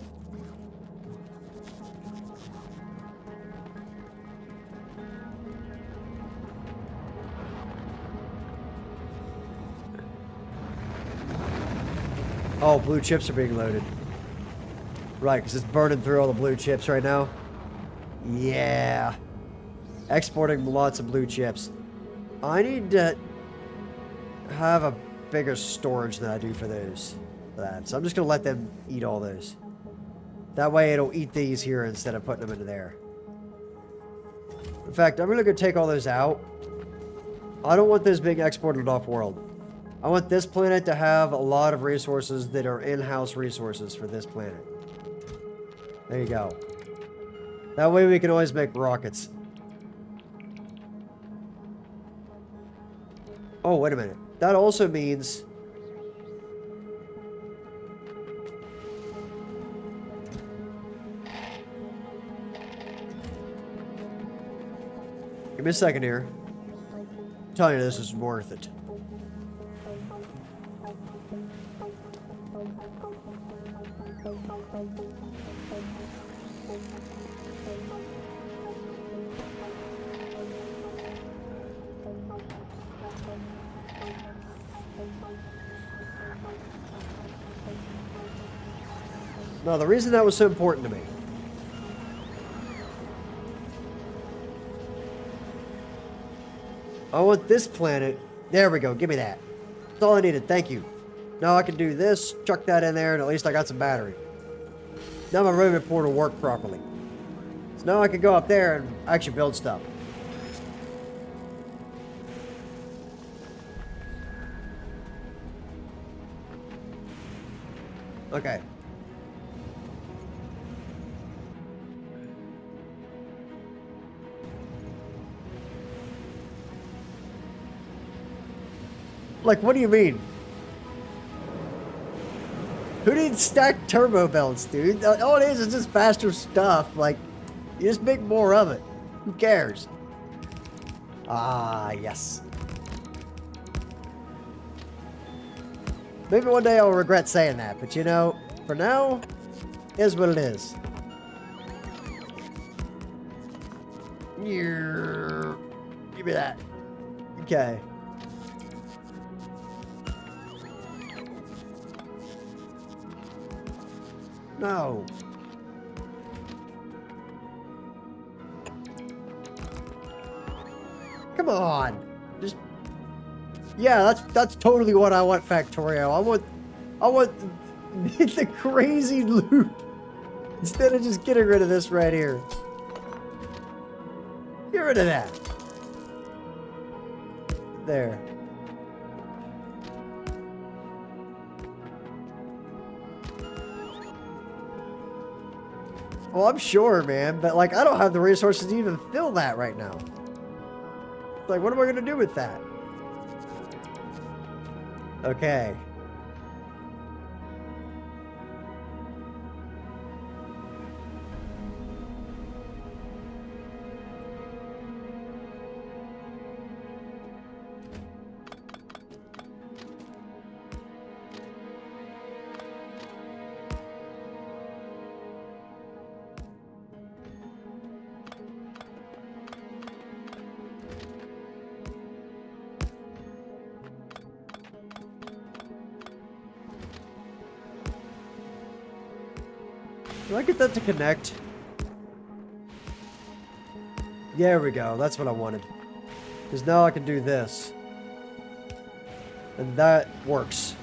Oh, blue chips are being loaded. Right, because it's burning through all the blue chips right now. Yeah. Exporting lots of blue chips. I need to have a bigger storage than I do for those. So I'm just going to let them eat all those. That way it'll eat these here instead of putting them into there. In fact, I'm really going to take all those out. I don't want those being exported off-world. I want this planet to have a lot of resources that are in-house resources for this planet. There you go. That way we can always make rockets. Oh, wait a minute. That also means... Give me a second here. I'm telling you, this is worth it. No, the reason that was so important to me. I want this planet. There we go. Give me that. That's all I needed. Thank you. Now I can do this, chuck that in there, and at least I got some battery. Now my room report will work properly. So now I can go up there and actually build stuff. Okay. Like, what do you mean? Who needs stacked turbo belts, dude? All it is just faster stuff. Like, you just make more of it. Who cares? Ah, yes. Maybe one day I'll regret saying that, but you know, for now, is what it is. Give me that. Okay. No. Come on. Just... Yeah, that's totally what I want, Factorio. I want the crazy loot. Instead of just getting rid of this right here. Get rid of that. There. Well, I'm sure, man, but like I don't have the resources to even fill that right now. Like, what am I gonna do with that? Okay. Do I get that to connect? There we go. That's what I wanted. Because now I can do this. And that works.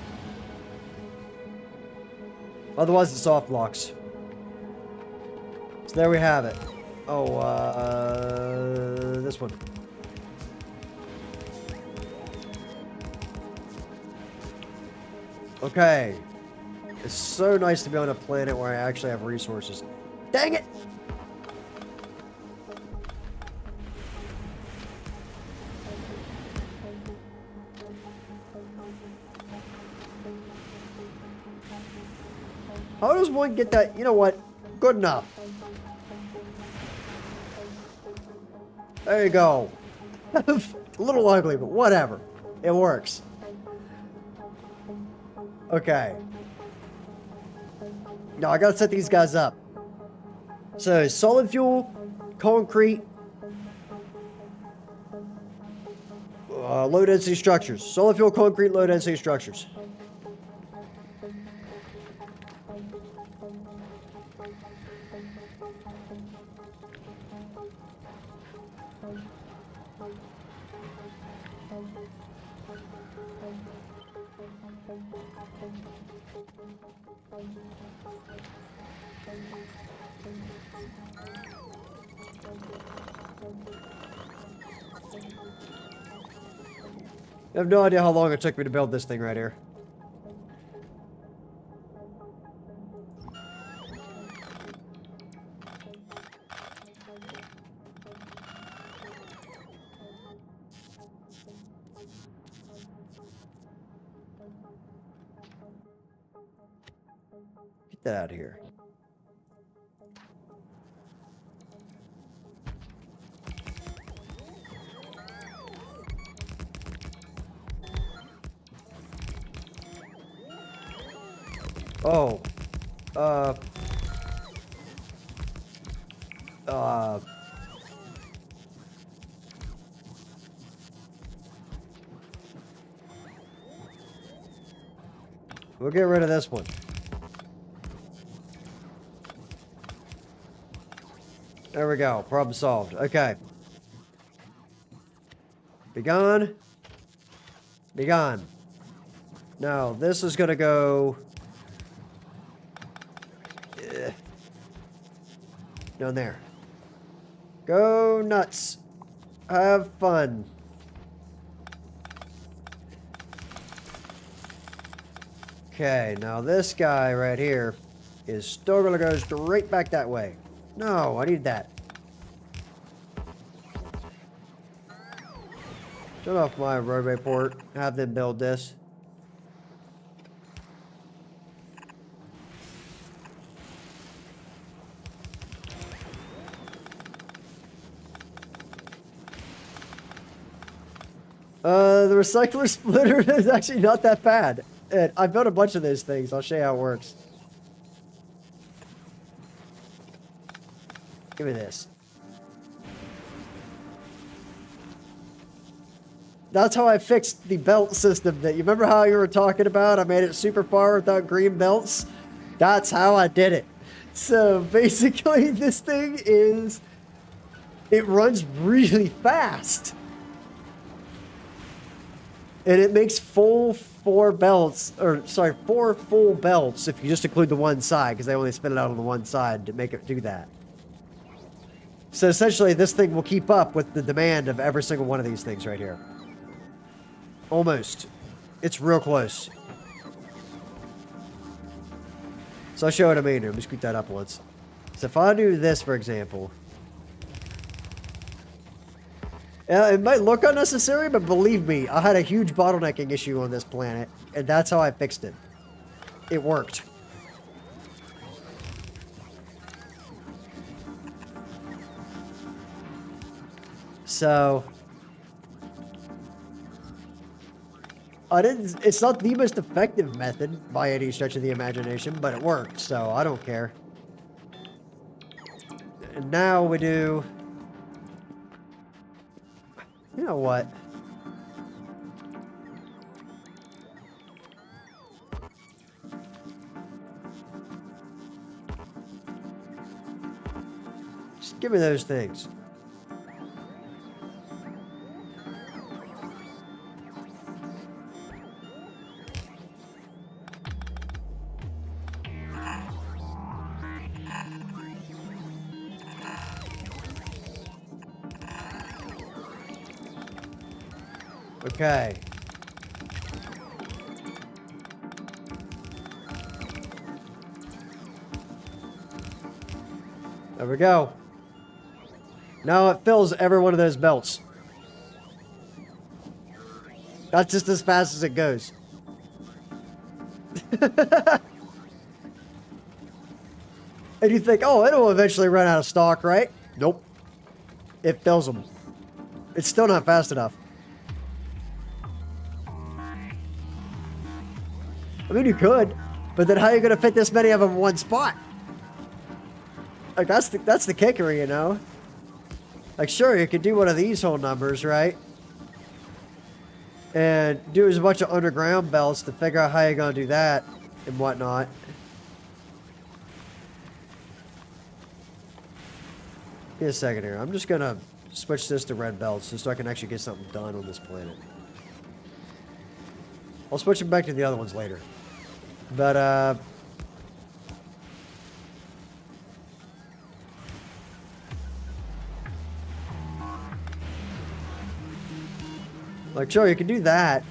Otherwise it soft locks. So there we have it. Oh, this one. Okay. It's so nice to be on a planet where I actually have resources. Dang it! How does one get that? You know what? Good enough. There you go. A little ugly, but whatever. It works. Okay. Now I gotta set these guys up. So solid fuel, concrete, low density structures. Solid fuel, concrete, low density structures. I have no idea how long it took me to build this thing right here. Get that out of here. Oh. We'll get rid of this one. There we go. Problem solved. Okay. Be gone. Be gone. Now, this is gonna go... down there. Go nuts. Have fun. Okay, now this guy right here is still gonna go straight back that way. No, I need that. Shut off my roadway port. Have them build this. The recycler splitter is actually not that bad. I built a bunch of those things. I'll show you how it works. Give me this. That's how I fixed the belt system that you remember how you were talking about? I made it super far without green belts. That's how I did it. So basically this thing is, it runs really fast. And it makes full 4 belts, or sorry, 4 full belts if you just include the one side, because they only spin it out on the one side to make it do that. So essentially, this thing will keep up with the demand of every single one of these things right here. Almost. It's real close. So I'll show what I mean here. Let me scoot that up once. So if I do this, for example. It might look unnecessary, but believe me, I had a huge bottlenecking issue on this planet, and that's how I fixed it. It worked. So it's not the most effective method by any stretch of the imagination, but it worked, so I don't care. And now we do... You know what? Just give me those things. Okay. There we go. Now it fills every one of those belts. That's just as fast as it goes. And you think, oh, it'll eventually run out of stock, right? Nope. It fills them. It's still not fast enough. I mean, you could, but then how are you going to fit this many of them in one spot? Like, that's the kicker, you know? Like, sure, you could do one of these whole numbers, right? And do as a bunch of underground belts to figure out how you're going to do that and whatnot. Give me a second here. I'm just going to switch this to red belts just so I can actually get something done on this planet. I'll switch them back to the other ones later. But, like, sure, you can do that.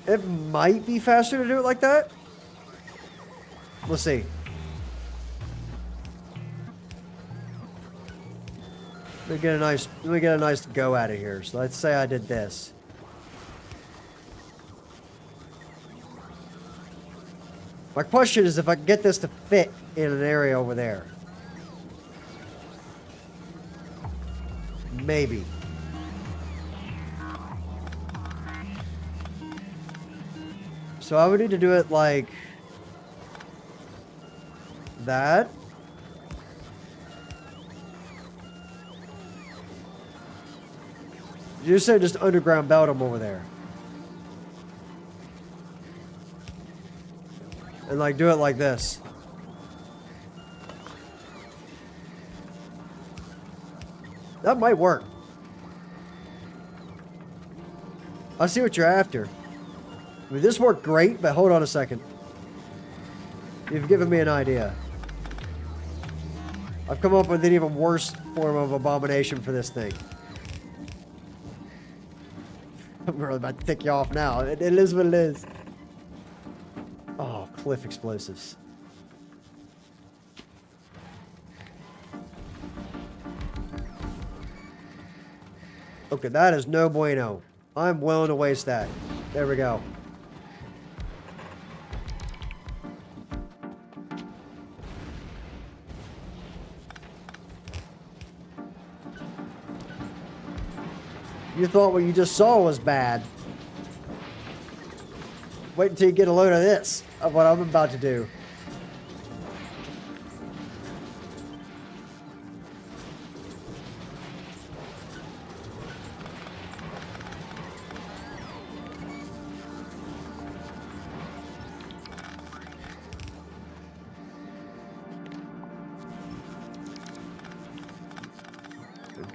It might be faster to do it like that. We'll see. Let me get a nice go at it here. So let's say I did this. My question is if I can get this to fit in an area over there. Maybe. So I would need to do it like that. You said just underground belt them over there. And like do it like this. That might work. I see what you're after. I mean, this worked great, but hold on a second. You've given me an idea. I've come up with an even worse form of abomination for this thing. I'm really about to tick you off now. It is what it is. Oh, cliff explosives. Okay, that is no bueno. I'm willing to waste that. There we go. You thought what you just saw was bad. Wait until you get a load of this, of what I'm about to do.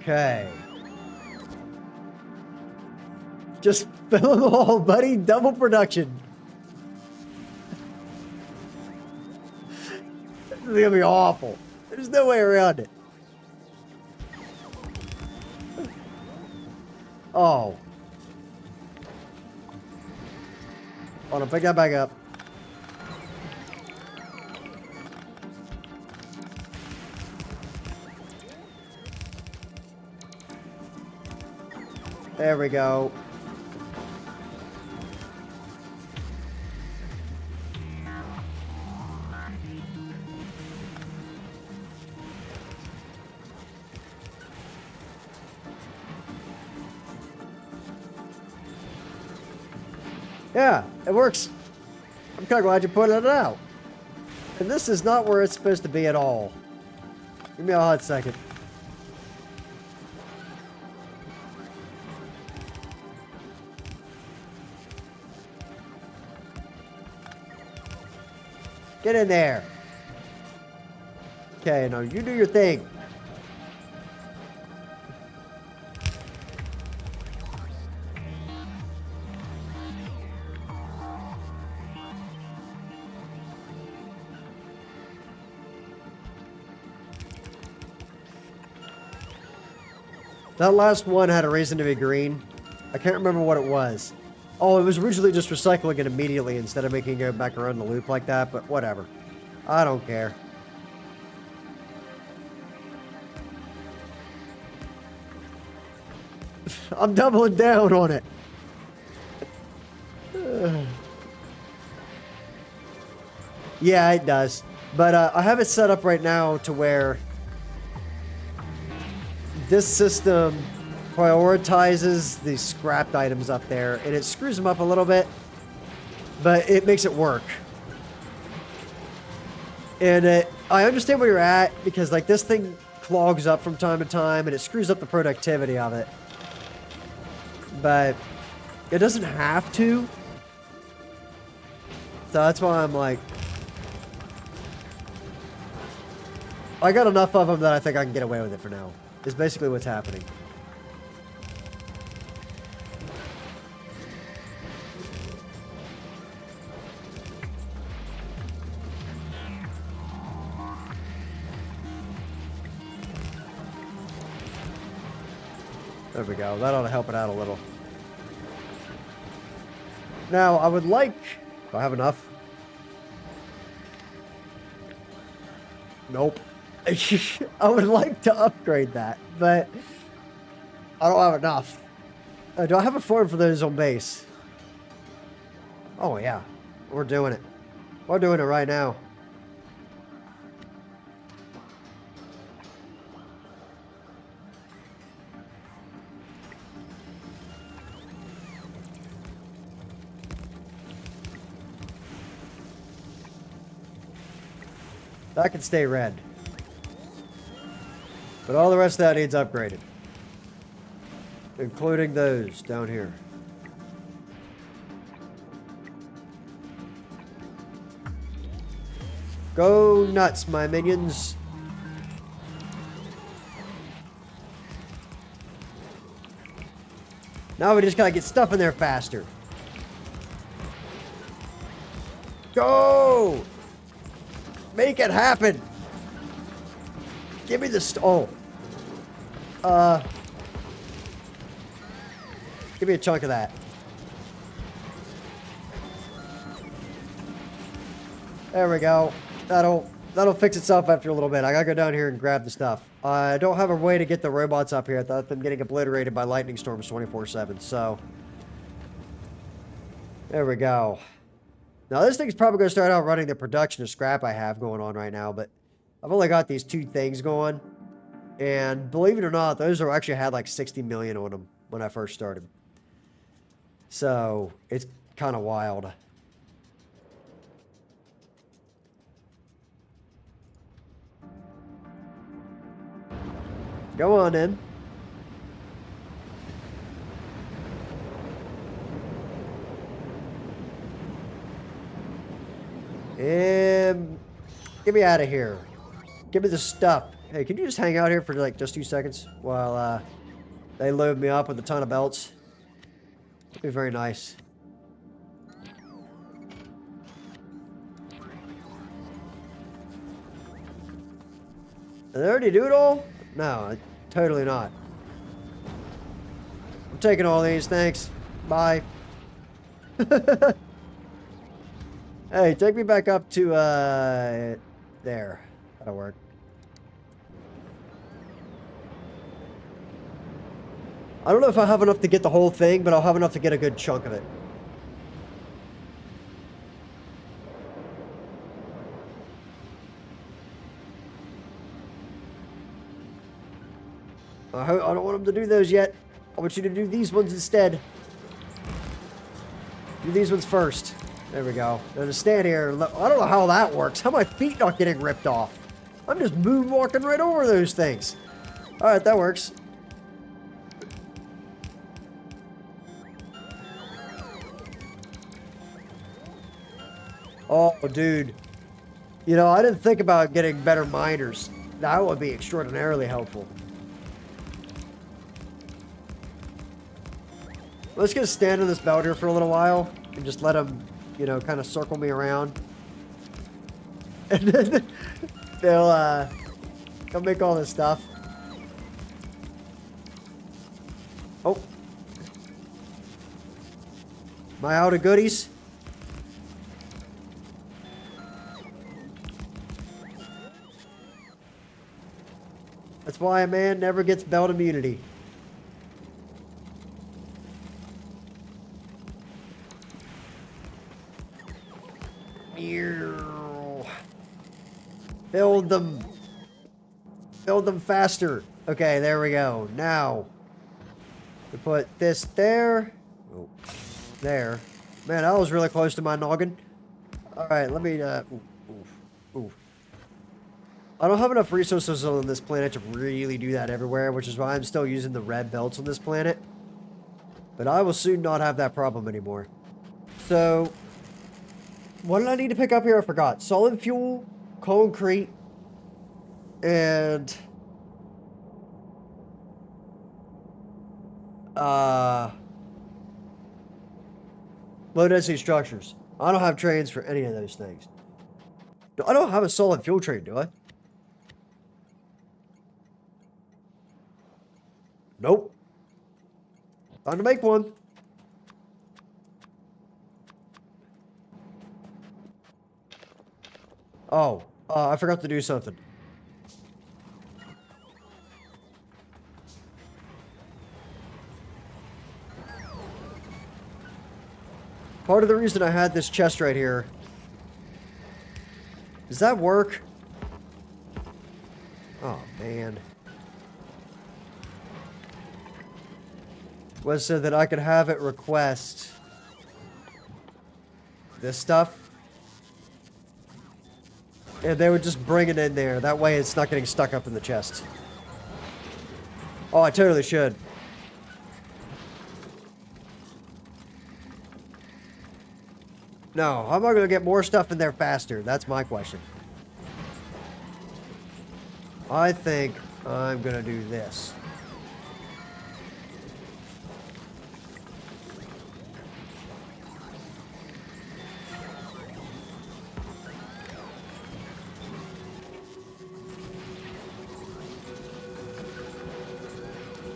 Okay. Just fill them all, buddy. Double production. This is gonna be awful. There's no way around it. Oh. Hold on, pick that back up. There we go. Yeah, it works. I'm kind of glad you pointed it out. And this is not where it's supposed to be at all. Give me a hot second. Get in there. Okay, now you do your thing. That last one had a reason to be green. I can't remember what it was. Oh, it was originally just recycling it immediately instead of making it go back around the loop like that, but whatever. I don't care. I'm doubling down on it. Yeah, it does. But I have it set up right now to where this system prioritizes the scrapped items up there, and it screws them up a little bit, but it makes it work. And I understand where you're at, because like this thing clogs up from time to time, and it screws up the productivity of it. But it doesn't have to. So that's why I'm like, I got enough of them that I think I can get away with it for now. Is basically what's happening. There we go. That ought to help it out a little. Now, I would like... Do I have enough? Nope. I would like to upgrade that, but I don't have enough. Do I have a farm for those on base? Oh, yeah. We're doing it. We're doing it right now. That can stay red. But all the rest of that needs upgraded. Including those down here. Go nuts, my minions. Now we just gotta get stuff in there faster. Go! Make it happen! Give me the give me a chunk of that. There we go. That'll fix itself after a little bit. I gotta go down here and grab the stuff. I don't have a way to get the robots up here without them getting obliterated by lightning storms 24/7, so... There we go. Now this thing's probably gonna start out running the production of scrap I have going on right now, but I've only got these two things going. And believe it or not, those are actually had like 60 million on them when I first started. So, it's kind of wild. Go on in. And get me out of here. Give me the stuff. Hey, can you just hang out here for like just 2 seconds while they load me up with a ton of belts? That'd be very nice. Did they already do it all? No, totally not. I'm taking all these, thanks. Bye. Hey, take me back up to, there. That'll work. I don't know if I have enough to get the whole thing, but I'll have enough to get a good chunk of it. I don't want them to do those yet. I want you to do these ones instead. Do these ones first. There we go. Now to stand here, I don't know how that works. How are my feet not getting ripped off? I'm just moonwalking right over those things. Alright, that works. Oh, dude. You know, I didn't think about getting better miners. That would be extraordinarily helpful. Let's just stand on this belt here for a little while and just let them, you know, kind of circle me around. And then they'll come make all this stuff. Oh. Am I out of goodies? That's why a man never gets belt immunity. Build them. Build them faster. Okay, there we go. Now, we put this there. Oh, there. Man, that was really close to my noggin. Alright, let me, ooh. I don't have enough resources on this planet to really do that everywhere, which is why I'm still using the red belts on this planet. But I will soon not have that problem anymore. So, what did I need to pick up here? I forgot. Solid fuel, concrete, and low density structures. I don't have trains for any of those things. I don't have a solid fuel train, do I? Nope. Time to make one. Oh, I forgot to do something. Part of the reason I had this chest right here. Does that work? Oh, man. Was so that I could have it request this stuff. And they would just bring it in there. That way it's not getting stuck up in the chest. Oh, I totally should. No, how am I going to get more stuff in there faster? That's my question. I think I'm going to do this.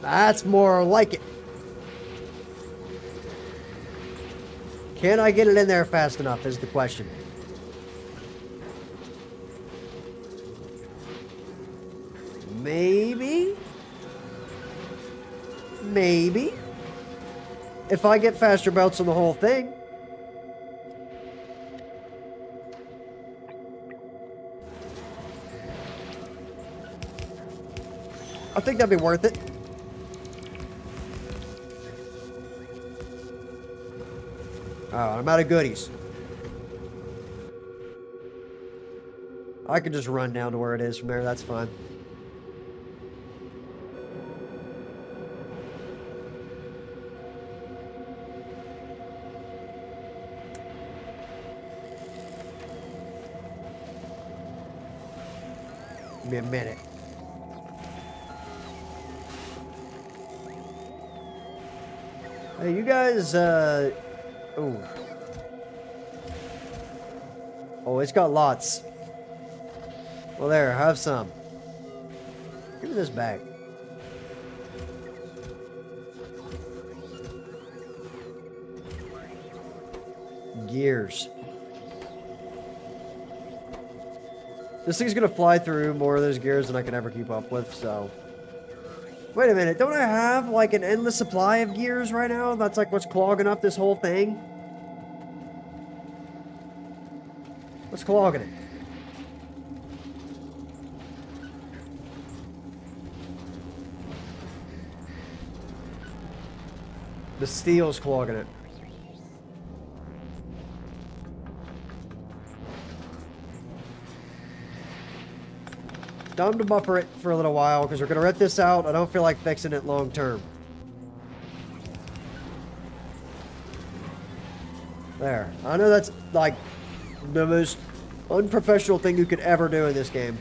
That's more like it. Can I get it in there fast enough is the question. Maybe. Maybe. If I get faster belts on the whole thing. I think that'd be worth it. Oh, I'm out of goodies. I can just run down to where it is from there. That's fine. Give me a minute. Hey, you guys, oh. Oh, it's got lots. Well, there, have some. Give me this back. Gears. This thing's gonna fly through more of those gears than I can ever keep up with, so... Wait a minute, don't I have, like, an endless supply of gears right now? That's, like, what's clogging up this whole thing? What's clogging it? The steel's clogging it. Time to buffer it for a little while because we're going to rent this out. I don't feel like fixing it long term. There. I know that's like the most unprofessional thing you could ever do in this game.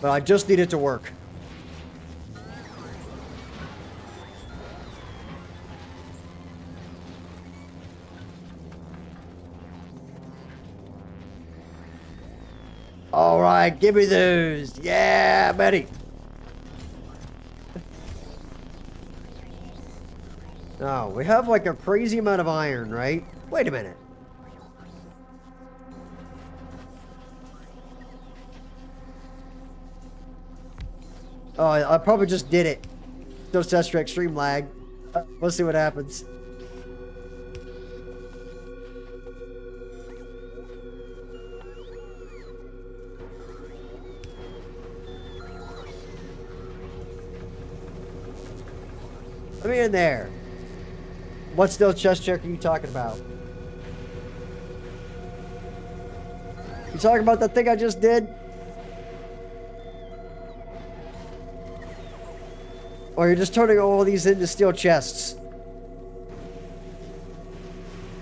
But I just need it to work. All right, give me those. Yeah, buddy. Oh, we have like a crazy amount of iron, right? Wait a minute. Oh, I probably just did it. No test for extreme lag. Let's see what happens. Let me in there. What steel chest check are you talking about? You talking about that thing I just did? Or you're just turning all these into steel chests?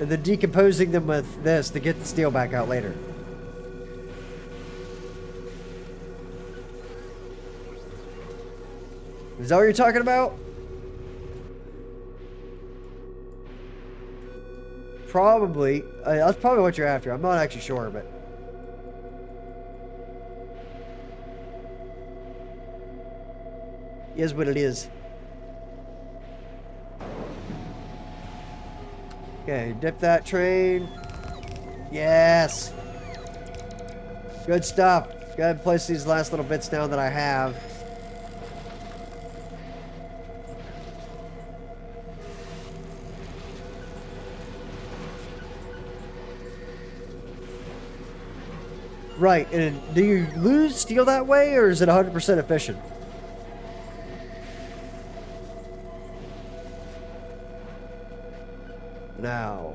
And then decomposing them with this to get the steel back out later. Is that what you're talking about? Probably. That's probably what you're after. I'm not actually sure, but... Is what it is. Okay, dip that train. Yes! Good stuff. Go ahead and place these last little bits down that I have. Right, and do you lose steel that way, or is it 100% efficient? Now.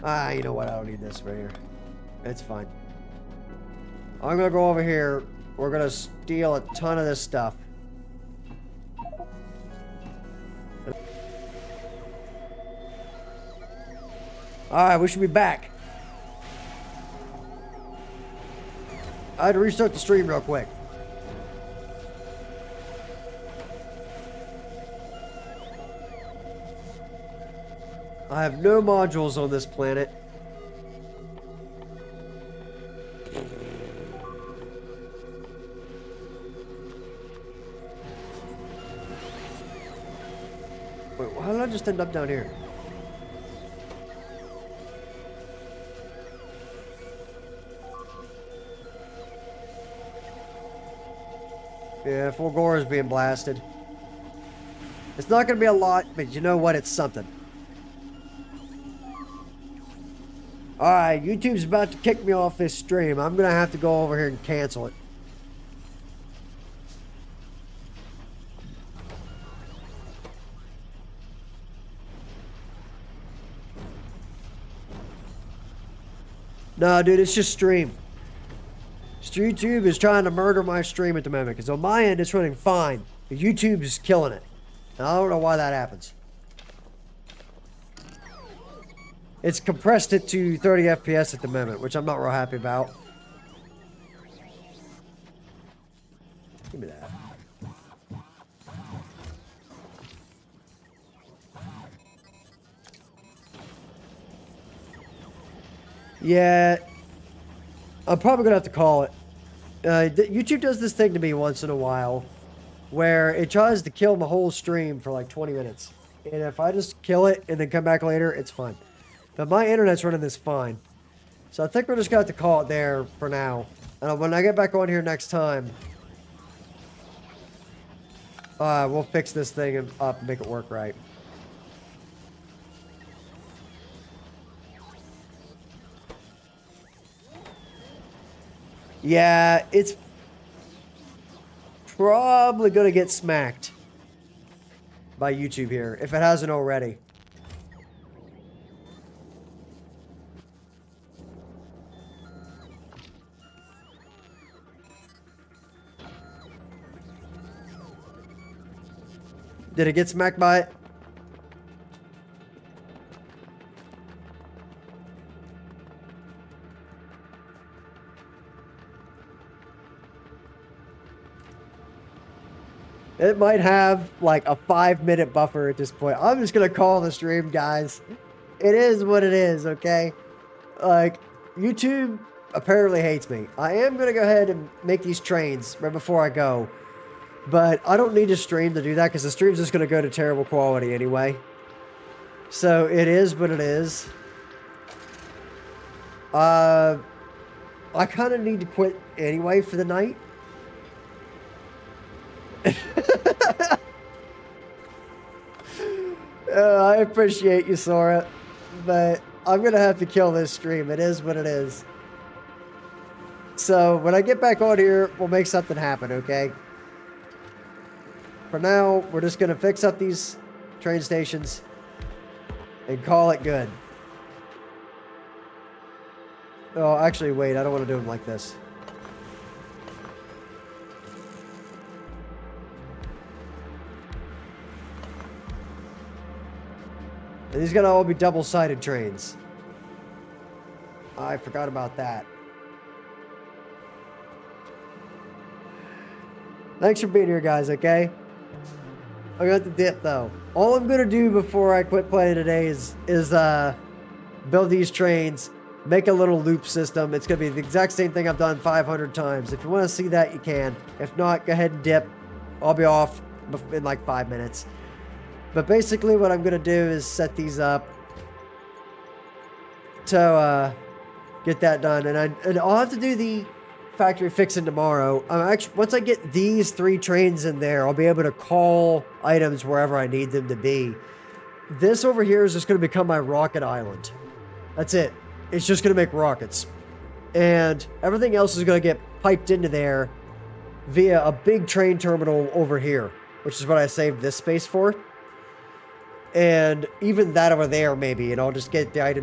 Ah, you know what? I don't need this right here. It's fine. I'm gonna go over here. We're gonna steal a ton of this stuff. Alright, we should be back. I had to restart the stream real quick. I have no modules on this planet. Wait, how did I just end up down here? Yeah, Fulgore is being blasted. It's not going to be a lot, but you know what? It's something. Alright, YouTube's about to kick me off this stream. I'm going to have to go over here and cancel it. No, dude, it's just stream. YouTube is trying to murder my stream at the moment, because on my end, it's running fine. YouTube's killing it. And I don't know why that happens. It's compressed it to 30 FPS at the moment, which I'm not real happy about. Give me that. Yeah, I'm probably gonna have to call it. YouTube does this thing to me once in a while, where it tries to kill the whole stream for like 20 minutes. And if I just kill it and then come back later, it's fine. But my internet's running this fine. So I think we're just gonna have to call it there for now. And when I get back on here next time, we'll fix this thing up and make it work right. Yeah, it's probably gonna get smacked by YouTube here, if it hasn't already. Did it get smacked by it? It might have like a 5-minute buffer at this point. I'm just gonna call the stream, guys. It is what it is, okay? Like, YouTube apparently hates me. I am gonna go ahead and make these trains right before I go. But I don't need a stream to do that because the stream's just gonna go to terrible quality anyway. So it is what it is. I kind of need to quit anyway for the night. I appreciate you, Sora, but I'm gonna have to kill this stream. It is what it is. So when I get back on here, we'll make something happen, okay? For now, we're just gonna fix up these train stations and call it good. Oh, actually, wait, I don't want to do them like this. And these gonna all be double-sided trains. I forgot about that. Thanks for being here, guys, okay? I got the dip, though. All I'm gonna do before I quit playing today is build these trains, make a little loop system. It's gonna be the exact same thing I've done 500 times. If you want to see that, you can. If not, go ahead and dip. I'll be off in like 5 minutes. But basically what I'm going to do is set these up to get that done. And I'll have to do the factory fixing tomorrow. Once I get these 3 trains in there, I'll be able to call items wherever I need them to be. This over here is just going to become my rocket island. That's it. It's just going to make rockets. And everything else is going to get piped into there via a big train terminal over here, which is what I saved this space for. And even that over there, maybe, and I'll just get the items